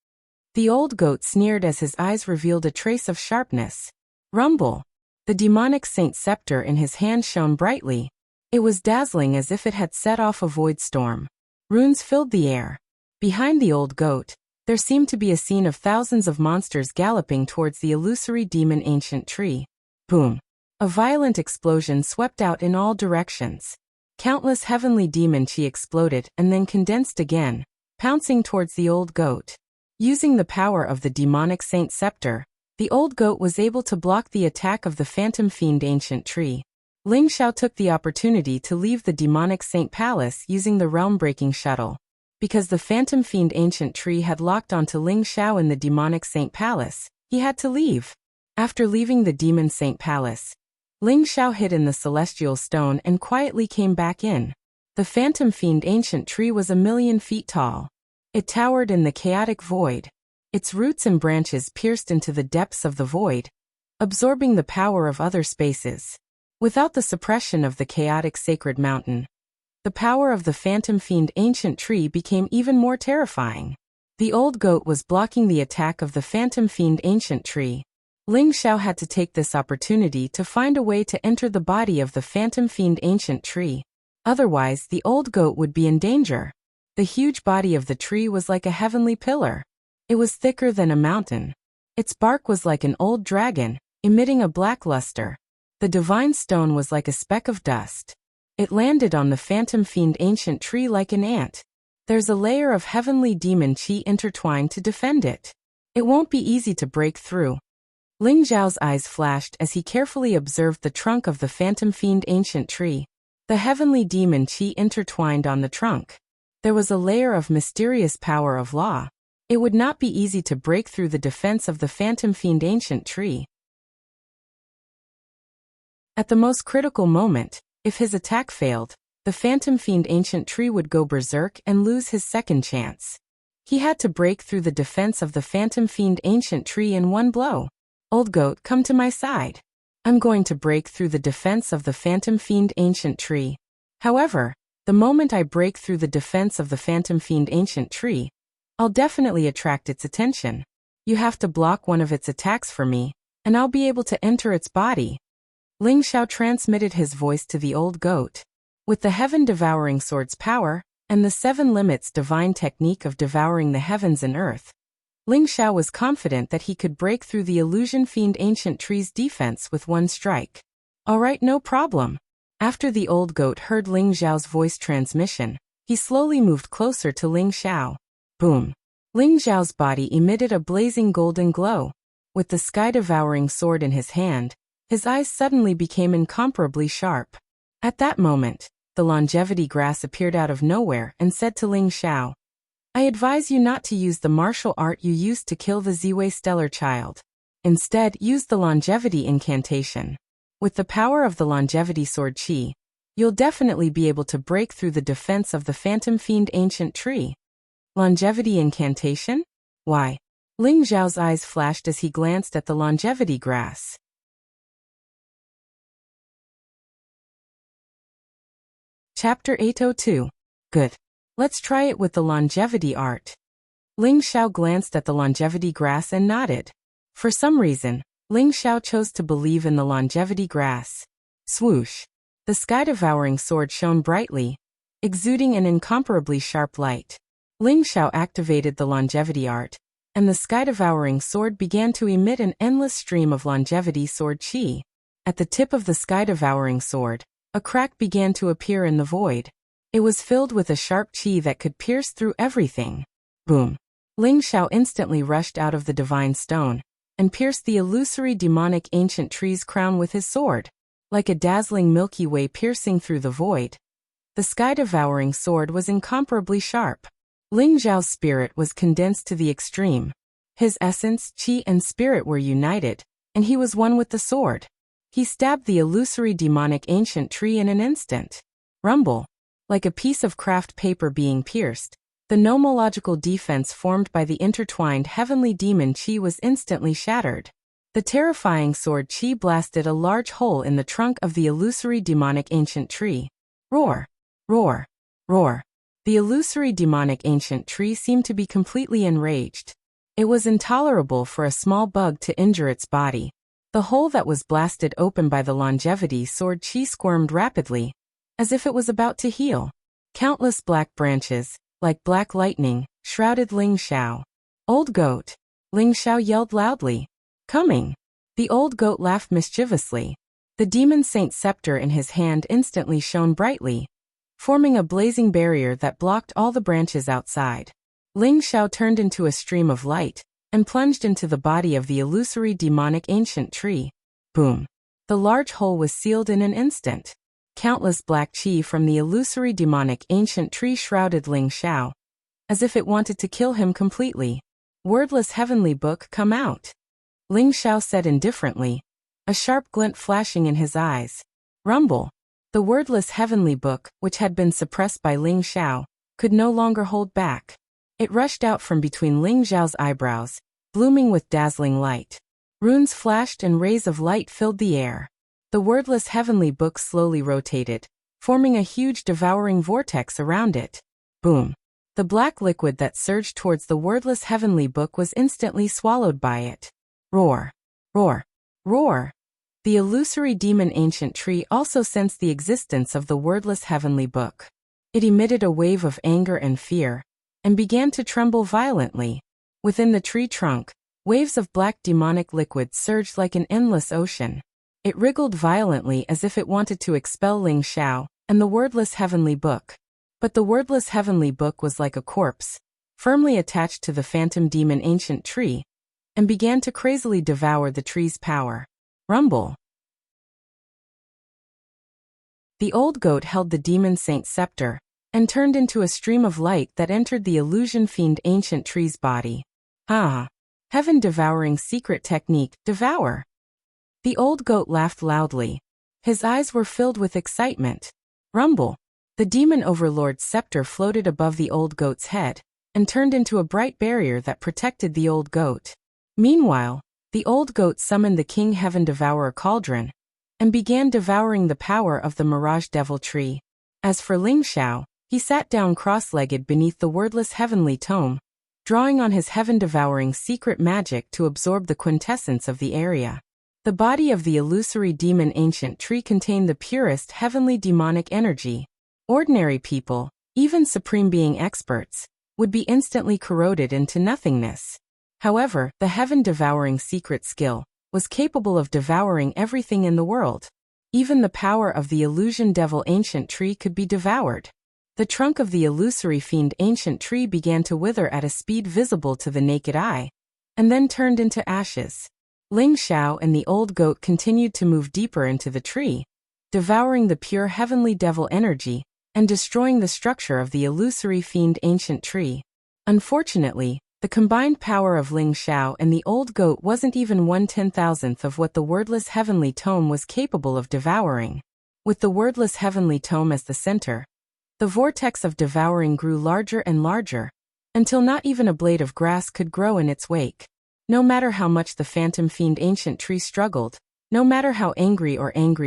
The old goat sneered as his eyes revealed a trace of sharpness. Rumble. The demonic saint scepter in his hand shone brightly. It was dazzling as if it had set off a void storm. Runes filled the air. Behind the old goat, there seemed to be a scene of thousands of monsters galloping towards the illusory demon ancient tree. Boom. A violent explosion swept out in all directions. Countless heavenly demon chi exploded and then condensed again, pouncing towards the old goat. Using the power of the demonic saint scepter, the old goat was able to block the attack of the phantom fiend ancient tree. Ling Xiao took the opportunity to leave the demonic saint palace using the realm-breaking shuttle. Because the phantom fiend ancient tree had locked onto Ling Xiao in the demonic saint palace, he had to leave. After leaving the demon saint palace, Ling Xiao hid in the celestial stone and quietly came back in. The phantom fiend ancient tree was 1,000,000 feet tall. It towered in the chaotic void. Its roots and branches pierced into the depths of the void, absorbing the power of other spaces. Without the suppression of the chaotic sacred mountain, the power of the phantom fiend ancient tree became even more terrifying. The old goat was blocking the attack of the phantom fiend ancient tree. Ling Xiao had to take this opportunity to find a way to enter the body of the phantom fiend ancient tree. Otherwise, the old goat would be in danger. The huge body of the tree was like a heavenly pillar. It was thicker than a mountain. Its bark was like an old dragon, emitting a black luster. The divine stone was like a speck of dust. It landed on the phantom fiend ancient tree like an ant. There's a layer of heavenly demon chi intertwined to defend it. It won't be easy to break through. Ling Xiao's eyes flashed as he carefully observed the trunk of the phantom fiend ancient tree. The heavenly demon chi intertwined on the trunk. There was a layer of mysterious power of law. It would not be easy to break through the defense of the phantom fiend ancient tree. At the most critical moment, if his attack failed, the phantom fiend ancient tree would go berserk and lose his second chance. He had to break through the defense of the phantom fiend ancient tree in one blow. Old goat, come to my side. I'm going to break through the defense of the phantom fiend ancient tree. However, the moment I break through the defense of the phantom fiend ancient tree, I'll definitely attract its attention. You have to block one of its attacks for me, and I'll be able to enter its body. Ling Xiao transmitted his voice to the old goat. With the heaven-devouring sword's power, and the 7 limits divine technique of devouring the heavens and earth, Ling Xiao was confident that he could break through the illusion fiend ancient tree's defense with one strike. Alright, no problem. After the old goat heard Ling Xiao's voice transmission, he slowly moved closer to Ling Xiao. Boom. Ling Xiao's body emitted a blazing golden glow. With the sky-devouring sword in his hand, his eyes suddenly became incomparably sharp. At that moment, the longevity grass appeared out of nowhere and said to Ling Xiao, I advise you not to use the martial art you used to kill the Ziwei stellar child. Instead, use the longevity incantation. With the power of the longevity sword chi, you'll definitely be able to break through the defense of the phantom fiend ancient tree. Longevity incantation? Why? Ling Xiao's eyes flashed as he glanced at the longevity grass. Chapter 802. Good. Let's try it with the longevity art. Ling Xiao glanced at the longevity grass and nodded. For some reason, Ling Xiao chose to believe in the longevity grass. Swoosh. The sky-devouring sword shone brightly, exuding an incomparably sharp light. Ling Xiao activated the longevity art, and the sky-devouring sword began to emit an endless stream of longevity sword chi. At the tip of the sky-devouring sword, a crack began to appear in the void. It was filled with a sharp chi that could pierce through everything. Boom. Ling Xiao instantly rushed out of the divine stone and pierced the illusory demonic ancient tree's crown with his sword. Like a dazzling Milky Way piercing through the void, the sky-devouring sword was incomparably sharp. Ling Xiao's spirit was condensed to the extreme. His essence, chi, and spirit were united, and he was one with the sword. He stabbed the illusory demonic ancient tree in an instant. Rumble. Like a piece of craft paper being pierced, the nomological defense formed by the intertwined heavenly demon chi was instantly shattered. The terrifying sword chi blasted a large hole in the trunk of the illusory demonic ancient tree. Roar! Roar! Roar! The illusory demonic ancient tree seemed to be completely enraged. It was intolerable for a small bug to injure its body. The hole that was blasted open by the longevity sword chi squirmed rapidly, as if it was about to heal. Countless black branches, like black lightning, shrouded Ling Xiao. Old goat! Ling Xiao yelled loudly. Coming! The old goat laughed mischievously. The demon saint scepter in his hand instantly shone brightly, forming a blazing barrier that blocked all the branches outside. Ling Xiao turned into a stream of light and plunged into the body of the illusory demonic ancient tree. Boom! The large hole was sealed in an instant. Countless black chi from the illusory demonic ancient tree shrouded Ling Xiao, as if it wanted to kill him completely. Wordless heavenly book, come out! Ling Xiao said indifferently, a sharp glint flashing in his eyes. Rumble. The wordless heavenly book, which had been suppressed by Ling Xiao, could no longer hold back. It rushed out from between Ling Xiao's eyebrows, blooming with dazzling light. Runes flashed and rays of light filled the air. The wordless heavenly book slowly rotated, forming a huge devouring vortex around it. Boom. The black liquid that surged towards the wordless heavenly book was instantly swallowed by it. Roar! Roar! Roar! The illusory demon ancient tree also sensed the existence of the wordless heavenly book. It emitted a wave of anger and fear, and began to tremble violently. Within the tree trunk, waves of black demonic liquid surged like an endless ocean. It wriggled violently as if it wanted to expel Ling Xiao and the wordless heavenly book. But the wordless heavenly book was like a corpse, firmly attached to the phantom demon ancient tree, and began to crazily devour the tree's power. Rumble. The old goat held the demon saint scepter, and turned into a stream of light that entered the illusion fiend ancient tree's body. Ah! Heaven-devouring secret technique, devour! The old goat laughed loudly. His eyes were filled with excitement. Rumble! The demon overlord's scepter floated above the old goat's head, and turned into a bright barrier that protected the old goat. Meanwhile, the old goat summoned the King Heaven Devourer Cauldron, and began devouring the power of the Mirage Devil Tree. As for Ling Xiao, he sat down cross-legged beneath the wordless heavenly tome, drawing on his heaven-devouring secret magic to absorb the quintessence of the area. The body of the illusory demon ancient tree contained the purest heavenly demonic energy. Ordinary people, even supreme being experts, would be instantly corroded into nothingness. However, the heaven-devouring secret skill was capable of devouring everything in the world. Even the power of the illusion devil ancient tree could be devoured. The trunk of the illusory fiend ancient tree began to wither at a speed visible to the naked eye, and then turned into ashes. Ling Xiao and the old goat continued to move deeper into the tree, devouring the pure heavenly devil energy, and destroying the structure of the illusory fiend ancient tree. Unfortunately, the combined power of Ling Xiao and the old goat wasn't even 1/10,000th of what the wordless heavenly tome was capable of devouring. With the wordless heavenly tome as the center, the vortex of devouring grew larger and larger, until not even a blade of grass could grow in its wake. No matter how much the phantom fiend ancient tree struggled, no matter how angry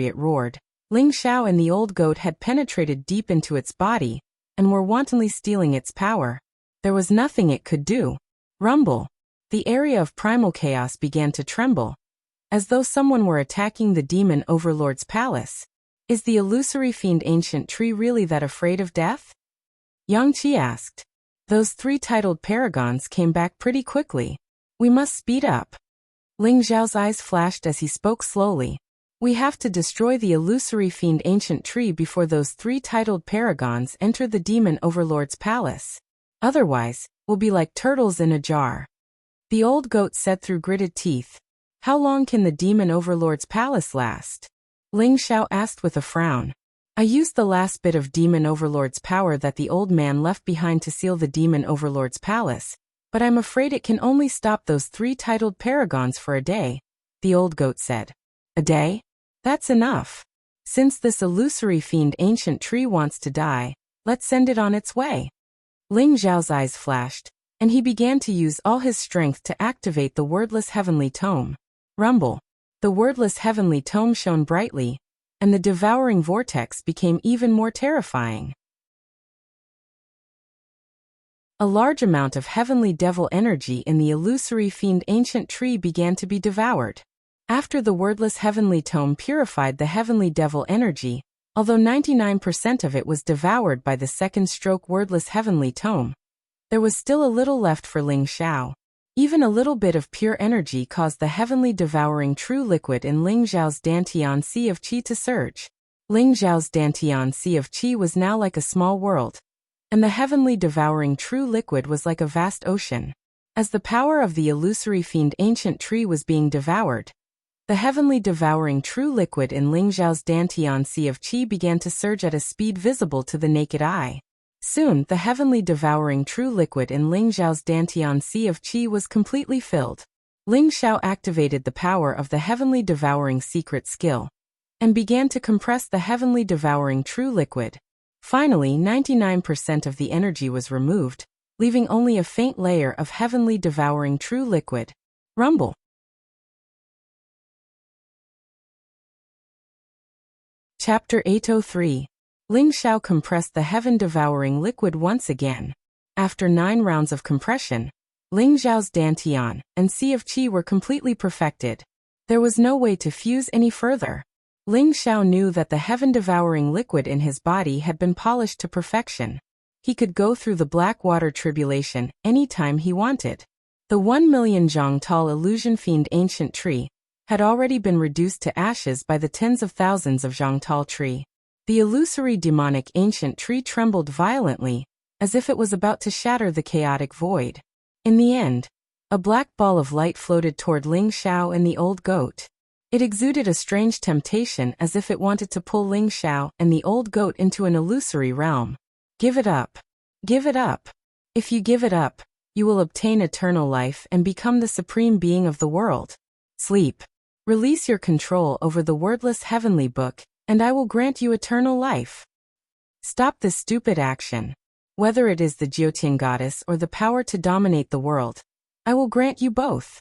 it roared, Ling Xiao and the old goat had penetrated deep into its body and were wantonly stealing its power. There was nothing it could do. Rumble. The area of primal chaos began to tremble, as though someone were attacking the demon overlord's palace. Is the illusory fiend ancient tree really that afraid of death? Yang Qi asked. Those 3 titled paragons came back pretty quickly. We must speed up. Ling Xiao's eyes flashed as he spoke slowly. We have to destroy the illusory fiend ancient tree before those 3 titled paragons enter the demon overlord's palace. Otherwise, we'll be like turtles in a jar. The old goat said through gritted teeth. How long can the demon overlord's palace last? Ling Xiao asked with a frown. I used the last bit of demon overlord's power that the old man left behind to seal the demon overlord's palace, but I'm afraid it can only stop those 3 titled paragons for a day, the old goat said. A day? That's enough. Since this illusory fiend ancient tree wants to die, let's send it on its way. Ling Xiao's eyes flashed, and he began to use all his strength to activate the wordless heavenly tome. Rumble. The wordless heavenly tome shone brightly, and the devouring vortex became even more terrifying. A large amount of heavenly devil energy in the illusory fiend ancient tree began to be devoured. After the wordless heavenly tome purified the heavenly devil energy, although 99% of it was devoured by the second stroke wordless heavenly tome, there was still a little left for Ling Xiao. Even a little bit of pure energy caused the heavenly devouring true liquid in Ling Xiao's Dantian Sea of Qi to surge. Ling Xiao's Dantian Sea of Qi was now like a small world, and the heavenly devouring true liquid was like a vast ocean. As the power of the illusory fiend ancient tree was being devoured, the heavenly devouring true liquid in Ling Xiao's Dantian Sea of Qi began to surge at a speed visible to the naked eye. Soon, the heavenly devouring true liquid in Ling Xiao's Dantian Sea of Qi was completely filled. Ling Xiao activated the power of the heavenly devouring secret skill and began to compress the heavenly devouring true liquid. Finally, 99% of the energy was removed, leaving only a faint layer of heavenly devouring true liquid. Rumble. Chapter 803. Ling Xiao compressed the heaven-devouring liquid once again. After 9 rounds of compression, Ling Xiao's Dantian and Sea of Qi were completely perfected. There was no way to fuse any further. Ling Xiao knew that the heaven-devouring liquid in his body had been polished to perfection. He could go through the black water tribulation any time he wanted. The 1,000,000 Zhongtal illusion fiend ancient tree had already been reduced to ashes by the tens of thousands of Zhongtal tree. The illusory demonic ancient tree trembled violently, as if it was about to shatter the chaotic void. In the end, a black ball of light floated toward Ling Xiao and the old goat. It exuded a strange temptation as if it wanted to pull Ling Xiao and the old goat into an illusory realm. Give it up. Give it up. If you give it up, you will obtain eternal life and become the supreme being of the world. Sleep. Release your control over the wordless heavenly book, and I will grant you eternal life. Stop this stupid action. Whether it is the Jiuting goddess or the power to dominate the world, I will grant you both.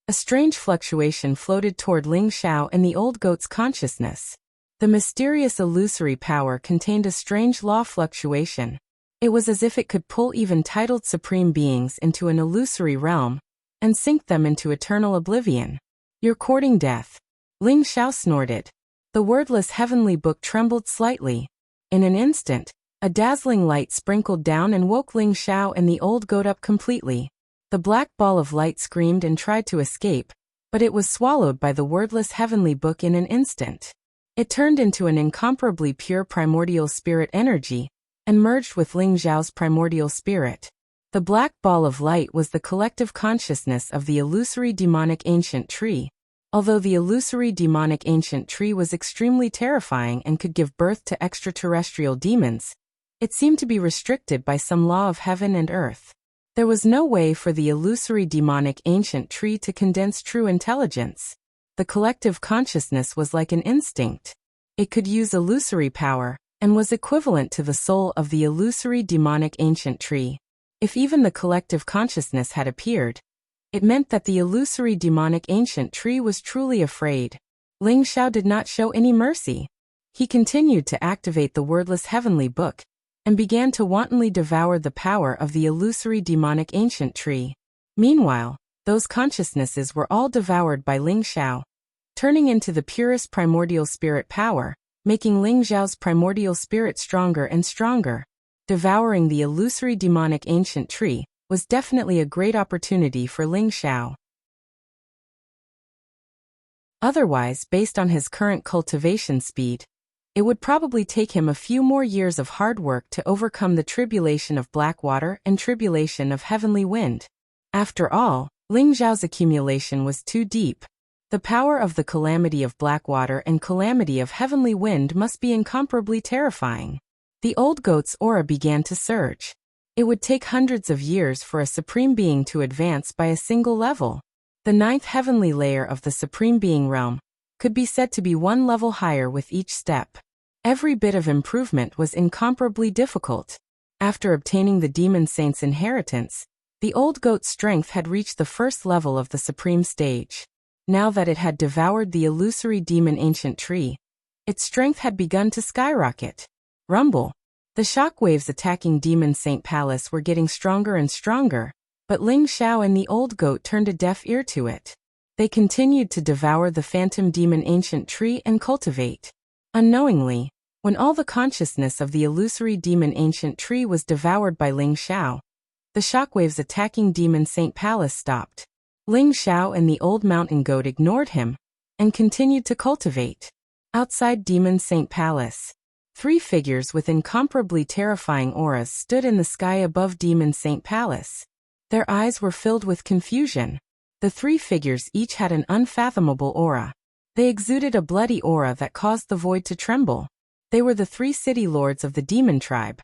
A strange fluctuation floated toward Ling Xiao and the old goat's consciousness. The mysterious illusory power contained a strange law fluctuation. It was as if it could pull even titled supreme beings into an illusory realm and sink them into eternal oblivion. You're courting death. Ling Xiao snorted. The wordless heavenly book trembled slightly. In an instant, a dazzling light sprinkled down and woke Ling Xiao and the old goat up completely. The black ball of light screamed and tried to escape, but it was swallowed by the wordless heavenly book in an instant. It turned into an incomparably pure primordial spirit energy and merged with Ling Xiao's primordial spirit. The black ball of light was the collective consciousness of the illusory demonic ancient tree. Although the illusory demonic ancient tree was extremely terrifying and could give birth to extraterrestrial demons, it seemed to be restricted by some law of heaven and earth. There was no way for the illusory demonic ancient tree to condense true intelligence. The collective consciousness was like an instinct. It could use illusory power, and was equivalent to the soul of the illusory demonic ancient tree. If even the collective consciousness had appeared, it meant that the illusory demonic ancient tree was truly afraid. Ling Xiao did not show any mercy. He continued to activate the wordless heavenly book, and began to wantonly devour the power of the illusory demonic ancient tree. Meanwhile, those consciousnesses were all devoured by Ling Xiao, turning into the purest primordial spirit power, making Ling Xiao's primordial spirit stronger and stronger. Devouring the illusory demonic ancient tree was definitely a great opportunity for Ling Xiao. Otherwise, based on his current cultivation speed, it would probably take him a few more years of hard work to overcome the tribulation of black water and tribulation of heavenly wind. After all, Ling Xiao's accumulation was too deep. The power of the calamity of black water and calamity of heavenly wind must be incomparably terrifying. The old goat's aura began to surge. It would take hundreds of years for a supreme being to advance by a single level. The 9th heavenly layer of the supreme being realm could be said to be one level higher with each step. Every bit of improvement was incomparably difficult. After obtaining the demon saint's inheritance, the old goat's strength had reached the first level of the supreme stage. Now that it had devoured the illusory demon ancient tree, its strength had begun to skyrocket. Rumble. The shockwaves attacking Demon Saint Palace were getting stronger and stronger, but Ling Xiao and the old goat turned a deaf ear to it. They continued to devour the phantom demon ancient tree and cultivate. Unknowingly, when all the consciousness of the illusory demon ancient tree was devoured by Ling Xiao, the shockwaves attacking Demon Saint Palace stopped. Ling Xiao and the old mountain goat ignored him and continued to cultivate. Outside Demon Saint Palace, 3 figures with incomparably terrifying auras stood in the sky above Demon Saint Palace. Their eyes were filled with confusion. The 3 figures each had an unfathomable aura. They exuded a bloody aura that caused the void to tremble. They were the 3 city lords of the demon tribe: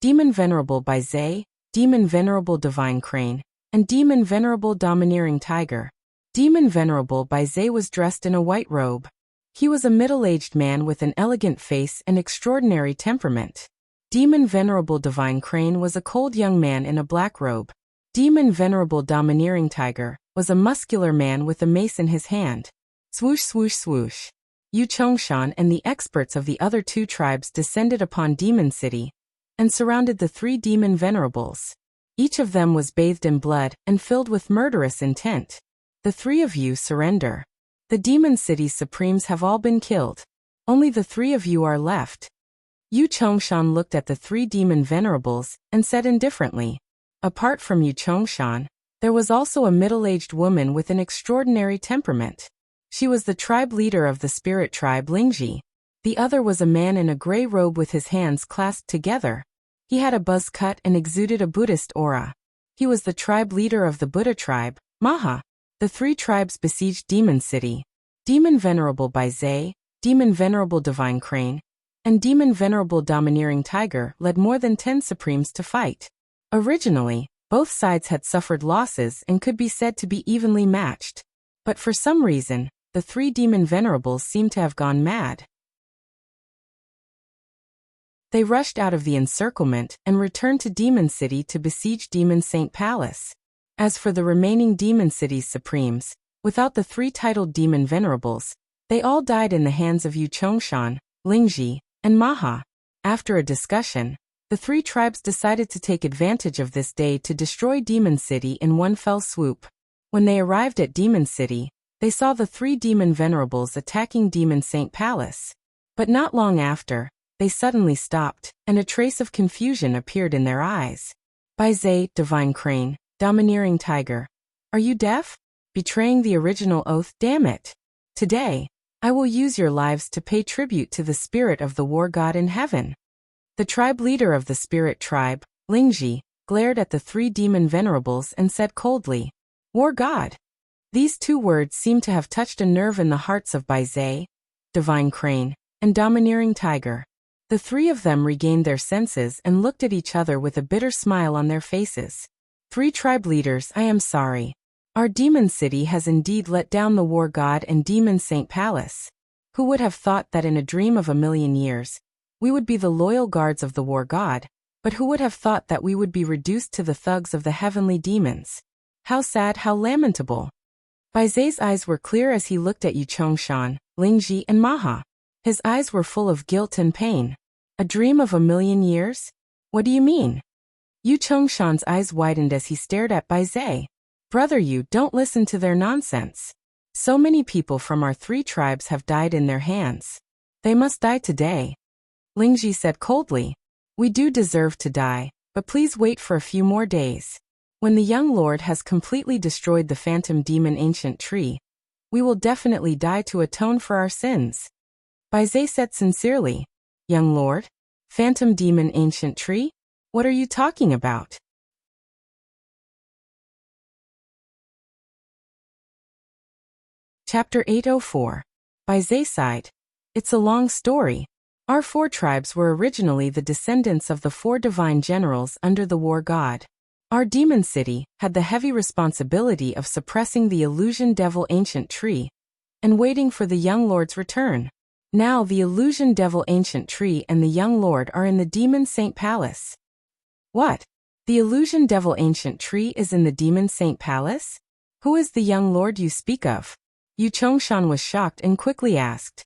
Demon Venerable Bai Zai, Demon Venerable Divine Crane, and Demon Venerable Domineering Tiger. Demon Venerable Bai Zai was dressed in a white robe. He was a middle-aged man with an elegant face and extraordinary temperament. Demon Venerable Divine Crane was a cold young man in a black robe. Demon Venerable Domineering Tiger was a muscular man with a mace in his hand. Swoosh swoosh swoosh. Yu Chongshan and the experts of the other 2 tribes descended upon Demon City and surrounded the 3 demon venerables. Each of them was bathed in blood and filled with murderous intent. The 3 of you surrender. The Demon City's supremes have all been killed. Only the 3 of you are left. Yu Chongshan looked at the 3 demon venerables and said indifferently. Apart from Yu Chongshan, there was also a middle-aged woman with an extraordinary temperament. She was the tribe leader of the spirit tribe Lingji. The other was a man in a gray robe with his hands clasped together. He had a buzz cut and exuded a Buddhist aura. He was the tribe leader of the Buddha tribe, Maha. The 3 tribes besieged Demon City. Demon Venerable Bai Zai, Demon Venerable Divine Crane, and Demon Venerable Domineering Tiger led more than 10 supremes to fight. Originally, both sides had suffered losses and could be said to be evenly matched. But for some reason, the 3 demon venerables seemed to have gone mad. They rushed out of the encirclement and returned to Demon City to besiege Demon Saint Palace. As for the remaining Demon City's supremes, without the 3 titled demon venerables, they all died in the hands of Yu Chongshan, Lingji, and Maha. After a discussion, the 3 tribes decided to take advantage of this day to destroy Demon City in one fell swoop. When they arrived at Demon City, they saw the 3 demon venerables attacking Demon Saint Palace. But not long after, they suddenly stopped, and a trace of confusion appeared in their eyes. Bai Zai, Divine Crane, Domineering Tiger. Are you deaf? Betraying the original oath, damn it. Today, I will use your lives to pay tribute to the spirit of the war god in heaven. The tribe leader of the spirit tribe, Lingji, glared at the 3 demon venerables and said coldly, War god. These 2 words seemed to have touched a nerve in the hearts of Bai Zai, Divine Crane, and Domineering Tiger. The 3 of them regained their senses and looked at each other with a bitter smile on their faces. 3 tribe leaders, I am sorry. Our Demon City has indeed let down the war god and Demon Saint Palace. Who would have thought that in a dream of a million years, we would be the loyal guards of the war god, but who would have thought that we would be reduced to the thugs of the heavenly demons? How sad, how lamentable. Bai Zai's eyes were clear as he looked at Yu Chongshan, Lingji, and Maha. His eyes were full of guilt and pain. A dream of 1,000,000 years? What do you mean? Yu Chongshan's eyes widened as he stared at Bai Zhe. Brother Yu, don't listen to their nonsense. So many people from our 3 tribes have died in their hands. They must die today. Lingji said coldly. We do deserve to die, but please wait for a few more days. When the young lord has completely destroyed the phantom demon ancient tree, we will definitely die to atone for our sins. Bai Zhe said sincerely. Young lord? Phantom demon ancient tree? What are you talking about? Chapter 804. Bai Zhe sighed. It's a long story. Our 4 tribes were originally the descendants of the 4 divine generals under the war god. Our demon city had the heavy responsibility of suppressing the illusion devil ancient tree and waiting for the young lord's return. Now the illusion devil ancient tree and the young lord are in the demon saint palace. What? The illusion devil ancient tree is in the demon saint palace? Who is the young lord you speak of? Yu Chongshan was shocked and quickly asked.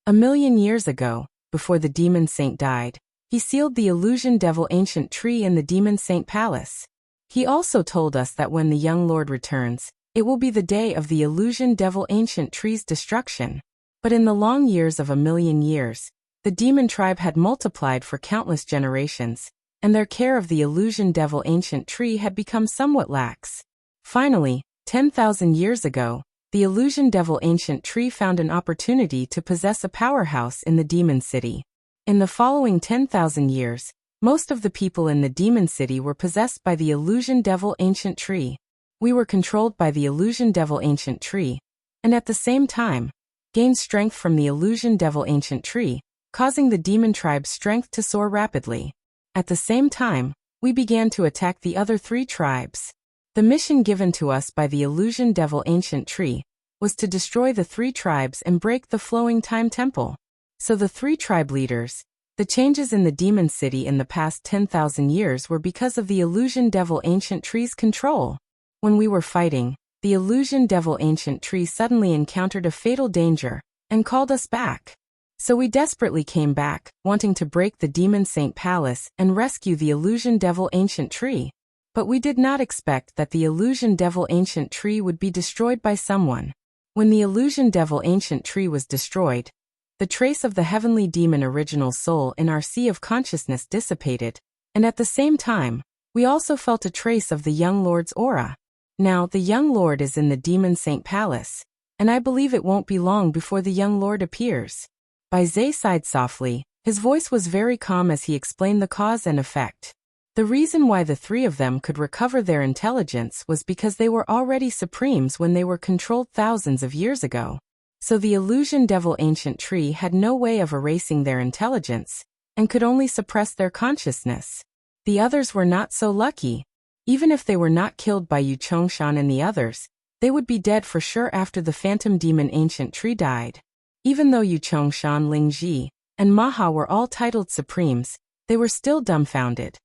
1,000,000 years ago, before the demon saint died, he sealed the illusion devil ancient tree in the demon saint palace. He also told us that when the young lord returns, it will be the day of the illusion devil ancient tree's destruction. But in the long years of 1,000,000 years, the demon tribe had multiplied for countless generations, and their care of the illusion devil ancient tree had become somewhat lax. Finally, 10,000 years ago, the illusion devil ancient tree found an opportunity to possess a powerhouse in the demon city. In the following 10,000 years, most of the people in the demon city were possessed by the illusion devil ancient tree. We were controlled by the illusion devil ancient tree, and at the same time, gained strength from the illusion devil ancient tree, causing the demon tribe's strength to soar rapidly. At the same time, we began to attack the other 3 tribes. The mission given to us by the illusion devil ancient tree was to destroy the 3 tribes and break the flowing time temple. So the 3 tribe leaders, the changes in the demon city in the past 10,000 years were because of the illusion devil ancient tree's control. When we were fighting, the illusion devil ancient tree suddenly encountered a fatal danger and called us back. So we desperately came back, wanting to break the demon saint palace and rescue the illusion devil ancient tree. But we did not expect that the illusion devil ancient tree would be destroyed by someone. When the illusion devil ancient tree was destroyed, the trace of the heavenly demon original soul in our sea of consciousness dissipated, and at the same time, we also felt a trace of the young lord's aura. Now the young lord is in the demon saint palace, and I believe it won't be long before the young lord appears. Bai Zhe sighed softly. His voice was very calm as he explained the cause and effect. The reason why the 3 of them could recover their intelligence was because they were already supremes when they were controlled thousands of years ago. So the illusion devil ancient tree had no way of erasing their intelligence, and could only suppress their consciousness. The others were not so lucky. Even if they were not killed by Yu Chongshan and the others, they would be dead for sure after the phantom demon ancient tree died. Even though Yu Chongshan, Lingji, and Maha were all titled supremes, they were still dumbfounded.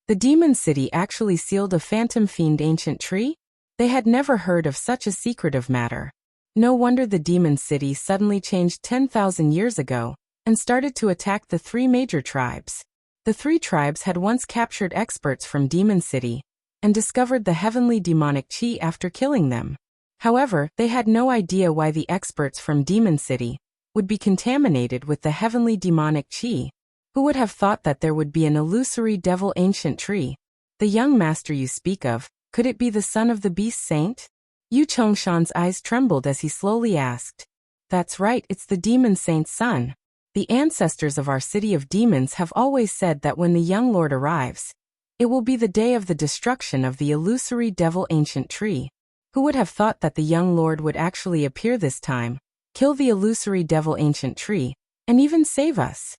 The demon city actually sealed a phantom fiend ancient tree? They had never heard of such a secretive matter. No wonder the demon city suddenly changed 10,000 years ago and started to attack the 3 major tribes. The 3 tribes had once captured experts from Demon City and discovered the heavenly demonic chi after killing them. However, they had no idea why the experts from Demon City would be contaminated with the heavenly demonic chi. Who would have thought that there would be an illusory devil ancient tree? The young master you speak of, could it be the son of the beast saint? Yu Chongshan's eyes trembled as he slowly asked. That's right, it's the demon saint's son. The ancestors of our city of demons have always said that when the young lord arrives, it will be the day of the destruction of the illusory devil ancient tree. Who would have thought that the young lord would actually appear this time, kill the illusory devil ancient tree, and even save us?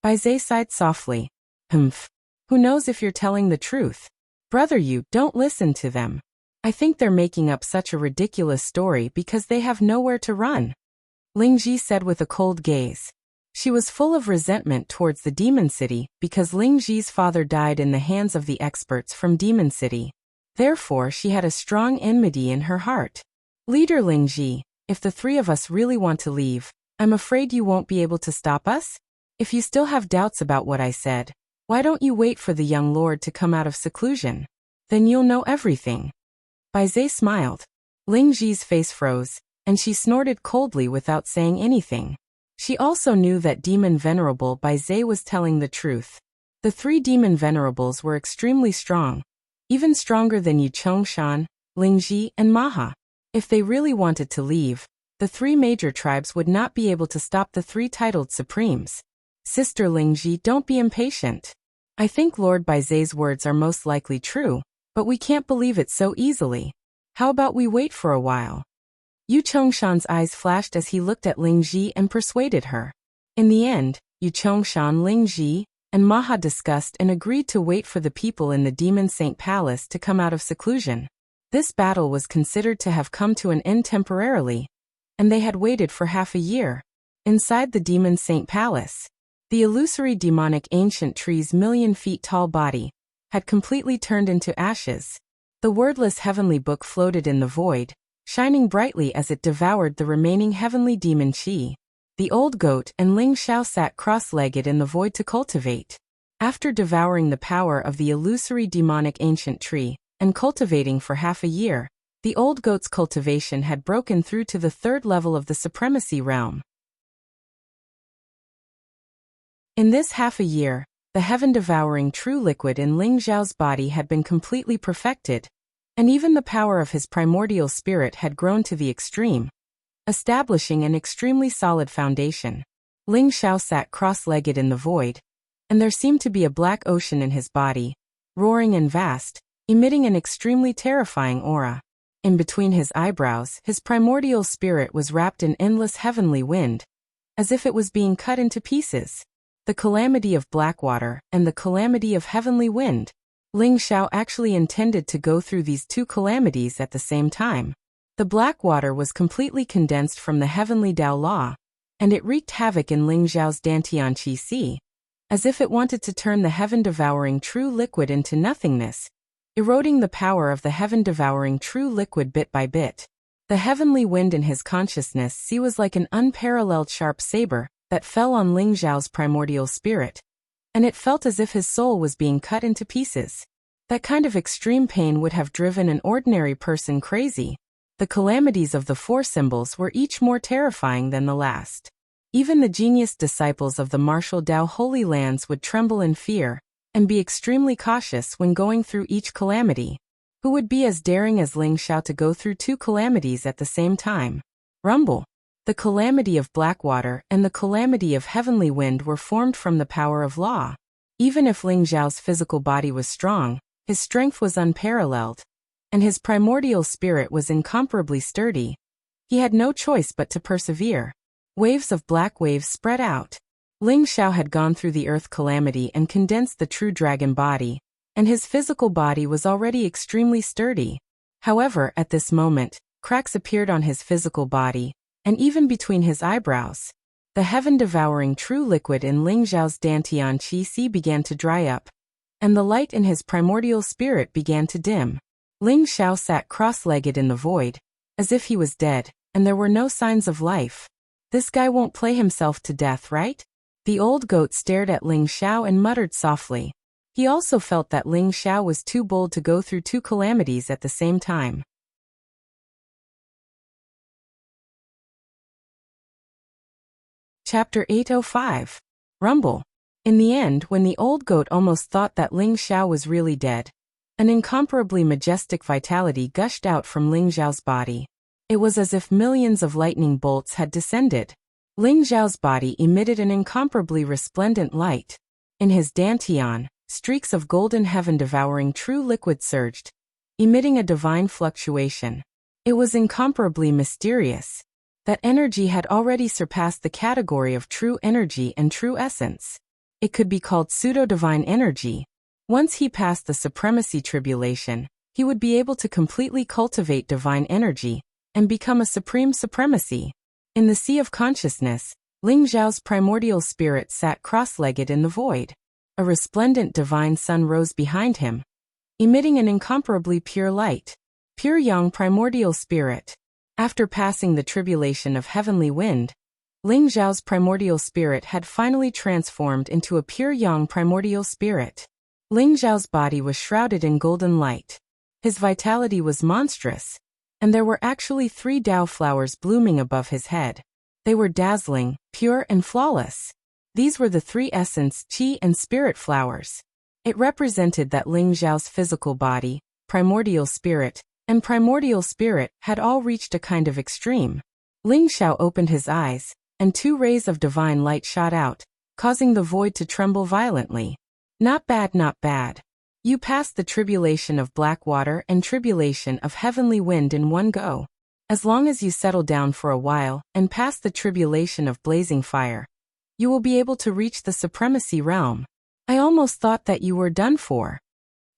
Bai Zhe sighed softly. Humph. Who knows if you're telling the truth? Brother Yu, don't listen to them. I think they're making up such a ridiculous story because they have nowhere to run. Lingji said with a cold gaze. She was full of resentment towards the Demon City because Lingji's father died in the hands of the experts from Demon City. Therefore she had a strong enmity in her heart. Leader Lingji, if the three of us really want to leave, I'm afraid you won't be able to stop us? If you still have doubts about what I said, why don't you wait for the young lord to come out of seclusion? Then you'll know everything. Baizhe smiled. Ling Ji's face froze, and she snorted coldly without saying anything. She also knew that Demon Venerable Baizhe was telling the truth. The three Demon Venerables were extremely strong, even stronger than Yu Chongshan, Ling Ji, and Maha. If they really wanted to leave, the three major tribes would not be able to stop the three titled Supremes. Sister Ling Ji, don't be impatient. I think Lord Baizhe's words are most likely true, but we can't believe it so easily. How about we wait for a while? Yu Chongshan's eyes flashed as he looked at Ling Ji and persuaded her. In the end, Yu Chongshan, Ling Ji, and Maha discussed and agreed to wait for the people in the Demon Saint Palace to come out of seclusion. This battle was considered to have come to an end temporarily, and they had waited for half a year. Inside the Demon Saint Palace, the illusory demonic ancient tree's million-feet-tall body had completely turned into ashes. The wordless heavenly book floated in the void, shining brightly as it devoured the remaining heavenly demon chi. The old goat and Ling Xiao sat cross-legged in the void to cultivate. After devouring the power of the illusory demonic ancient tree and cultivating for half a year, the old goat's cultivation had broken through to the third level of the supremacy realm. In this half a year, the heaven-devouring true liquid in Ling Xiao's body had been completely perfected, and even the power of his primordial spirit had grown to the extreme, establishing an extremely solid foundation. Ling Xiao sat cross-legged in the void, and there seemed to be a black ocean in his body, roaring and vast, emitting an extremely terrifying aura. In between his eyebrows, his primordial spirit was wrapped in endless heavenly wind, as if it was being cut into pieces. The calamity of Blackwater and the calamity of heavenly wind. Ling Xiao actually intended to go through these two calamities at the same time. The Blackwater was completely condensed from the heavenly Dao Law, and it wreaked havoc in Ling Xiao's Dantian Qi Si, as if it wanted to turn the heaven-devouring true liquid into nothingness, eroding the power of the heaven-devouring true liquid bit by bit. The heavenly wind in his consciousness Si was like an unparalleled sharp saber that fell on Ling Xiao's primordial spirit, and it felt as if his soul was being cut into pieces. That kind of extreme pain would have driven an ordinary person crazy. The calamities of the four symbols were each more terrifying than the last. Even the genius disciples of the martial Dao Holy Lands would tremble in fear and be extremely cautious when going through each calamity. Who would be as daring as Ling Xiao to go through two calamities at the same time? Rumble. The calamity of Blackwater and the calamity of heavenly wind were formed from the power of law. Even if Ling Xiao's physical body was strong, his strength was unparalleled, and his primordial spirit was incomparably sturdy. He had no choice but to persevere. Waves of black waves spread out. Ling Xiao had gone through the earth calamity and condensed the true dragon body, and his physical body was already extremely sturdy. However, at this moment, cracks appeared on his physical body, and even between his eyebrows. The heaven-devouring true liquid in Ling Xiao's Dantian Qi Si began to dry up, and the light in his primordial spirit began to dim. Ling Xiao sat cross-legged in the void, as if he was dead, and there were no signs of life. This guy won't play himself to death, right? The old goat stared at Ling Xiao and muttered softly. He also felt that Ling Xiao was too bold to go through two calamities at the same time. Chapter 805. Rumble. In the end, when the old goat almost thought that Ling Xiao was really dead, an incomparably majestic vitality gushed out from Ling Xiao's body. It was as if millions of lightning bolts had descended. Ling Xiao's body emitted an incomparably resplendent light. In his dantian, streaks of golden heaven-devouring true liquid surged, emitting a divine fluctuation. It was incomparably mysterious. That energy had already surpassed the category of true energy and true essence. It could be called pseudo-divine energy. Once he passed the supremacy tribulation, he would be able to completely cultivate divine energy and become a supreme supremacy. In the sea of consciousness, Ling Xiao's primordial spirit sat cross-legged in the void. A resplendent divine sun rose behind him, emitting an incomparably pure light. Pure young primordial spirit. After passing the tribulation of heavenly wind, Ling Zhao's primordial spirit had finally transformed into a pure yang primordial spirit. Ling Zhao's body was shrouded in golden light. His vitality was monstrous, and there were actually 3 Dao flowers blooming above his head. They were dazzling, pure and flawless. These were the 3 essence, qi and spirit flowers. It represented that Ling Zhao's physical body, primordial spirit, and primordial spirit had all reached a kind of extreme. Ling Zhao opened his eyes, and 2 rays of divine light shot out, causing the void to tremble violently. Not bad, not bad. You passed the tribulation of black water and tribulation of heavenly wind in one go. As long as you settle down for a while and pass the tribulation of blazing fire, you will be able to reach the supremacy realm. I almost thought that you were done for.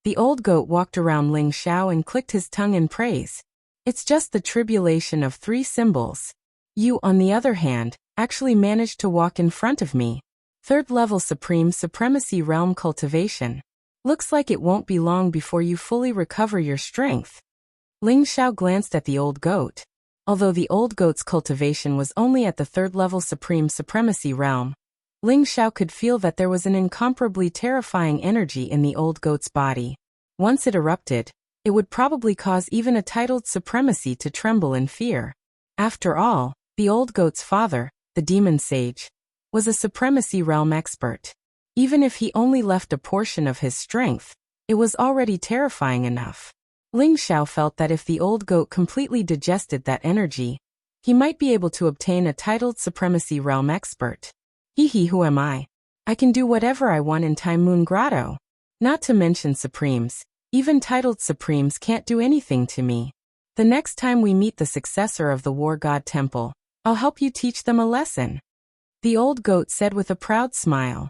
The old goat walked around Ling Zhao and clicked his tongue in praise. It's just the tribulation of 3 symbols. You, on the other hand, actually managed to walk in front of me. 3rd level Supreme Supremacy Realm Cultivation. Looks like it won't be long before you fully recover your strength. Ling Zhao glanced at the old goat. Although the old goat's cultivation was only at the 3rd level Supreme Supremacy Realm, Ling Zhao could feel that there was an incomparably terrifying energy in the old goat's body. Once it erupted, it would probably cause even a titled supremacy to tremble in fear. After all, the old goat's father, the demon sage, was a supremacy realm expert. Even if he only left a portion of his strength, it was already terrifying enough. Ling Zhao felt that if the old goat completely digested that energy, he might be able to obtain a titled supremacy realm expert. Who am I? I can do whatever I want in Time Moon Grotto. Not to mention Supremes, even titled Supremes can't do anything to me. The next time we meet the successor of the War God Temple, I'll help you teach them a lesson. The old goat said with a proud smile.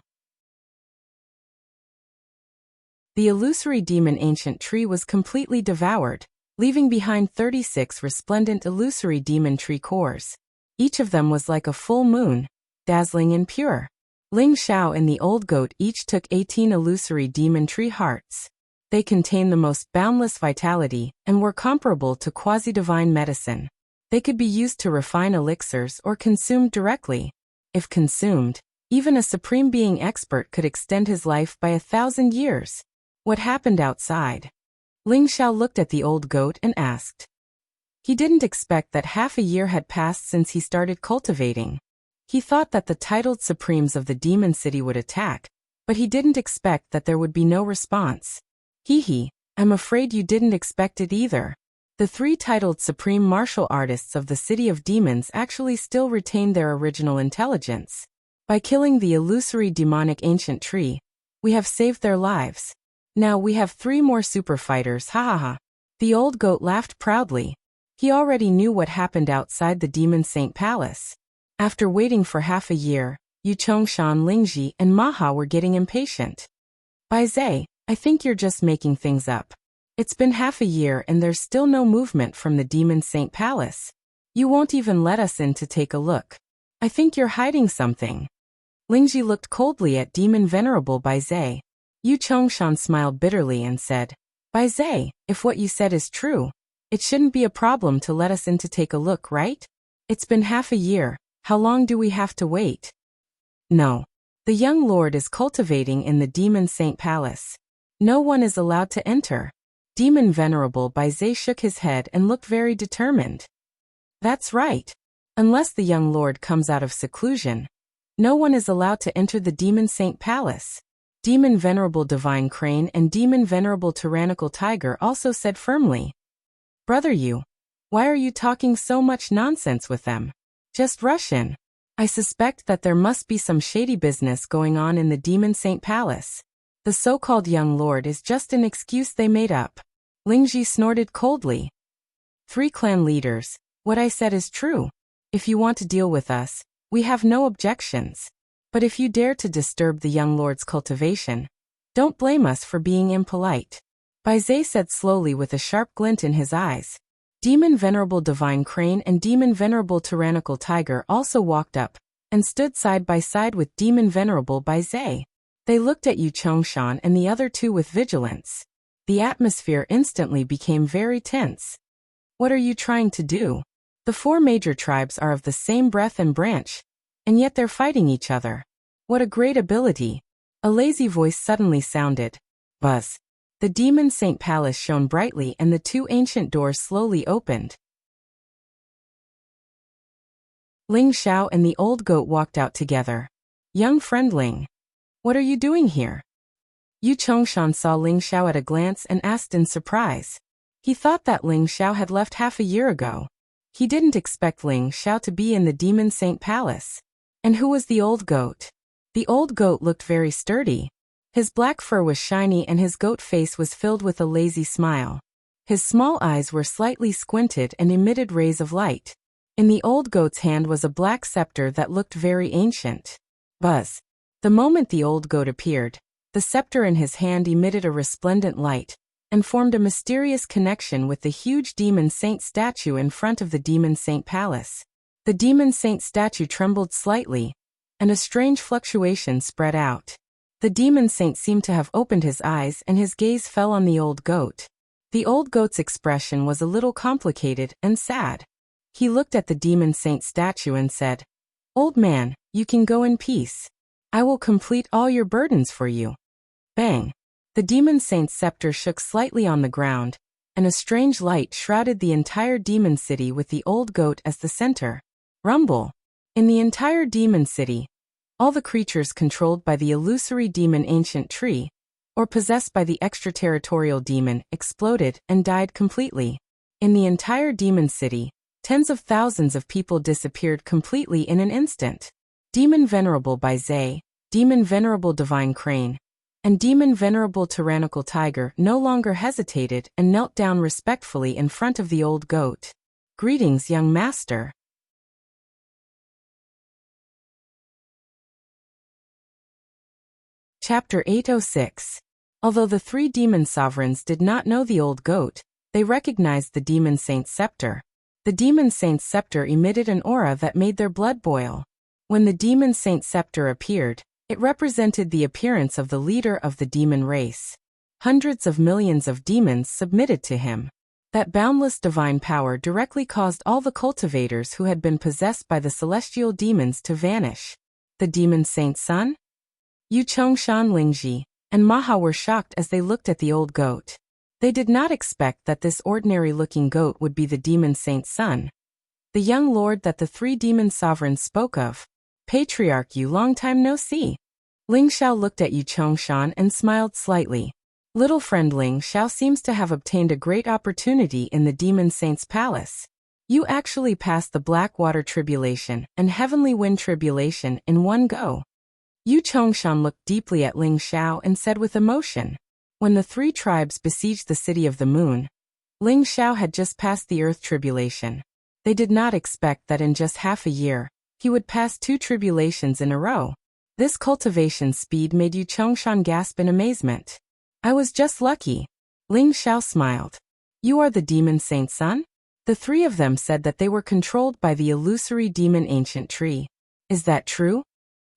The illusory demon ancient tree was completely devoured, leaving behind 36 resplendent illusory demon tree cores. Each of them was like a full moon, dazzling and pure. Ling Zhao and the old goat each took 18 illusory demon tree hearts. They contained the most boundless vitality and were comparable to quasi-divine medicine. They could be used to refine elixirs or consumed directly. If consumed, even a supreme being expert could extend his life by 1,000 years. What happened outside? Ling Zhao looked at the old goat and asked. He didn't expect that half a year had passed since he started cultivating. He thought that the titled supremes of the demon city would attack, but he didn't expect that there would be no response. I'm afraid you didn't expect it either. The 3 titled supreme martial artists of the City of Demons actually still retained their original intelligence. By killing the illusory demonic ancient tree, we have saved their lives. Now we have 3 more super fighters, ha. The old goat laughed proudly. He already knew what happened outside the Demon Saint Palace. After waiting for half a year, Yu Chongshan, Lingji, and Maha were getting impatient. Bai Zai, I think you're just making things up. It's been half a year and there's still no movement from the Demon Saint Palace. You won't even let us in to take a look. I think you're hiding something. Lingji looked coldly at Demon Venerable Bai Zai. Yu Chongshan smiled bitterly and said, Bai Zai, if what you said is true, it shouldn't be a problem to let us in to take a look, right? It's been half a year, how long do we have to wait? No. The young lord is cultivating in the Demon Saint Palace. No one is allowed to enter. Demon Venerable Bai Zai shook his head and looked very determined. That's right. Unless the young lord comes out of seclusion, no one is allowed to enter the Demon Saint Palace. Demon Venerable Divine Crane and Demon Venerable Tyrannical Tiger also said firmly. Brother Yu, why are you talking so much nonsense with them? Just rush in. I suspect that there must be some shady business going on in the Demon Saint Palace. The so-called young lord is just an excuse they made up. Lingji snorted coldly. 3 clan leaders, what I said is true. If you want to deal with us, we have no objections. But if you dare to disturb the young lord's cultivation, don't blame us for being impolite. Bai Zai said slowly with a sharp glint in his eyes. Demon Venerable Divine Crane and Demon Venerable Tyrannical Tiger also walked up and stood side by side with Demon Venerable Bai Zai. They looked at Yu Chongshan and the other 2 with vigilance. The atmosphere instantly became very tense. What are you trying to do? The four major tribes are of the same breath and branch, and yet they're fighting each other. What a great ability. A lazy voice suddenly sounded. Buzz. The Demon Saint Palace shone brightly and the two ancient doors slowly opened. Ling Xiao and the old goat walked out together. Young friend Ling. What are you doing here? Yu Chongshan saw Ling Xiao at a glance and asked in surprise. He thought that Ling Xiao had left half a year ago. He didn't expect Ling Xiao to be in the Demon Saint Palace. And who was the old goat? The old goat looked very sturdy. His black fur was shiny and his goat face was filled with a lazy smile. His small eyes were slightly squinted and emitted rays of light. In the old goat's hand was a black scepter that looked very ancient. Buzz. The moment the old goat appeared, the scepter in his hand emitted a resplendent light, and formed a mysterious connection with the huge Demon Saint statue in front of the Demon Saint Palace. The Demon Saint statue trembled slightly, and a strange fluctuation spread out. The Demon Saint seemed to have opened his eyes and his gaze fell on the old goat. The old goat's expression was a little complicated and sad. He looked at the Demon Saint statue and said, "Old man, you can go in peace. I will complete all your burdens for you." Bang! The Demon Saint's scepter shook slightly on the ground, and a strange light shrouded the entire demon city with the old goat as the center. Rumble! In the entire demon city, all the creatures controlled by the illusory demon ancient tree, or possessed by the extraterritorial demon, exploded and died completely. In the entire demon city, tens of thousands of people disappeared completely in an instant. Demon Venerable Bai Zai, Demon Venerable Divine Crane, and Demon Venerable Tyrannical Tiger no longer hesitated and knelt down respectfully in front of the old goat. "Greetings, young master." Chapter 806. Although the three demon sovereigns did not know the old goat, they recognized the Demon Saint's scepter. The Demon Saint's scepter emitted an aura that made their blood boil. When the Demon Saint scepter appeared, it represented the appearance of the leader of the demon race. Hundreds of millions of demons submitted to him. That boundless divine power directly caused all the cultivators who had been possessed by the celestial demons to vanish. The Demon Saint's son? Yu Chongshan, Lingji, and Maha were shocked as they looked at the old goat. They did not expect that this ordinary-looking goat would be the Demon Saint's son. The young lord that the three demon sovereigns spoke of. "Patriarch Yu, long time no see." Ling Xiao looked at Yu Chongshan and smiled slightly. Little friend Ling Xiao seems to have obtained a great opportunity in the Demon Saint's palace. You actually passed the Blackwater Tribulation and Heavenly Wind Tribulation in one go. Yu Chongshan looked deeply at Ling Xiao and said with emotion, "When the three tribes besieged the City of the Moon, Ling Xiao had just passed the Earth Tribulation. They did not expect that in just half a year, he would pass two tribulations in a row. This cultivation speed made Yu Chongshan gasp in amazement. I was just lucky." Ling Xiao smiled. "You are the Demon Saint's son?" The three of them said that they were controlled by the illusory demon ancient tree. "Is that true?"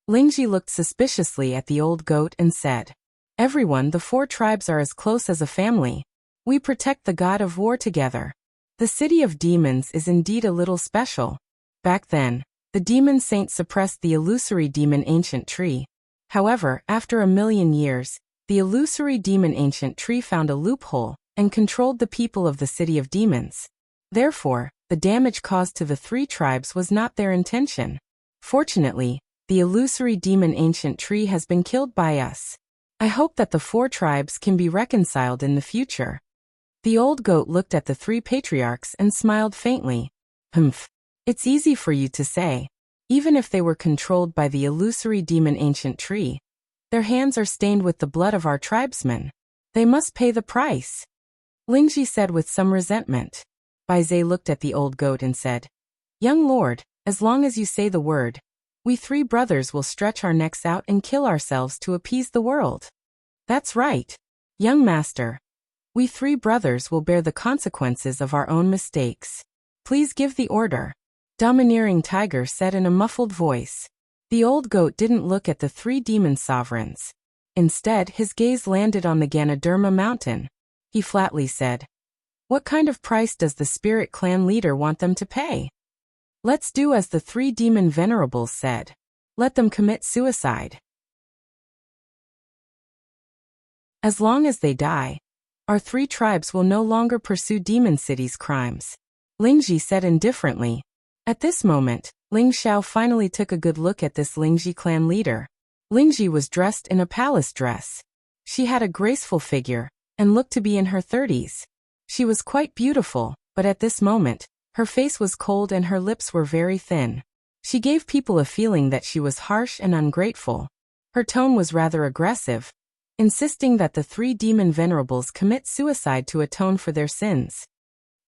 Lingji looked suspiciously at the old goat and said, "Everyone, the four tribes are as close as a family. We protect the god of war together. The city of demons is indeed a little special." Back then, the Demon Saint suppressed the illusory demon ancient tree. However, after 1,000,000 years, the illusory demon ancient tree found a loophole and controlled the people of the city of demons. Therefore, the damage caused to the three tribes was not their intention. Fortunately, the illusory demon ancient tree has been killed by us. I hope that the four tribes can be reconciled in the future." The old goat looked at the three patriarchs and smiled faintly. "Humph. It's easy for you to say. Even if they were controlled by the illusory demon ancient tree, their hands are stained with the blood of our tribesmen. They must pay the price," Lingji said with some resentment. Bai Zai looked at the old goat and said, "Young lord, as long as you say the word, we three brothers will stretch our necks out and kill ourselves to appease the world." "That's right, young master. We three brothers will bear the consequences of our own mistakes. Please give the order," Domineering Tiger said in a muffled voice. The old goat didn't look at the three demon sovereigns. Instead, his gaze landed on the Ganoderma mountain. He flatly said, "What kind of price does the spirit clan leader want them to pay?" Let's do as the three demon venerables said. Let them commit suicide. As long as they die, our three tribes will no longer pursue Demon City's crimes, Lingji said indifferently. At this moment, Ling Xiao finally took a good look at this Lingji clan leader. Lingji was dressed in a palace dress. She had a graceful figure, and looked to be in her 30s. She was quite beautiful, but at this moment, her face was cold and her lips were very thin. She gave people a feeling that she was harsh and ungrateful. Her tone was rather aggressive, insisting that the three demon venerables commit suicide to atone for their sins.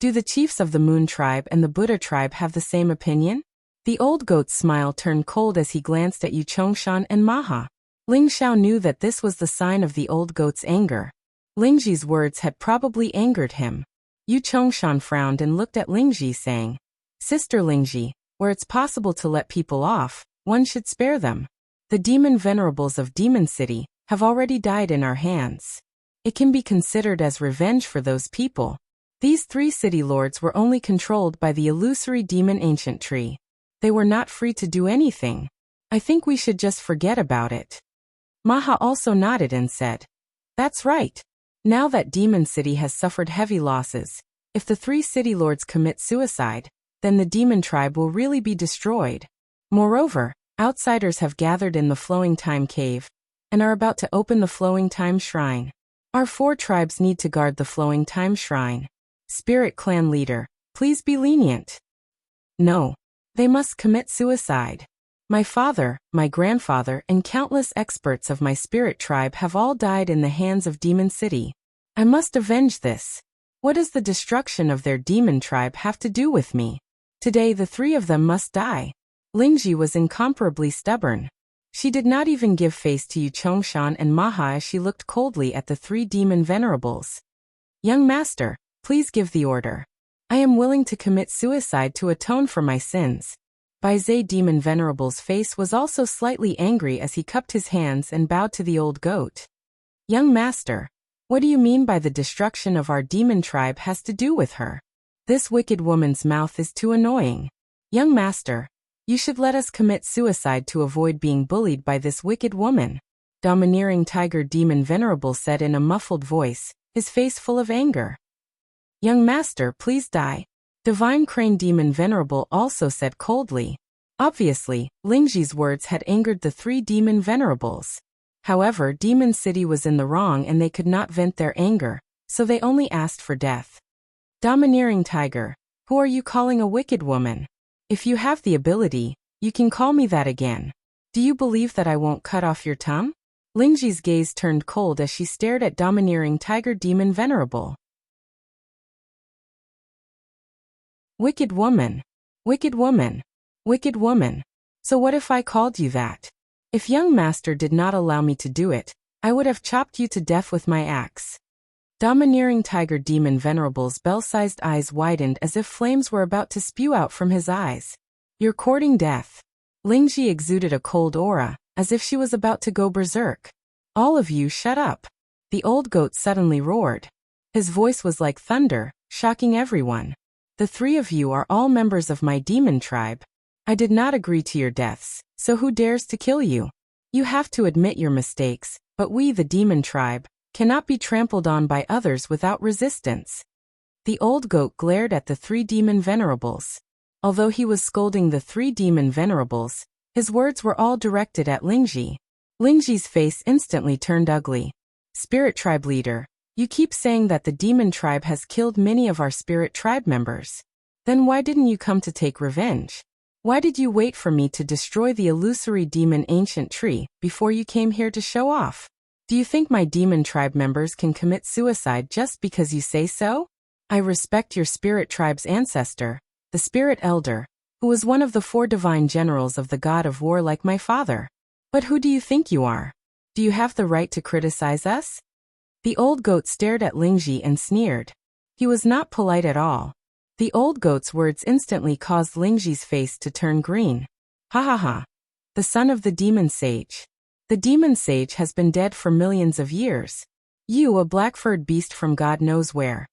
Do the chiefs of the Moon tribe and the Buddha tribe have the same opinion? The old goat's smile turned cold as he glanced at Yu Chongshan and Maha. Ling Xiao knew that this was the sign of the old goat's anger. Lingji's words had probably angered him. Yu Chongshan frowned and looked at Lingji saying, Sister Lingji, where it's possible to let people off, one should spare them. The demon venerables of Demon City have already died in our hands. It can be considered as revenge for those people. These three city lords were only controlled by the illusory demon ancient tree. They were not free to do anything. I think we should just forget about it. Maha also nodded and said, That's right. Now that Demon City has suffered heavy losses, if the three city lords commit suicide, then the demon tribe will really be destroyed. Moreover, outsiders have gathered in the Flowing Time Cave, and are about to open the Flowing Time Shrine. Our four tribes need to guard the Flowing Time Shrine. Spirit Clan leader, please be lenient. No. They must commit suicide. My father, my grandfather, and countless experts of my spirit tribe have all died in the hands of Demon City. I must avenge this. What does the destruction of their demon tribe have to do with me? Today the three of them must die. Lingji was incomparably stubborn. She did not even give face to Yu Chongshan and Maha as she looked coldly at the three demon venerables. Young master, please give the order. I am willing to commit suicide to atone for my sins. Baizé Demon Venerable's face was also slightly angry as he cupped his hands and bowed to the old goat. Young master, what do you mean by the destruction of our demon tribe has to do with her? This wicked woman's mouth is too annoying. Young master, you should let us commit suicide to avoid being bullied by this wicked woman. Domineering Tiger Demon Venerable said in a muffled voice, his face full of anger. Young master, please die. Divine Crane Demon Venerable also said coldly. Obviously, Lingji's words had angered the three demon venerables. However, Demon City was in the wrong and they could not vent their anger, so they only asked for death. Domineering Tiger, who are you calling a wicked woman? If you have the ability, you can call me that again. Do you believe that I won't cut off your tongue? Lingji's gaze turned cold as she stared at Domineering Tiger Demon Venerable. Wicked woman. Wicked woman. Wicked woman. So what if I called you that? If young master did not allow me to do it, I would have chopped you to death with my axe. Domineering Tiger Demon Venerable's bell-sized eyes widened as if flames were about to spew out from his eyes. You're courting death. Lingji exuded a cold aura, as if she was about to go berserk. All of you shut up. The old goat suddenly roared. His voice was like thunder, shocking everyone. The three of you are all members of my demon tribe. I did not agree to your deaths, so who dares to kill you? You have to admit your mistakes, but we, the demon tribe, cannot be trampled on by others without resistance. The old goat glared at the three demon venerables. Although he was scolding the three demon venerables, his words were all directed at Lingji. Lingji's face instantly turned ugly. Spirit tribe leader, you keep saying that the demon tribe has killed many of our spirit tribe members. Then why didn't you come to take revenge? Why did you wait for me to destroy the illusory demon ancient tree before you came here to show off? Do you think my demon tribe members can commit suicide just because you say so? I respect your spirit tribe's ancestor, the spirit elder, who was one of the 4 divine generals of the god of war like my father. But who do you think you are? Do you have the right to criticize us? The old goat stared at Lingji and sneered. He was not polite at all. The old goat's words instantly caused Lingji's face to turn green. Ha ha ha. The son of the demon sage. The demon sage has been dead for millions of years. You, a black-furred beast from God knows where.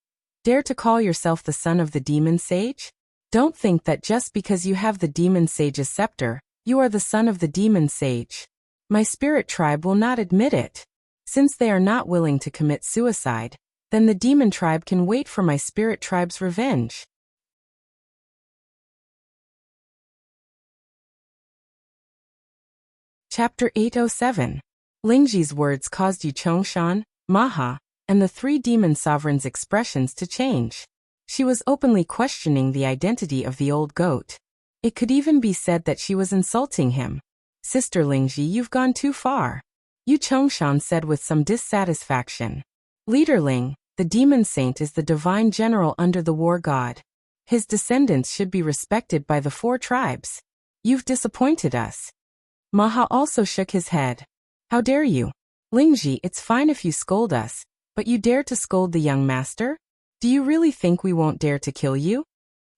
Dare to call yourself the son of the demon sage? Don't think that just because you have the demon sage's scepter, you are the son of the demon sage. My spirit tribe will not admit it. Since they are not willing to commit suicide, then the demon tribe can wait for my spirit tribe's revenge. Chapter 807. Lingji's words caused Yu Chongshan, Maha, and the three demon sovereigns' expressions to change. She was openly questioning the identity of the old goat. It could even be said that she was insulting him. Sister Lingji, you've gone too far. Yu Chongshan said with some dissatisfaction. Leader Ling, the demon saint is the divine general under the war god. His descendants should be respected by the four tribes. You've disappointed us. Maha also shook his head. How dare you? Lingji, it's fine if you scold us, but you dare to scold the young master? Do you really think we won't dare to kill you?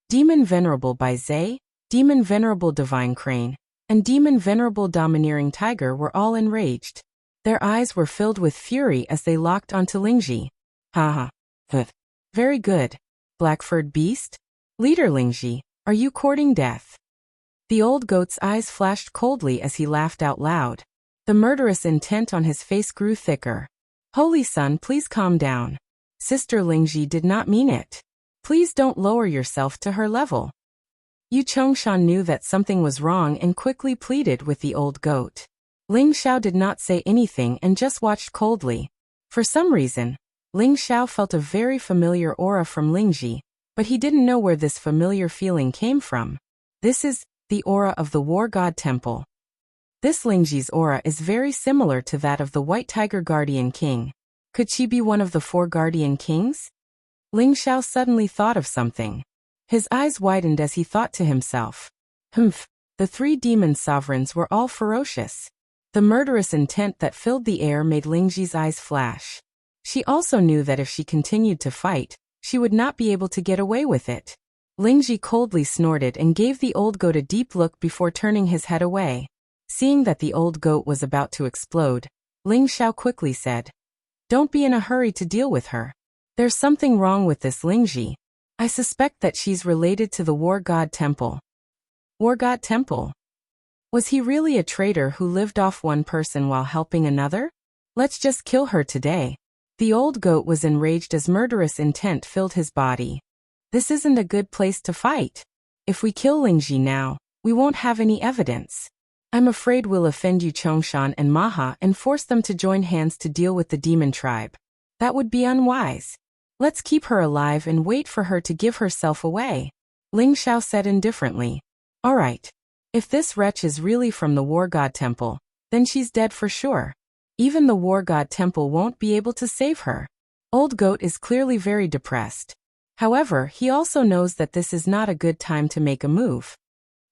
Demon Venerable Bai Zai, Demon Venerable Divine Crane, and Demon Venerable Domineering Tiger were all enraged. Their eyes were filled with fury as they locked onto Lingji. Haha. Very good. Black-furred beast? Leader Lingji, are you courting death? The old goat's eyes flashed coldly as he laughed out loud. The murderous intent on his face grew thicker. Holy Son, please calm down. Sister Lingji did not mean it. Please don't lower yourself to her level. Yu Chongshan knew that something was wrong and quickly pleaded with the old goat. Ling Xiao did not say anything and just watched coldly. For some reason, Ling Xiao felt a very familiar aura from Lingji, but he didn't know where this familiar feeling came from. This is the aura of the War God Temple. This Lingji's aura is very similar to that of the White Tiger Guardian King. Could she be one of the four Guardian Kings? Ling Xiao suddenly thought of something. His eyes widened as he thought to himself. Humph, the three demon sovereigns were all ferocious. The murderous intent that filled the air made Lingji's eyes flash. She also knew that if she continued to fight, she would not be able to get away with it. Lingji coldly snorted and gave the old goat a deep look before turning his head away. Seeing that the old goat was about to explode, Ling Xiao quickly said, "Don't be in a hurry to deal with her. There's something wrong with this Lingji. I suspect that she's related to the War God Temple." War God Temple? Was he really a traitor who lived off one person while helping another? Let's just kill her today. The old goat was enraged as murderous intent filled his body. This isn't a good place to fight. If we kill Lingji now, we won't have any evidence. I'm afraid we'll offend Yu Chongshan and Maha and force them to join hands to deal with the demon tribe. That would be unwise. Let's keep her alive and wait for her to give herself away. Ling Xiao said indifferently. All right. If this wretch is really from the War God Temple, then she's dead for sure. Even the War God Temple won't be able to save her. Old Goat is clearly very depressed. However, he also knows that this is not a good time to make a move.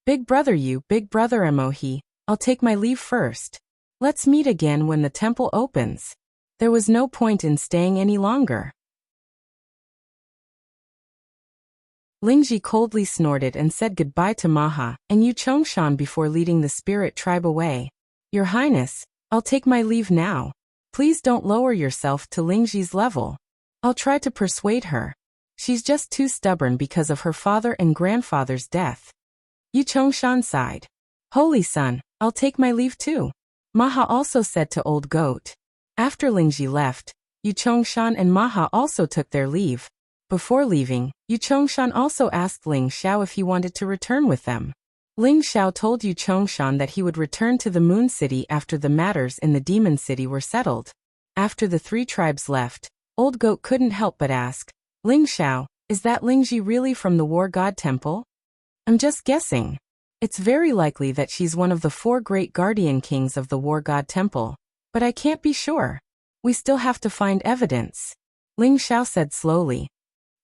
Big brother Emohi, I'll take my leave first. Let's meet again when the temple opens. There was no point in staying any longer. Lingji coldly snorted and said goodbye to Maha and Yu Chongshan before leading the spirit tribe away. Your Highness, I'll take my leave now. Please don't lower yourself to Lingji's level. I'll try to persuade her. She's just too stubborn because of her father and grandfather's death. Yu Chongshan sighed. Holy Son, I'll take my leave too. Maha also said to Old Goat. After Lingji left, Yu Chongshan and Maha also took their leave. Before leaving, Yu Chongshan also asked Ling Xiao if he wanted to return with them. Ling Xiao told Yu Chongshan that he would return to the Moon City after the matters in the Demon City were settled. After the three tribes left, Old Goat couldn't help but ask, Ling Xiao, is that Lingji really from the War God Temple? I'm just guessing. It's very likely that she's one of the four great guardian kings of the War God Temple, but I can't be sure. We still have to find evidence. Ling Xiao said slowly.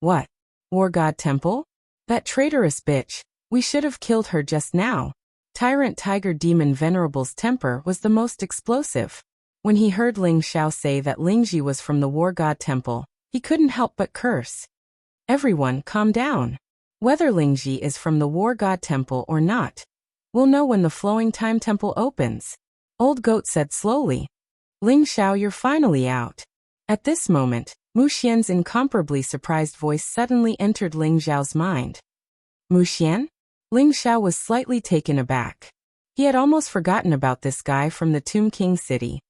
What? War God Temple? That traitorous bitch. We should have killed her just now. Tyrant Tiger Demon Venerable's temper was the most explosive. When he heard Ling Xiao say that Lingji was from the War God Temple, he couldn't help but curse. Everyone, calm down. Whether Lingji is from the War God Temple or not, we'll know when the Flowing Time Temple opens. Old Goat said slowly. Ling Xiao, you're finally out. At this moment, Mu Xian's incomparably surprised voice suddenly entered Ling Xiao's mind. Muxian? Ling Xiao was slightly taken aback. He had almost forgotten about this guy from the Tomb King city.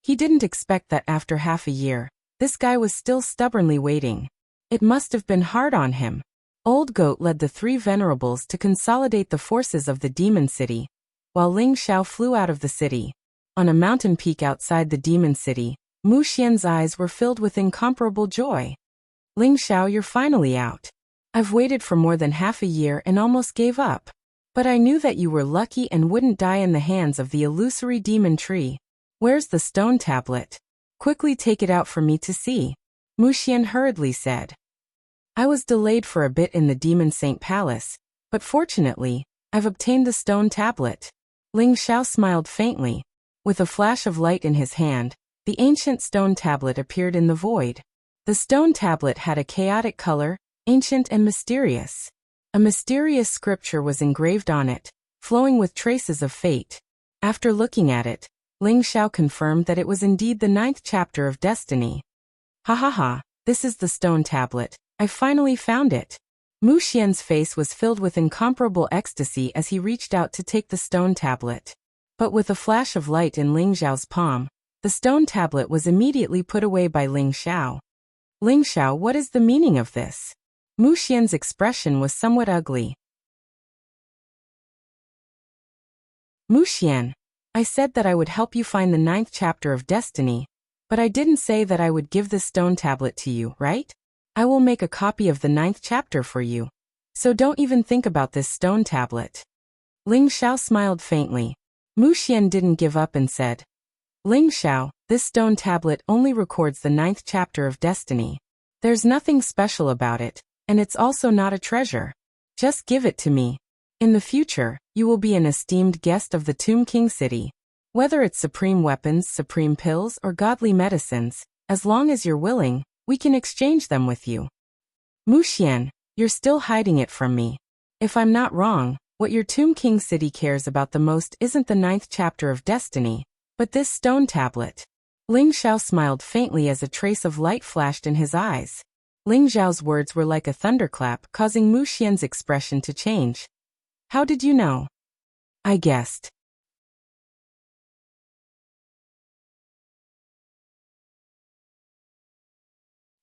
He didn't expect that after half a year, this guy was still stubbornly waiting. It must have been hard on him. Old Goat led the three venerables to consolidate the forces of the demon city, while Ling Xiao flew out of the city. On a mountain peak outside the demon city, Mu Xian's eyes were filled with incomparable joy. Ling Xiao, you're finally out. I've waited for more than half a year and almost gave up. But I knew that you were lucky and wouldn't die in the hands of the illusory demon tree. Where's the stone tablet? Quickly take it out for me to see. Mu Xian hurriedly said. I was delayed for a bit in the Demon Saint Palace, but fortunately, I've obtained the stone tablet. Ling Xiao smiled faintly. With a flash of light in his hand, the ancient stone tablet appeared in the void. The stone tablet had a chaotic color, ancient and mysterious. A mysterious scripture was engraved on it, flowing with traces of fate. After looking at it, Ling Xiao confirmed that it was indeed the 9th chapter of destiny. Ha ha ha, this is the stone tablet. I finally found it. Mu Xian's face was filled with incomparable ecstasy as he reached out to take the stone tablet. But with a flash of light in Ling Xiao's palm, the stone tablet was immediately put away by Ling Xiao. Ling Xiao, what is the meaning of this? Mu Xian's expression was somewhat ugly. Mu Xian, I said that I would help you find the 9th chapter of destiny, but I didn't say that I would give this stone tablet to you, right? I will make a copy of the 9th chapter for you. So don't even think about this stone tablet. Ling Xiao smiled faintly. Mu Xian didn't give up and said, Ling Xiao, this stone tablet only records the 9th chapter of destiny. There's nothing special about it, and it's also not a treasure. Just give it to me. In the future, you will be an esteemed guest of the Tomb King city. Whether it's supreme weapons, supreme pills, or godly medicines, as long as you're willing, we can exchange them with you. Mu Xian, you're still hiding it from me. If I'm not wrong, what your Tomb King city cares about the most isn't the 9th chapter of destiny, but this stone tablet. Ling Xiao smiled faintly as a trace of light flashed in his eyes. Ling Xiao's words were like a thunderclap, causing Mu Xian's expression to change. How did you know? I guessed.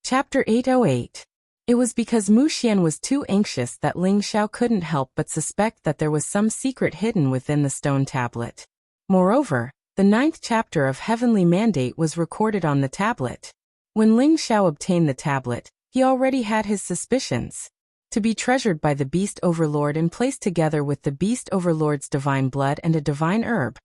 Chapter 808. It was because Mu Xian was too anxious that Ling Xiao couldn't help but suspect that there was some secret hidden within the stone tablet. Moreover, the 9th chapter of Heavenly Mandate was recorded on the tablet. When Ling Xiao obtained the tablet, he already had his suspicions. To be treasured by the Beast Overlord and placed together with the Beast Overlord's divine blood and a divine herb.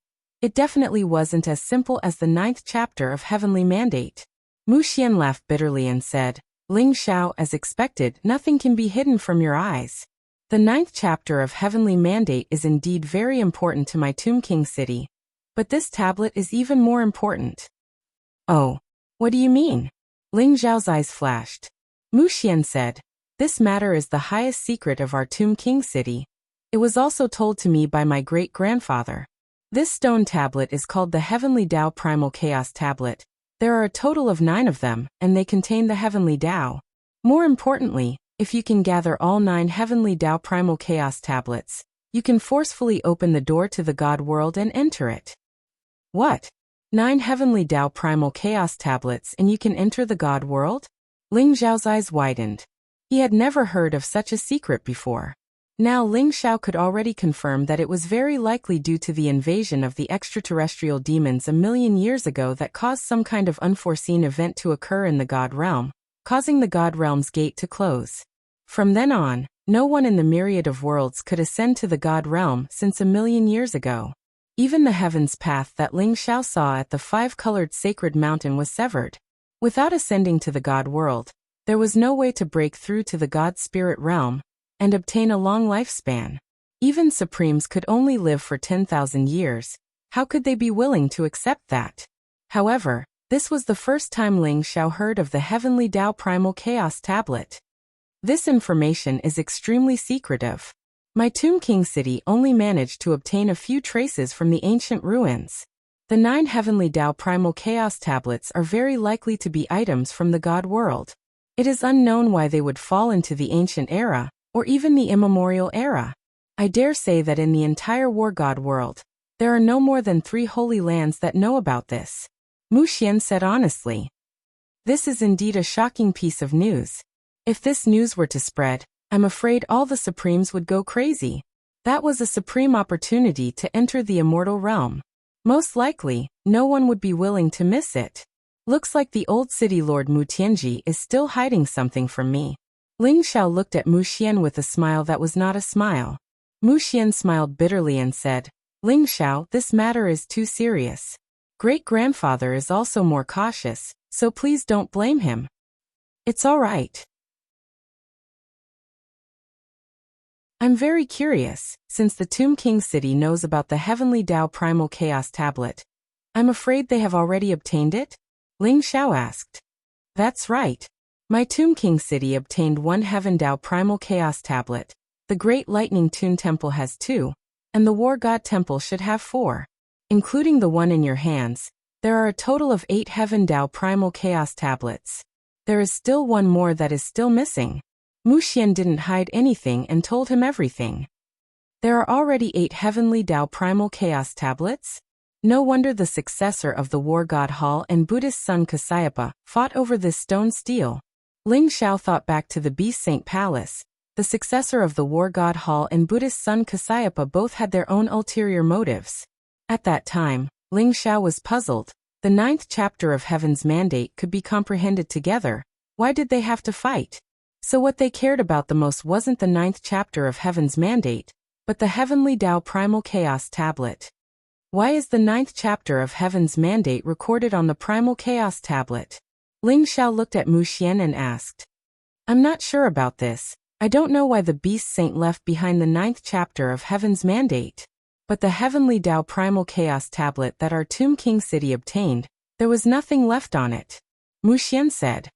It definitely wasn't as simple as the 9th chapter of Heavenly Mandate. Mu Xian laughed bitterly and said, Ling Xiao, as expected, nothing can be hidden from your eyes. The 9th chapter of Heavenly Mandate is indeed very important to my Tomb King city. But this tablet is even more important. Oh, what do you mean? Ling Xiao's eyes flashed. Mu Xian said, this matter is the highest secret of our Tomb King city. It was also told to me by my great-grandfather. This stone tablet is called the Heavenly Tao Primal Chaos Tablet. There are a total of 9 of them, and they contain the Heavenly Tao. More importantly, if you can gather all 9 Heavenly Tao Primal Chaos Tablets, you can forcefully open the door to the God world and enter it. What? 9 Heavenly Tao Primal Chaos Tablets and you can enter the God world? Ling Xiao's eyes widened. He had never heard of such a secret before. Now Ling Xiao could already confirm that it was very likely due to the invasion of the extraterrestrial demons a million years ago that caused some kind of unforeseen event to occur in the God realm, causing the God realm's gate to close. From then on, no one in the myriad of worlds could ascend to the God realm since a million years ago. Even the heaven's path that Ling Xiao saw at the 5-colored sacred mountain was severed. Without ascending to the God world, there was no way to break through to the God spirit realm and obtain a long lifespan. Even Supremes could only live for 10,000 years. How could they be willing to accept that? However, this was the first time Ling Xiao heard of the Heavenly Tao Primal Chaos Tablet. This information is extremely secretive. My Tomb King city only managed to obtain a few traces from the ancient ruins. The 9 Heavenly Tao Primal Chaos Tablets are very likely to be items from the God world. It is unknown why they would fall into the ancient era, or even the immemorial era. I dare say that in the entire war god world, there are no more than 3 holy lands that know about this. Mu Xian said honestly. This is indeed a shocking piece of news. If this news were to spread, I'm afraid all the Supremes would go crazy. That was a supreme opportunity to enter the immortal realm. Most likely, no one would be willing to miss it. Looks like the old city lord Mu Tianji is still hiding something from me. Ling Xiao looked at Mu Xian with a smile that was not a smile. Mu Xian smiled bitterly and said, Ling Xiao, this matter is too serious. Great-grandfather is also more cautious, so please don't blame him. It's all right. I'm very curious, since the Tomb King city knows about the Heavenly Tao Primal Chaos Tablet. I'm afraid they have already obtained it? Ling Xiao asked. That's right. My Tomb King city obtained 1 Heaven Tao Primal Chaos Tablet. The Great Lightning Toon Temple has 2, and the War God Temple should have 4. Including the one in your hands, there are a total of 8 Heaven Tao Primal Chaos Tablets. There is still one more that is still missing. Mu Xian didn't hide anything and told him everything. There are already 8 Heavenly Tao Primal Chaos Tablets? No wonder the successor of the War God Hall and Buddhist son Kasayapa fought over this stone steel. Ling Xiao thought back to the Beast Saint Palace. The successor of the War God Hall and Buddhist son Kasayapa both had their own ulterior motives. At that time, Ling Xiao was puzzled. The 9th chapter of Heaven's Mandate could be comprehended together. Why did they have to fight? So what they cared about the most wasn't the 9th chapter of Heaven's Mandate, but the Heavenly Tao Primal Chaos Tablet. Why is the 9th chapter of Heaven's Mandate recorded on the Primal Chaos Tablet? Ling Xiao looked at Mu Xian and asked. I'm not sure about this. I don't know why the Beast Saint left behind the 9th chapter of Heaven's Mandate. But the Heavenly Tao Primal Chaos Tablet that our Tomb King city obtained, there was nothing left on it. Mu Xian said.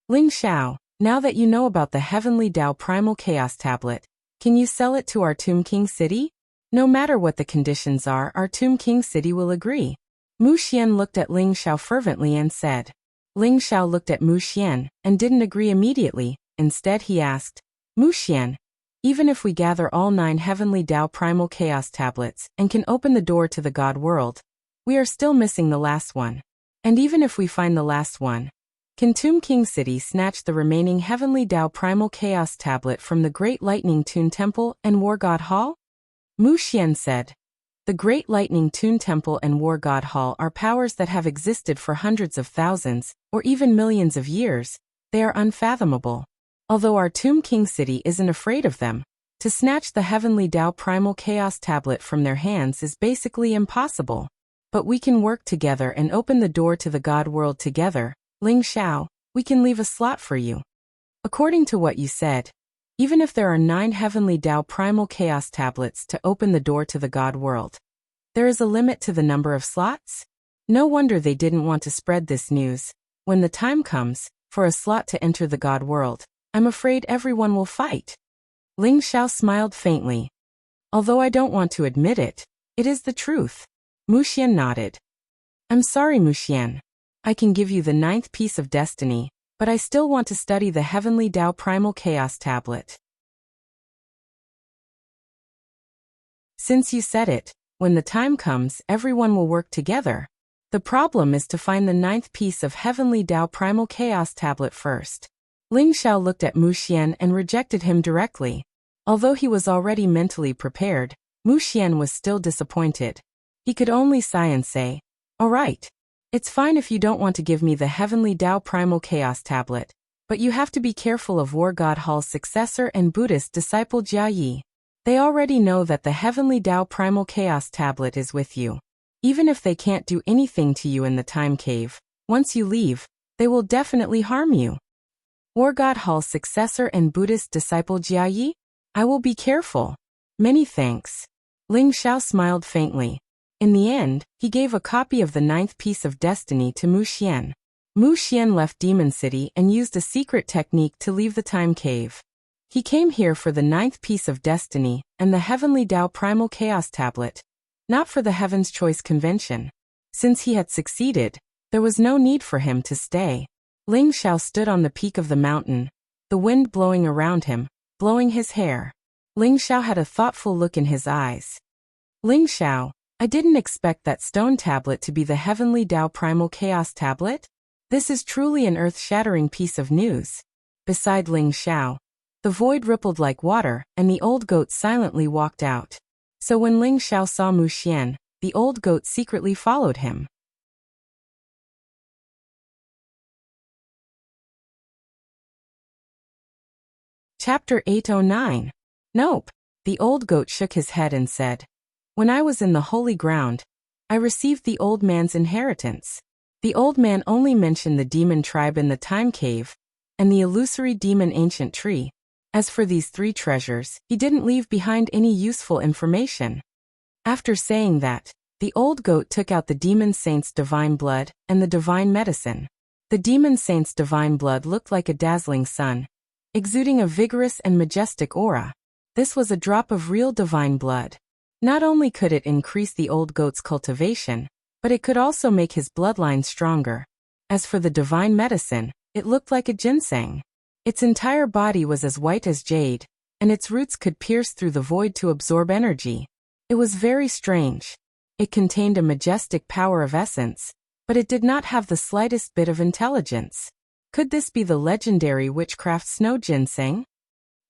Ling Xiao, now that you know about the Heavenly Tao Primal Chaos Tablet, can you sell it to our Tomb King city? No matter what the conditions are, our Tomb King city will agree. Mu Xian looked at Ling Xiao fervently and said. Ling Xiao looked at Mu Xian and didn't agree immediately. Instead he asked, Mu Xian, even if we gather all 9 Heavenly Tao Primal Chaos Tablets and can open the door to the God world, we are still missing the last one. And even if we find the last one, can Tomb King City snatch the remaining Heavenly Tao Primal Chaos Tablet from the Great Lightning Toon Temple and War God Hall? Mu Xian said. The Great Lightning Toon Temple and War God Hall are powers that have existed for hundreds of thousands, or even millions of years. They are unfathomable. Although our Tomb King City isn't afraid of them, to snatch the Heavenly Tao Primal Chaos Tablet from their hands is basically impossible. But we can work together and open the door to the God world together. Ling Xiao, we can leave a slot for you. According to what you said, even if there are 9 Heavenly Tao Primal Chaos Tablets to open the door to the God world, there is a limit to the number of slots? No wonder they didn't want to spread this news. When the time comes for a slot to enter the God world, I'm afraid everyone will fight. Ling Xiao smiled faintly. Although I don't want to admit it, it is the truth. Mu Xian nodded. I'm sorry, Mu Xian. I can give you the 9th piece of destiny, but I still want to study the Heavenly Tao Primal Chaos Tablet. Since you said it, when the time comes, everyone will work together. The problem is to find the 9th piece of Heavenly Tao Primal Chaos Tablet first. Ling Xiao looked at Mu Xian and rejected him directly. Although he was already mentally prepared, Mu Xian was still disappointed. He could only sigh and say, all right. It's fine if you don't want to give me the Heavenly Tao Primal Chaos Tablet, but you have to be careful of War God Hall's successor and Buddhist disciple Jia Yi. They already know that the Heavenly Tao Primal Chaos Tablet is with you. Even if they can't do anything to you in the time cave, once you leave, they will definitely harm you. War God Hall's successor and Buddhist disciple Jia Yi? I will be careful. Many thanks. Ling Xiao smiled faintly. In the end, he gave a copy of the 9th piece of destiny to Mu Xian. Mu Xian left Demon City and used a secret technique to leave the time cave. He came here for the 9th piece of destiny and the Heavenly Tao Primal Chaos Tablet, not for the Heaven's Choice Convention. Since he had succeeded, there was no need for him to stay. Ling Xiao stood on the peak of the mountain, the wind blowing around him, blowing his hair. Ling Xiao had a thoughtful look in his eyes. Ling Xiao, I didn't expect that stone tablet to be the heavenly Tao primal chaos tablet. This is truly an earth-shattering piece of news. Beside Ling Xiao, the void rippled like water, and the old goat silently walked out. So when Ling Xiao saw Mu Xian, the old goat secretly followed him. Chapter 809. Nope. The old goat shook his head and said, When I was in the holy ground, I received the old man's inheritance. The old man only mentioned the demon tribe in the time cave, and the illusory demon ancient tree. As for these three treasures, he didn't leave behind any useful information. After saying that, the old goat took out the demon saint's divine blood and the divine medicine. The demon saint's divine blood looked like a dazzling sun, exuding a vigorous and majestic aura. This was a drop of real divine blood. Not only could it increase the old goat's cultivation, but it could also make his bloodline stronger. As for the divine medicine, it looked like a ginseng. Its entire body was as white as jade, and its roots could pierce through the void to absorb energy. It was very strange. It contained a majestic power of essence, but it did not have the slightest bit of intelligence. Could this be the legendary witchcraft snow ginseng?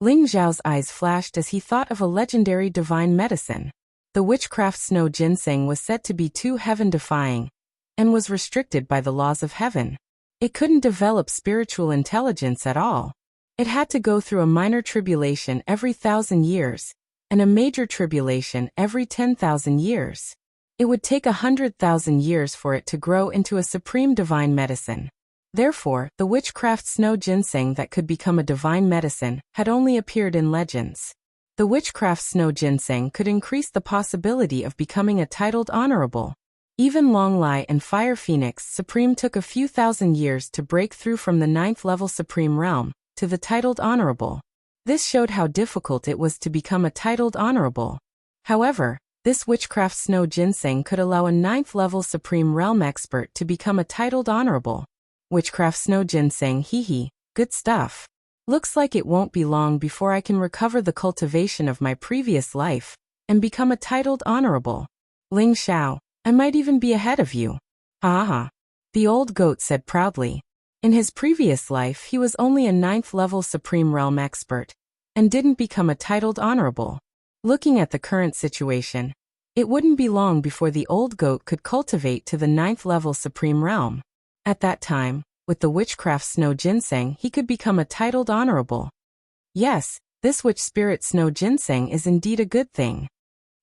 Ling Xiao's eyes flashed as he thought of a legendary divine medicine. The witchcraft snow ginseng was said to be too heaven-defying, and was restricted by the laws of heaven. It couldn't develop spiritual intelligence at all. It had to go through a minor tribulation every 1,000 years, and a major tribulation every 10,000 years. It would take 100,000 years for it to grow into a supreme divine medicine. Therefore, the witchcraft snow ginseng that could become a divine medicine had only appeared in legends. The witchcraft snow ginseng could increase the possibility of becoming a titled honorable. Even Long Lai and Fire Phoenix Supreme took a few thousand years to break through from the 9th level Supreme Realm to the titled honorable. This showed how difficult it was to become a titled honorable. However, this witchcraft snow ginseng could allow a 9th level Supreme Realm expert to become a titled honorable. Witchcraft snow ginseng, hee, good stuff. Looks like it won't be long before I can recover the cultivation of my previous life and become a titled honorable. Ling Xiao, I might even be ahead of you. Ha ha. The old goat said proudly. In his previous life he was only a 9th level Supreme Realm expert, and didn't become a titled honorable. Looking at the current situation, it wouldn't be long before the old goat could cultivate to the 9th level Supreme Realm. At that time, with the witchcraft snow ginseng he could become a titled honorable. Yes, this witch spirit snow ginseng is indeed a good thing.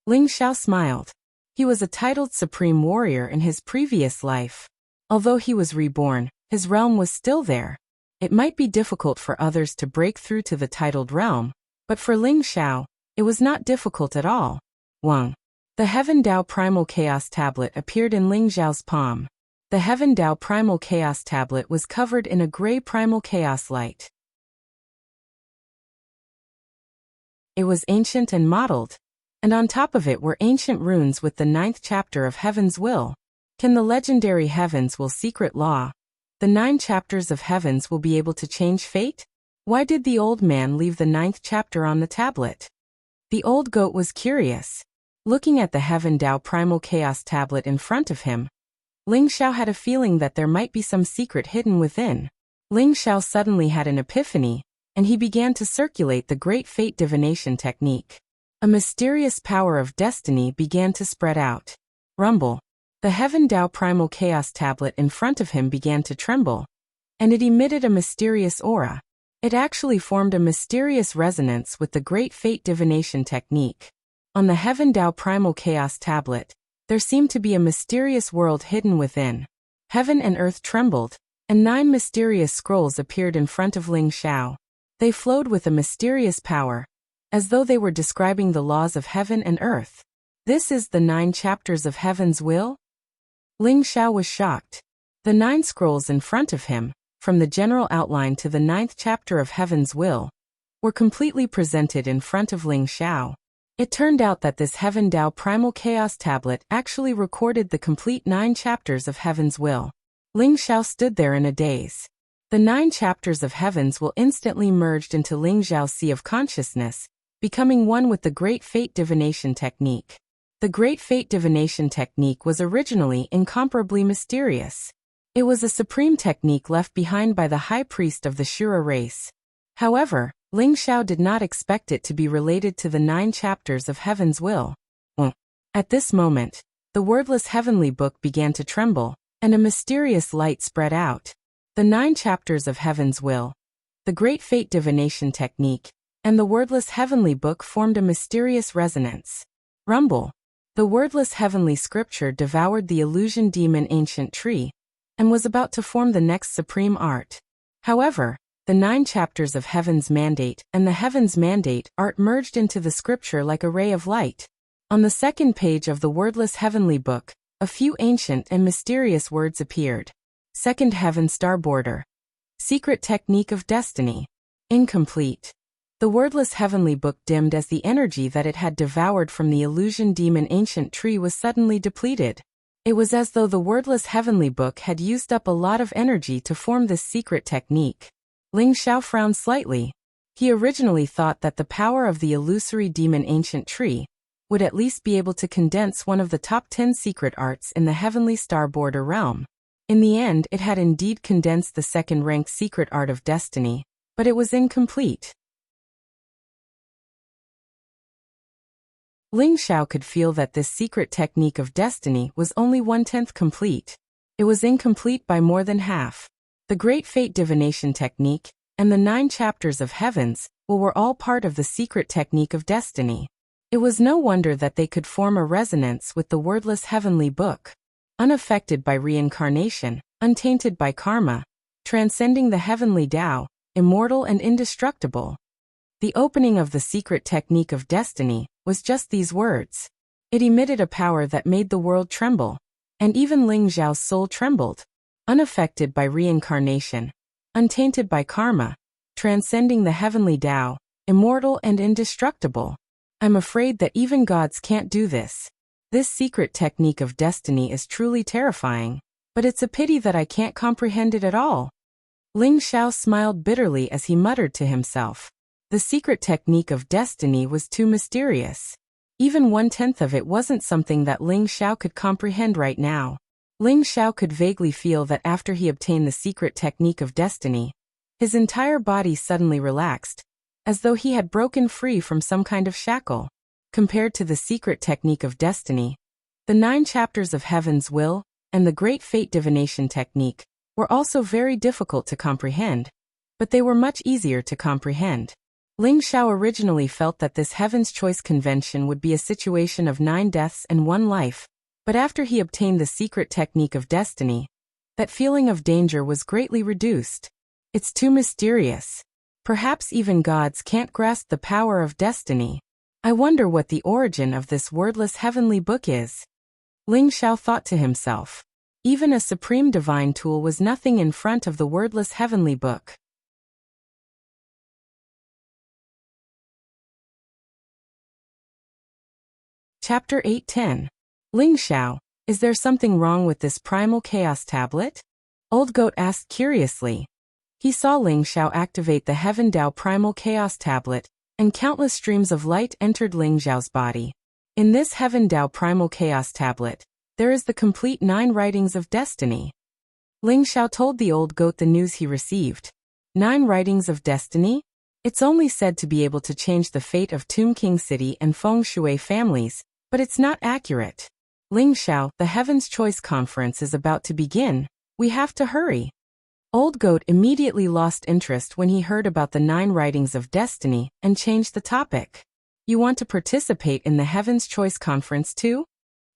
Ling Xiao smiled. He was a titled supreme warrior in his previous life. Although he was reborn, his realm was still there. It might be difficult for others to break through to the titled realm, but for Ling Xiao, it was not difficult at all. Wang. The Heaven Tao Primal Chaos Tablet appeared in Ling Xiao's palm. The Heaven Tao Primal Chaos Tablet was covered in a gray primal chaos light. It was ancient and mottled, and on top of it were ancient runes with the 9th chapter of Heaven's Will. Can the legendary Heaven's Will secret law, the 9 chapters of Heaven's Will, be able to change fate? Why did the old man leave the 9th chapter on the tablet? The old goat was curious. Looking at the Heaven Tao Primal Chaos Tablet in front of him, Ling Xiao had a feeling that there might be some secret hidden within. Ling Xiao suddenly had an epiphany, and he began to circulate the Great Fate Divination technique. A mysterious power of destiny began to spread out. Rumble. The Heaven Tao Primal Chaos Tablet in front of him began to tremble, and it emitted a mysterious aura. It actually formed a mysterious resonance with the Great Fate Divination technique. On the Heaven Tao Primal Chaos Tablet, there seemed to be a mysterious world hidden within. Heaven and earth trembled, and 9 mysterious scrolls appeared in front of Ling Xiao. They flowed with a mysterious power, as though they were describing the laws of heaven and earth. This is the 9 chapters of Heaven's Will? Ling Xiao was shocked. The 9 scrolls in front of him, from the general outline to the 9th chapter of Heaven's Will, were completely presented in front of Ling Xiao. It turned out that this Heaven Tao Primal Chaos Tablet actually recorded the complete 9 chapters of Heaven's Will. Ling Xiao stood there in a daze. The 9 chapters of heavens will instantly merged into Ling Xiao's sea of consciousness, becoming one with the Great Fate divination technique. The Great Fate divination technique was originally incomparably mysterious. It was a supreme technique left behind by the high priest of the Shura race. However, Ling Xiao did not expect it to be related to the 9 chapters of heaven's will. At this moment, the wordless heavenly book began to tremble, and a mysterious light spread out. The 9 chapters of heaven's will, the Great Fate divination technique, and the wordless heavenly book formed a mysterious resonance. Rumble. The wordless heavenly scripture devoured the illusion demon ancient tree, and was about to form the next supreme art. However, the 9 chapters of heaven's mandate and the heaven's mandate art merged into the scripture like a ray of light. On the second page of the wordless heavenly book, a few ancient and mysterious words appeared. Second heaven star border. Secret technique of destiny. Incomplete. The wordless heavenly book dimmed as the energy that it had devoured from the illusion demon ancient tree was suddenly depleted. It was as though the wordless heavenly book had used up a lot of energy to form this secret technique. Ling Xiao frowned slightly. He originally thought that the power of the illusory demon ancient tree would at least be able to condense one of the top 10 secret arts in the heavenly star border realm. In the end, it had indeed condensed the second-ranked secret art of destiny, but it was incomplete. Ling Xiao could feel that this secret technique of destiny was only 1/10 complete. It was incomplete by more than half. The Great Fate divination technique and the 9 chapters of heavens were all part of the secret technique of destiny. It was no wonder that they could form a resonance with the wordless heavenly book. Unaffected by reincarnation, untainted by karma, transcending the heavenly Tao, immortal and indestructible. The opening of the secret technique of destiny was just these words. It emitted a power that made the world tremble, and even Ling Xiao's soul trembled. Unaffected by reincarnation, untainted by karma, transcending the heavenly Tao, immortal and indestructible. I'm afraid that even gods can't do this. This secret technique of destiny is truly terrifying, but it's a pity that I can't comprehend it at all. Ling Xiao smiled bitterly as he muttered to himself. The secret technique of destiny was too mysterious. Even 1/10 of it wasn't something that Ling Xiao could comprehend right now. Ling Xiao could vaguely feel that after he obtained the secret technique of destiny, his entire body suddenly relaxed, as though he had broken free from some kind of shackle. Compared to the secret technique of destiny, the 9 chapters of heaven's will and the Great Fate divination technique were also very difficult to comprehend, but they were much easier to comprehend. Ling Xiao originally felt that this Heaven's Choice convention would be a situation of 9 deaths and 1 life, but after he obtained the secret technique of destiny, that feeling of danger was greatly reduced. It's too mysterious. Perhaps even gods can't grasp the power of destiny. I wonder what the origin of this wordless heavenly book is. Ling Xiao thought to himself. Even a supreme divine tool was nothing in front of the wordless heavenly book. Chapter 8:10. Ling Xiao, is there something wrong with this primal chaos tablet? Old Goat asked curiously. He saw Ling Xiao activate the Heaven Dao primal chaos tablet, and countless streams of light entered Ling Xiao's body. In this Heaven Dao primal chaos tablet, there is the complete 9 writings of destiny. Ling Xiao told the old goat the news he received. 9 writings of destiny? It's only said to be able to change the fate of Tomb King City and Feng Shui families, but it's not accurate. Ling Xiao, the Heaven's Choice Conference is about to begin. We have to hurry. Old Goat immediately lost interest when he heard about the 9 writings of destiny and changed the topic. You want to participate in the Heaven's Choice Conference too?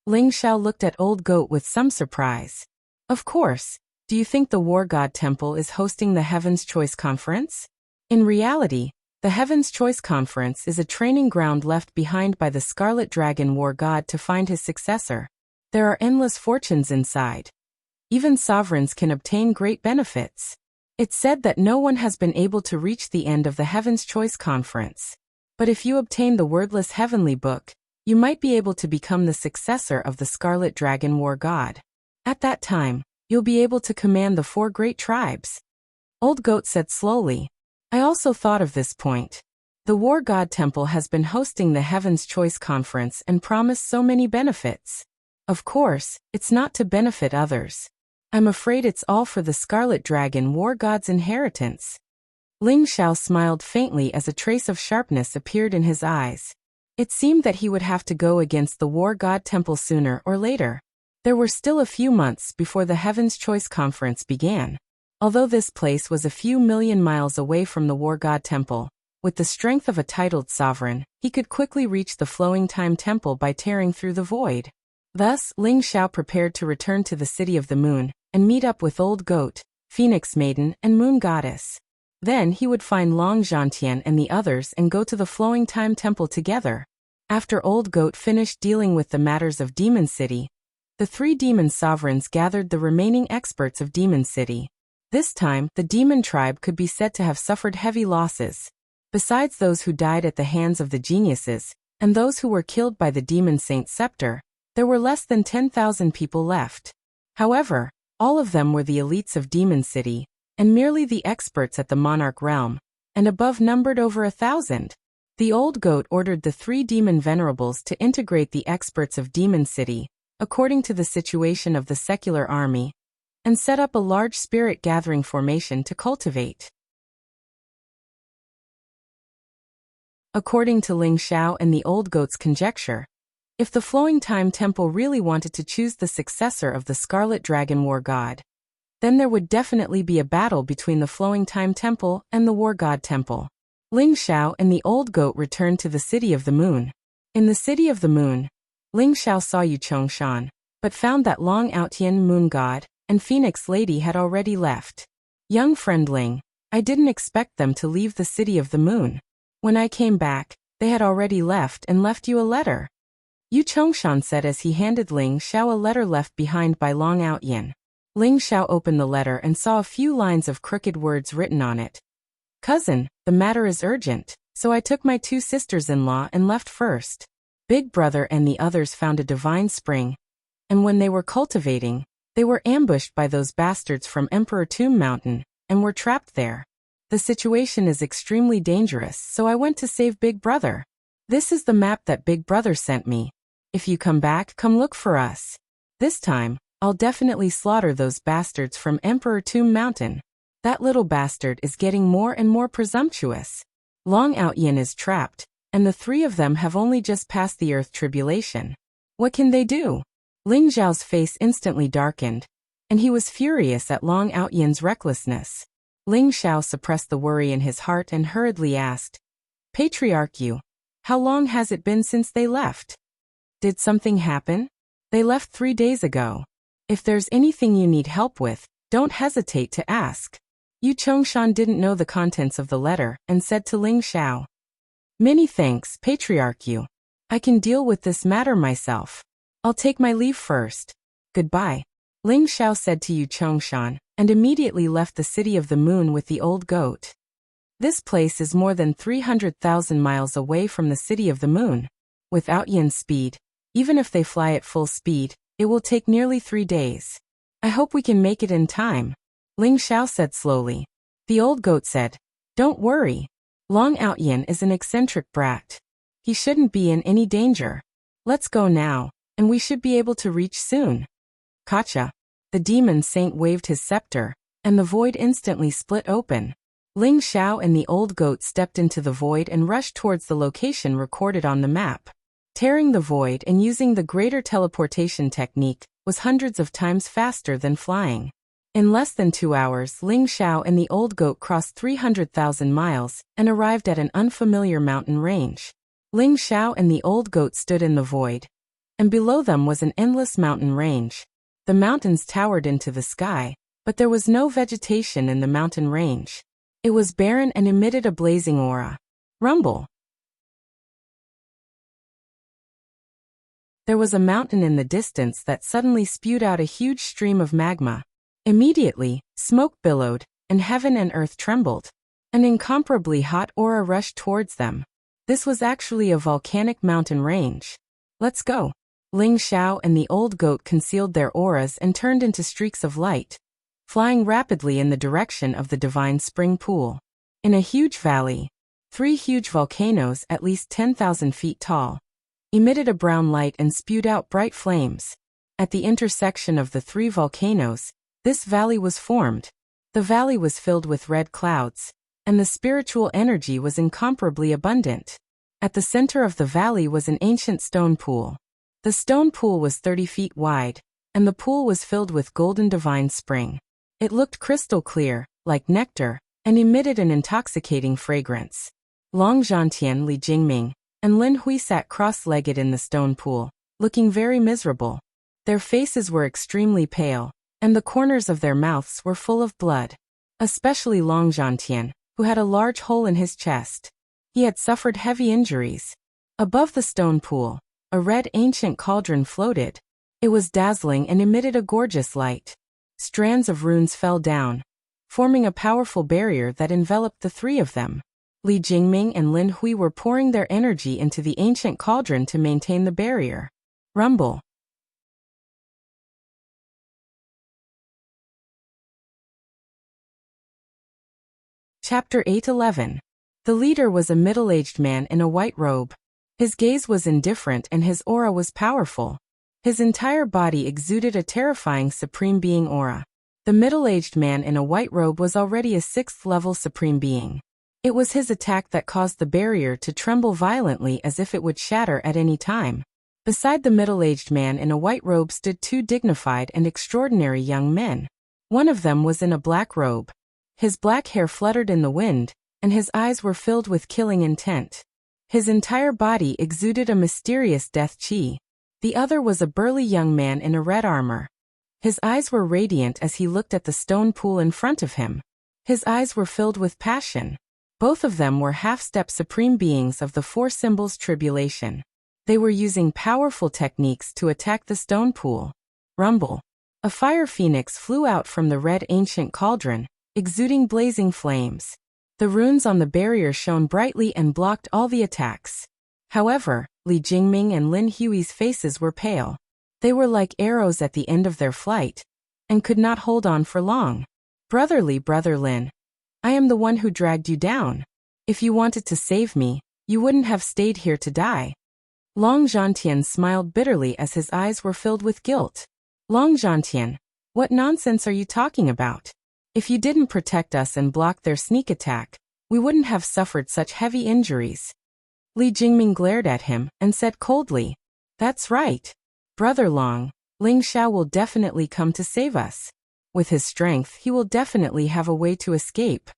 Ling Xiao looked at Old Goat with some surprise. Of course. Do you think the War God Temple is hosting the Heaven's Choice Conference? In reality, the Heaven's Choice Conference is a training ground left behind by the Scarlet Dragon War God to find his successor. There are endless fortunes inside. Even sovereigns can obtain great benefits. It's said that no one has been able to reach the end of the Heaven's Choice Conference. But if you obtain the wordless heavenly book, you might be able to become the successor of the Scarlet Dragon War God. At that time, you'll be able to command the 4 great tribes. Old Goat said slowly. I also thought of this point. The War God Temple has been hosting the Heaven's Choice Conference and promised so many benefits. Of course, it's not to benefit others. I'm afraid it's all for the Scarlet Dragon War God's inheritance. Ling Xiao smiled faintly as a trace of sharpness appeared in his eyes. It seemed that he would have to go against the War God Temple sooner or later. There were still a few months before the Heaven's Choice Conference began. Although this place was a few million miles away from the War God Temple, with the strength of a titled sovereign, he could quickly reach the Flowing Time Temple by tearing through the void. Thus, Ling Xiao prepared to return to the City of the Moon and meet up with Old Goat, Phoenix Maiden, and Moon Goddess. Then he would find Long Zhantian and the others and go to the Flowing Time Temple together. After Old Goat finished dealing with the matters of Demon City, the three demon sovereigns gathered the remaining experts of Demon City. This time, the demon tribe could be said to have suffered heavy losses. Besides those who died at the hands of the geniuses, and those who were killed by the Demon Saint Scepter, there were less than 10,000 people left. However, all of them were the elites of Demon City, and merely the experts at the Monarch Realm, and above numbered over 1,000. The Old Goat ordered the three demon venerables to integrate the experts of Demon City, according to the situation of the secular army, and set up a large spirit gathering formation to cultivate. According to Ling Xiao and the Old Goat's conjecture, if the Flowing Time Temple really wanted to choose the successor of the Scarlet Dragon War God, then there would definitely be a battle between the Flowing Time Temple and the War God Temple. Ling Xiao and the Old Goat returned to the City of the Moon. In the City of the Moon, Ling Xiao saw Yu Chongshan, but found that Long Outian Moon God and Phoenix Lady had already left. Young friend Ling, I didn't expect them to leave the City of the Moon. When I came back, they had already left and left you a letter. Yu Chongshan said as he handed Ling Xiao a letter left behind by Long Outian. Ling Xiao opened the letter and saw a few lines of crooked words written on it. Cousin, the matter is urgent, so I took my two sisters-in-law and left first. Big brother and the others found a divine spring, and when they were cultivating, they were ambushed by those bastards from Emperor Tomb Mountain, and were trapped there. The situation is extremely dangerous, so I went to save Big Brother. This is the map that Big Brother sent me. If you come back, come look for us. This time, I'll definitely slaughter those bastards from Emperor Tomb Mountain. That little bastard is getting more and more presumptuous. Long Outian is trapped, and the three of them have only just passed the Earth Tribulation. What can they do? Ling Zhao's face instantly darkened, and he was furious at Long Outian's recklessness. Ling Xiao suppressed the worry in his heart and hurriedly asked, Patriarch Yu, how long has it been since they left? Did something happen? They left 3 days ago. If there's anything you need help with, don't hesitate to ask. Yu Chongshan didn't know the contents of the letter and said to Ling Xiao, Many thanks, Patriarch Yu. I can deal with this matter myself. I'll take my leave first. Goodbye. Ling Xiao said to Yu Chongshan, and immediately left the City of the Moon with the Old Goat. This place is more than 300,000 miles away from the City of the Moon. With Outian's speed, even if they fly at full speed, it will take nearly 3 days. I hope we can make it in time. Ling Xiao said slowly. The Old Goat said, Don't worry. Long Outian is an eccentric brat. He shouldn't be in any danger. Let's go now, and we should be able to reach soon. Kacha. The demon saint waved his scepter, and the void instantly split open. Ling Xiao and the Old Goat stepped into the void and rushed towards the location recorded on the map. Tearing the void and using the greater teleportation technique was hundreds of times faster than flying. In less than 2 hours, Ling Xiao and the Old Goat crossed 300,000 miles and arrived at an unfamiliar mountain range. Ling Xiao and the Old Goat stood in the void, and below them was an endless mountain range. The mountains towered into the sky, but there was no vegetation in the mountain range. It was barren and emitted a blazing aura. Rumble. There was a mountain in the distance that suddenly spewed out a huge stream of magma. Immediately, smoke billowed, and heaven and earth trembled. An incomparably hot aura rushed towards them. This was actually a volcanic mountain range. Let's go. Ling Xiao and the Old Goat concealed their auras and turned into streaks of light, flying rapidly in the direction of the divine spring pool. In a huge valley, 3 huge volcanoes at least 10,000 feet tall emitted a brown light and spewed out bright flames. At the intersection of the 3 volcanoes, this valley was formed. The valley was filled with red clouds, and the spiritual energy was incomparably abundant. At the center of the valley was an ancient stone pool. The stone pool was 30 feet wide, and the pool was filled with golden divine spring. It looked crystal clear, like nectar, and emitted an intoxicating fragrance. Long Zhantian, Li Jingming, and Lin Hui sat cross-legged in the stone pool, looking very miserable. Their faces were extremely pale, and the corners of their mouths were full of blood. Especially Long Zhantian, who had a large hole in his chest. He had suffered heavy injuries. Above the stone pool, a red ancient cauldron floated. It was dazzling and emitted a gorgeous light. Strands of runes fell down, forming a powerful barrier that enveloped the 3 of them. Li Jingming and Lin Hui were pouring their energy into the ancient cauldron to maintain the barrier. Rumble. Chapter 8:11. The leader was a middle-aged man in a white robe. His gaze was indifferent and his aura was powerful. His entire body exuded a terrifying supreme being aura. The middle-aged man in a white robe was already a 6th-level supreme being. It was his attack that caused the barrier to tremble violently as if it would shatter at any time. Beside the middle-aged man in a white robe stood 2 dignified and extraordinary young men. One of them was in a black robe. His black hair fluttered in the wind, and his eyes were filled with killing intent. His entire body exuded a mysterious death chi. The other was a burly young man in a red armor. His eyes were radiant as he looked at the stone pool in front of him. His eyes were filled with passion. Both of them were half-step supreme beings of the 4 symbols tribulation. They were using powerful techniques to attack the stone pool. Rumble. A fire phoenix flew out from the red ancient cauldron, exuding blazing flames. The runes on the barrier shone brightly and blocked all the attacks. However, Li Jingming and Lin Hui's faces were pale. They were like arrows at the end of their flight, and could not hold on for long. Brother Lin, I am the one who dragged you down. If you wanted to save me, you wouldn't have stayed here to die. Long Zhantian smiled bitterly as his eyes were filled with guilt. Long Zhantian, what nonsense are you talking about? If you didn't protect us and block their sneak attack, we wouldn't have suffered such heavy injuries. Li Jingming glared at him and said coldly, That's right. Brother Long, Ling Xiao will definitely come to save us. With his strength, he will definitely have a way to escape.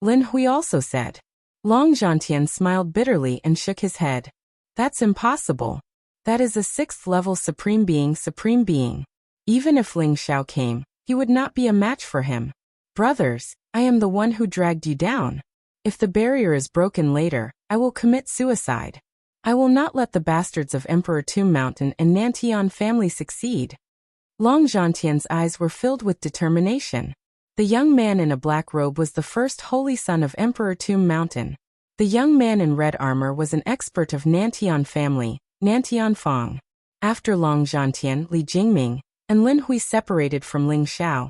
Lin Hui also said. Long Zhantian smiled bitterly and shook his head. That's impossible. That is a 6th-level supreme being. Even if Ling Xiao came, he would not be a match for him. Brothers, I am the one who dragged you down. If the barrier is broken later, I will commit suicide. I will not let the bastards of Emperor Tomb Mountain and Nantian family succeed. Long Zhantian's eyes were filled with determination. The young man in a black robe was the first holy son of Emperor Tomb Mountain. The young man in red armor was an expert of Nantian family, Nantian Fong. After Long Zhantian, Li Jingming, and Lin Hui separated from Ling Xiao,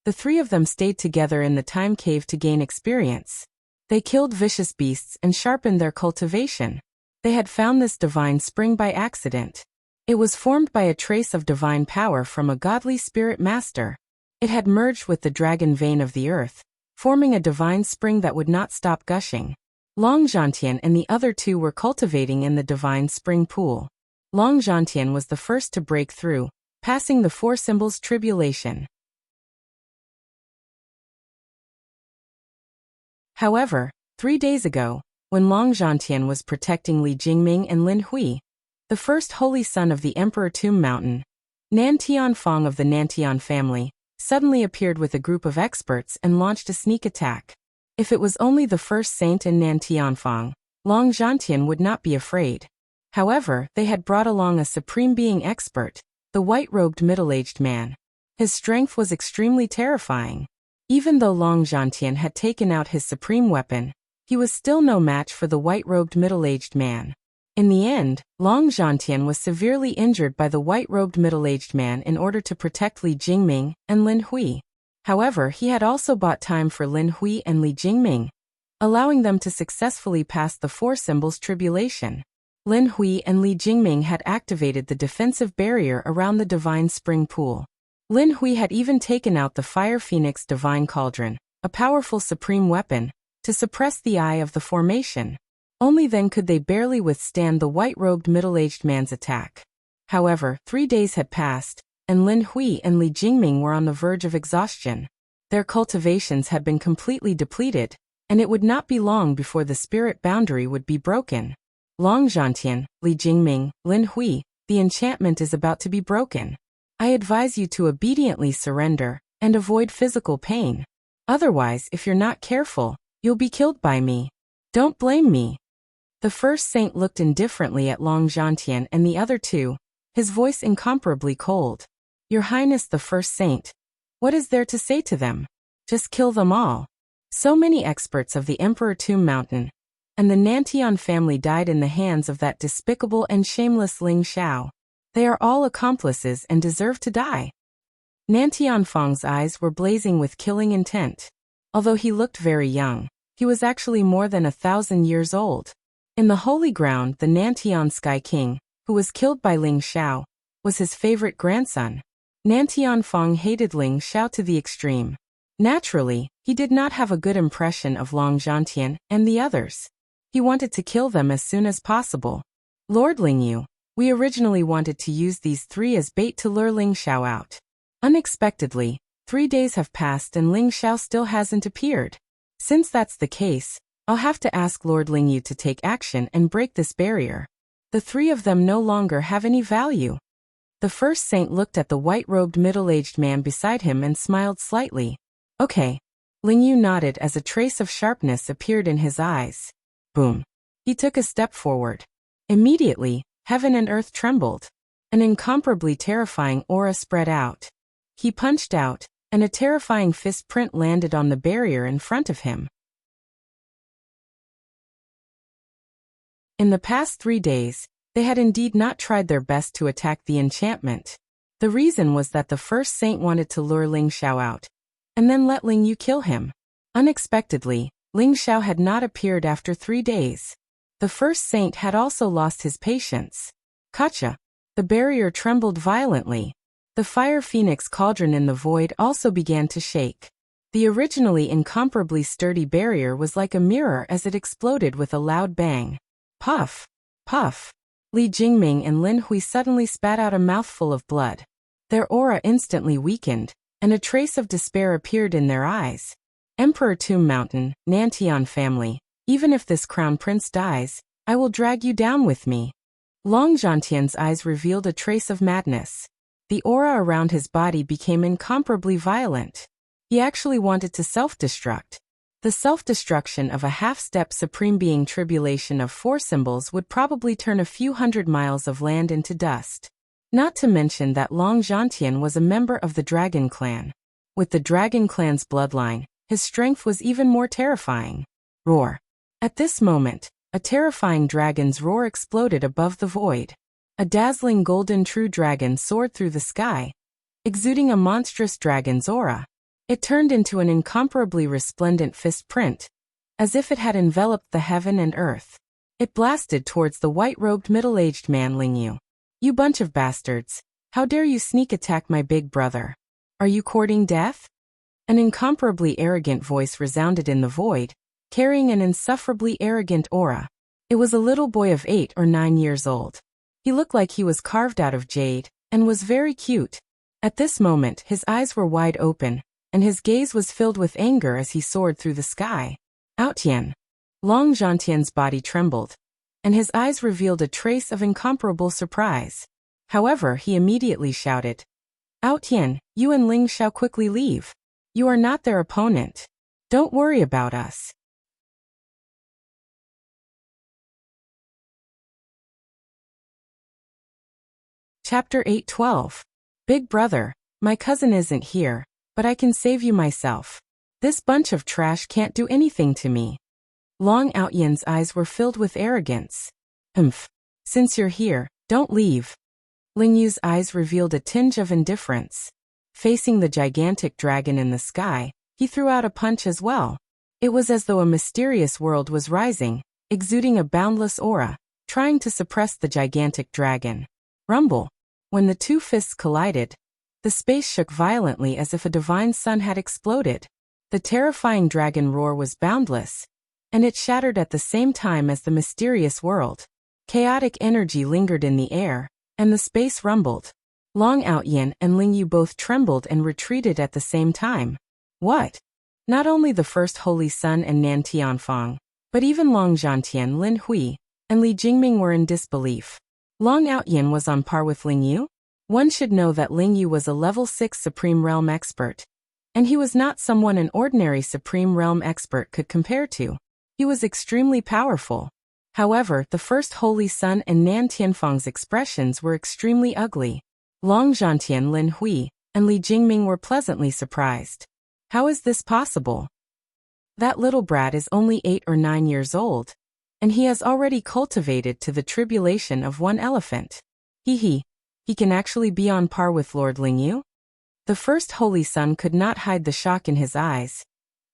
the 3 of them stayed together in the time cave to gain experience. They killed vicious beasts and sharpened their cultivation. They had found this divine spring by accident. It was formed by a trace of divine power from a godly spirit master. It had merged with the dragon vein of the earth, forming a divine spring that would not stop gushing. Long Zhantian and the other 2 were cultivating in the divine spring pool. Long Zhantian was the first to break through, passing the 4 symbols tribulation. However, 3 days ago, when Long Zhantian was protecting Li Jingming and Lin Hui, the first holy son of the Emperor Tomb Mountain, Nantian Fong of the Nantian family, suddenly appeared with a group of experts and launched a sneak attack. If it was only the first saint in Nantian Fong, Long Zhantian would not be afraid. However, they had brought along a supreme being expert, the white-robed middle-aged man. His strength was extremely terrifying. Even though Long Zhantian had taken out his supreme weapon, he was still no match for the white-robed middle-aged man. In the end, Long Zhantian was severely injured by the white-robed middle-aged man in order to protect Li Jingming and Lin Hui. However, he had also bought time for Lin Hui and Li Jingming, allowing them to successfully pass the Four Symbols tribulation. Lin Hui and Li Jingming had activated the defensive barrier around the Divine Spring Pool. Lin Hui had even taken out the Fire Phoenix Divine Cauldron, a powerful supreme weapon, to suppress the eye of the formation. Only then could they barely withstand the white-robed middle-aged man's attack. However, 3 days had passed, and Lin Hui and Li Jingming were on the verge of exhaustion. Their cultivations had been completely depleted, and it would not be long before the spirit boundary would be broken. Long Zhantian, Li Jingming, Lin Hui, the enchantment is about to be broken. I advise you to obediently surrender and avoid physical pain. Otherwise, if you're not careful, you'll be killed by me. Don't blame me. The first saint looked indifferently at Long Zhantian and the other two, his voice incomparably cold. Your Highness the first saint, what is there to say to them? Just kill them all. So many experts of the Emperor Tomb Mountain and the Nantian family died in the hands of that despicable and shameless Ling Xiao. They are all accomplices and deserve to die. Nantian Feng's eyes were blazing with killing intent. Although he looked very young, he was actually more than 1,000 years old. In the Holy Ground, the Nantian Sky King, who was killed by Ling Xiao, was his favorite grandson. Nantian Feng hated Ling Xiao to the extreme. Naturally, he did not have a good impression of Long Zhantian and the others. He wanted to kill them as soon as possible. Lord Lingyu, we originally wanted to use these three as bait to lure Ling Xiao out. Unexpectedly, 3 days have passed and Ling Xiao still hasn't appeared. Since that's the case, I'll have to ask Lord Lingyu to take action and break this barrier. The three of them no longer have any value. The first saint looked at the white-robed middle-aged man beside him and smiled slightly. Okay. Lingyu nodded as a trace of sharpness appeared in his eyes. Boom. He took a step forward. Immediately, heaven and earth trembled. An incomparably terrifying aura spread out. He punched out, and a terrifying fist print landed on the barrier in front of him. In the past 3 days, they had indeed not tried their best to attack the enchantment. The reason was that the first saint wanted to lure Ling Xiao out, and then let Ling Yu kill him. Unexpectedly, Ling Xiao had not appeared after 3 days. The first saint had also lost his patience. Gotcha! The barrier trembled violently. The Fire Phoenix Cauldron in the void also began to shake. The originally incomparably sturdy barrier was like a mirror as it exploded with a loud bang. Puff! Puff! Li Jingming and Lin Hui suddenly spat out a mouthful of blood. Their aura instantly weakened, and a trace of despair appeared in their eyes. Emperor Tomb Mountain, Nantian family, even if this crown prince dies, I will drag you down with me. Long Zhantian's eyes revealed a trace of madness. The aura around his body became incomparably violent. He actually wanted to self-destruct. The self-destruction of a half-step supreme being tribulation of 4 symbols would probably turn a few hundred miles of land into dust. Not to mention that Long Zhantian was a member of the Dragon Clan. With the Dragon Clan's bloodline, his strength was even more terrifying. Roar. At this moment, a terrifying dragon's roar exploded above the void. A dazzling golden true dragon soared through the sky, exuding a monstrous dragon's aura. It turned into an incomparably resplendent fist print, as if it had enveloped the heaven and earth. It blasted towards the white-robed middle-aged man Lingyu. You bunch of bastards, how dare you sneak attack my big brother? Are you courting death? An incomparably arrogant voice resounded in the void, carrying an insufferably arrogant aura. It was a little boy of 8 or 9 years old. He looked like he was carved out of jade, and was very cute. At this moment, his eyes were wide open, and his gaze was filled with anger as he soared through the sky. Outtian. Long Zhantian's body trembled, and his eyes revealed a trace of incomparable surprise. However, he immediately shouted, Outtian, you and Ling Xiao quickly leave. You are not their opponent. Don't worry about us. Chapter 8:12. Big brother, my cousin isn't here, but I can save you myself. This bunch of trash can't do anything to me. Long Outyan's eyes were filled with arrogance. Since you're here, don't leave. Ling Yu's eyes revealed a tinge of indifference. Facing the gigantic dragon in the sky, he threw out a punch as well. It was as though a mysterious world was rising, exuding a boundless aura, trying to suppress the gigantic dragon. Rumble. When the two fists collided, the space shook violently as if a divine sun had exploded. The terrifying dragon roar was boundless, and it shattered at the same time as the mysterious world. Chaotic energy lingered in the air, and the space rumbled. Long Outyin and Ling Yu both trembled and retreated at the same time. What? Not only the first Holy Sun and Nan Tianfang, but even Long Zhantian, Lin Hui, and Li Jingming were in disbelief. Long Outyin was on par with Ling Yu? One should know that Ling Yu was a level 6 Supreme Realm expert, and he was not someone an ordinary Supreme Realm expert could compare to. He was extremely powerful. However, the first Holy Sun and Nan Tianfang's expressions were extremely ugly. Long Zhantian, Lin Hui, and Li Jingming were pleasantly surprised. How is this possible? That little brat is only 8 or 9 years old, and he has already cultivated to the tribulation of one elephant. He can actually be on par with Lord Ling Yu? The first Holy Sun could not hide the shock in his eyes,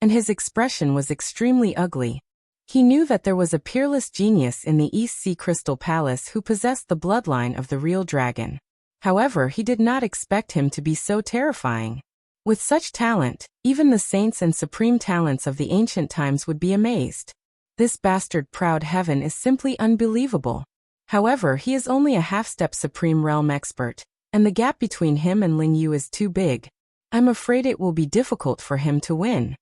and his expression was extremely ugly. He knew that there was a peerless genius in the East Sea Crystal Palace who possessed the bloodline of the real dragon. However, he did not expect him to be so terrifying. With such talent, even the saints and supreme talents of the ancient times would be amazed. This bastard proud heaven is simply unbelievable. However, he is only a half-step Supreme Realm expert, and the gap between him and Ling Yu is too big. I'm afraid it will be difficult for him to win.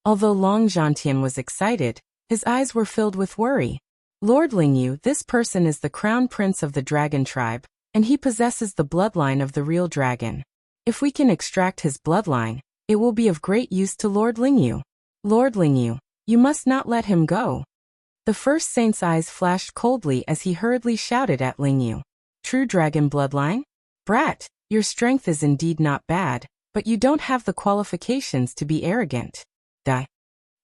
Although Long Zhantian was excited, his eyes were filled with worry. Lord Ling Yu, this person is the crown prince of the dragon tribe, and he possesses the bloodline of the real dragon. If we can extract his bloodline, it will be of great use to Lord Ling Yu. Lord Ling Yu, you must not let him go. The first saint's eyes flashed coldly as he hurriedly shouted at Ling Yu. True dragon bloodline? Brat, your strength is indeed not bad, but you don't have the qualifications to be arrogant. Die.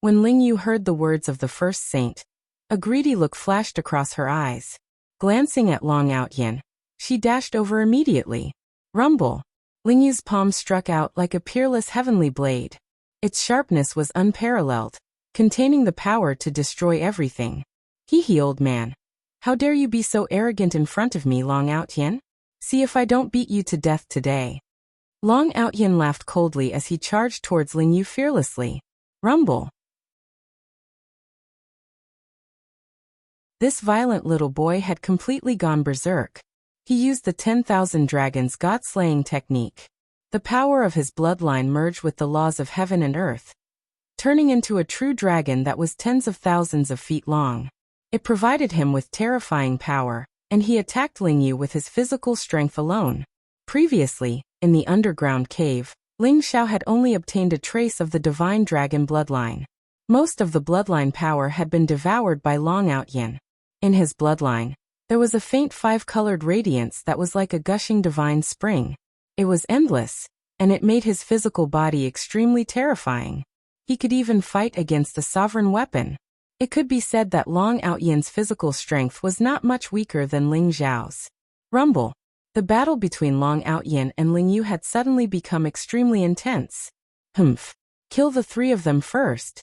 When Ling Yu heard the words of the first saint, a greedy look flashed across her eyes. Glancing at Long Outyin, she dashed over immediately. Rumble. Ling Yu's palm struck out like a peerless heavenly blade. Its sharpness was unparalleled, containing the power to destroy everything. Hee old man. How dare you be so arrogant in front of me, Long Outyin? See if I don't beat you to death today. Long Outyin laughed coldly as he charged towards Ling Yu fearlessly. Rumble. This violent little boy had completely gone berserk. He used the 10,000 dragons god-slaying technique. The power of his bloodline merged with the laws of heaven and earth, turning into a true dragon that was tens of thousands of feet long. It provided him with terrifying power, and he attacked Ling Yu with his physical strength alone. Previously, in the underground cave, Ling Xiao had only obtained a trace of the divine dragon bloodline. Most of the bloodline power had been devoured by Long Outyin. In his bloodline, there was a faint 5-colored radiance that was like a gushing divine spring. It was endless, and it made his physical body extremely terrifying. He could even fight against the sovereign weapon. It could be said that Long Outyin's physical strength was not much weaker than Ling Xiao's. Rumble. The battle between Long Outyin and Ling Yu had suddenly become extremely intense. Humph. Kill the three of them first.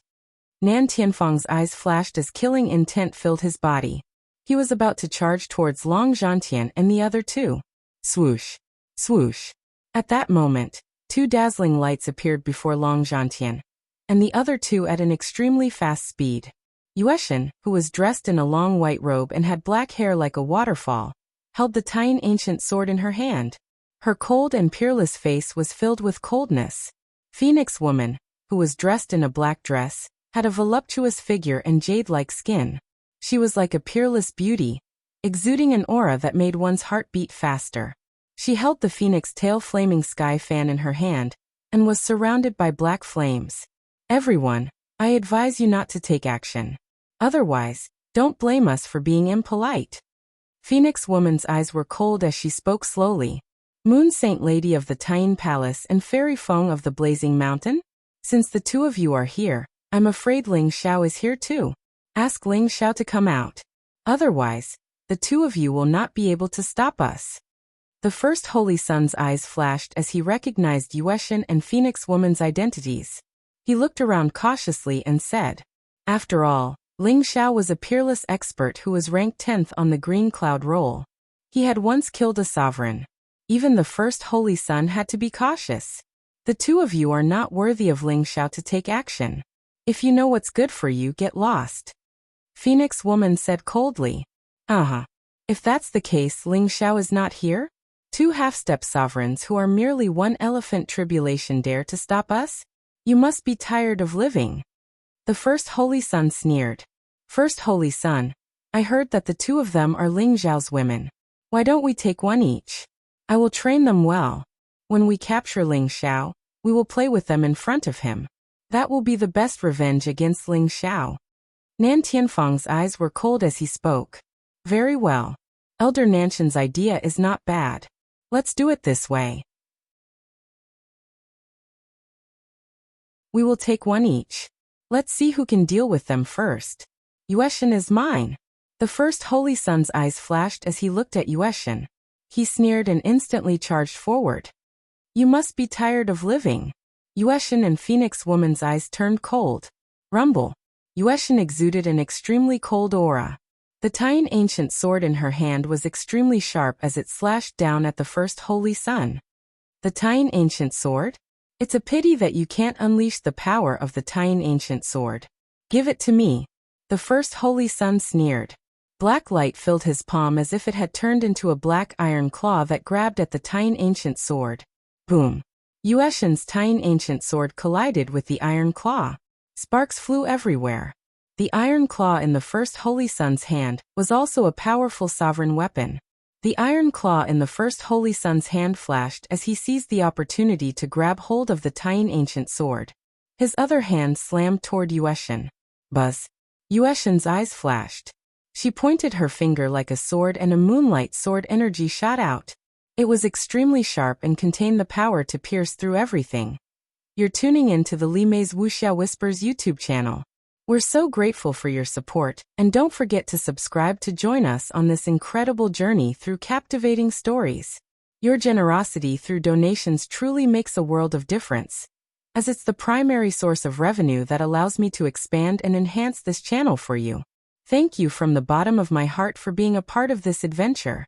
Nan Tianfang's eyes flashed as killing intent filled his body. He was about to charge towards Long Zhantian and the other two. Swoosh. Swoosh. At that moment, 2 dazzling lights appeared before Long Zhantian, and the other 2 at an extremely fast speed. Yueshan, who was dressed in a long white robe and had black hair like a waterfall, held the tiny ancient sword in her hand. Her cold and peerless face was filled with coldness. Phoenix Woman, who was dressed in a black dress, had a voluptuous figure and jade-like skin. She was like a peerless beauty, exuding an aura that made one's heart beat faster. She held the phoenix tail flaming sky fan in her hand, and was surrounded by black flames. Everyone, I advise you not to take action. Otherwise, don't blame us for being impolite. Phoenix Woman's eyes were cold as she spoke slowly. Moon Saint Lady of the Taiyin Palace and Fairy Feng of the Blazing Mountain? Since the 2 of you are here, I'm afraid Ling Xiao is here too. Ask Ling Xiao to come out. Otherwise, the 2 of you will not be able to stop us. The first Holy Son's eyes flashed as he recognized Yueshin and Phoenix Woman's identities. He looked around cautiously and said, "After all, Ling Xiao was a peerless expert who was ranked 10th on the Green Cloud roll. He had once killed a sovereign. Even the first Holy Son had to be cautious. The two of you are not worthy of Ling Xiao to take action. If you know what's good for you, get lost." Phoenix Woman said coldly, If that's the case, Ling Xiao is not here? Two half-step sovereigns who are merely one elephant tribulation dare to stop us? You must be tired of living." The first Holy Son sneered. "First Holy Son, I heard that the two of them are Ling Xiao's women. Why don't we take one each? I will train them well. When we capture Ling Xiao, we will play with them in front of him. That will be the best revenge against Ling Xiao." Nan Tianfang's eyes were cold as he spoke. "Very well. Elder Nanshan's idea is not bad. Let's do it this way. We will take one each. Let's see who can deal with them first. Yueshin is mine." The first Holy Son's eyes flashed as he looked at Yueshin. He sneered and instantly charged forward. "You must be tired of living." Yueshin and Phoenix Woman's eyes turned cold. Rumble. Yueshin exuded an extremely cold aura. The Taiyan ancient sword in her hand was extremely sharp as it slashed down at the first Holy Son. The Taiyan ancient sword? It's a pity that you can't unleash the power of the Taiyan ancient sword. Give it to me. The first Holy Son sneered. Black light filled his palm as if it had turned into a black iron claw that grabbed at the Taiyan ancient sword. Boom. Yueshin's Taiyan ancient sword collided with the iron claw. Sparks flew everywhere. The iron claw in the first Holy Son's hand was also a powerful sovereign weapon. The iron claw in the first Holy Son's hand flashed as he seized the opportunity to grab hold of the Taiyan ancient sword. His other hand slammed toward Yueshin. Buzz. Yueshin's eyes flashed. She pointed her finger like a sword and a moonlight sword energy shot out. It was extremely sharp and contained the power to pierce through everything. You're tuning in to the Li Mei's Wuxia Whispers YouTube channel. We're so grateful for your support, and don't forget to subscribe to join us on this incredible journey through captivating stories. Your generosity through donations truly makes a world of difference, as it's the primary source of revenue that allows me to expand and enhance this channel for you. Thank you from the bottom of my heart for being a part of this adventure.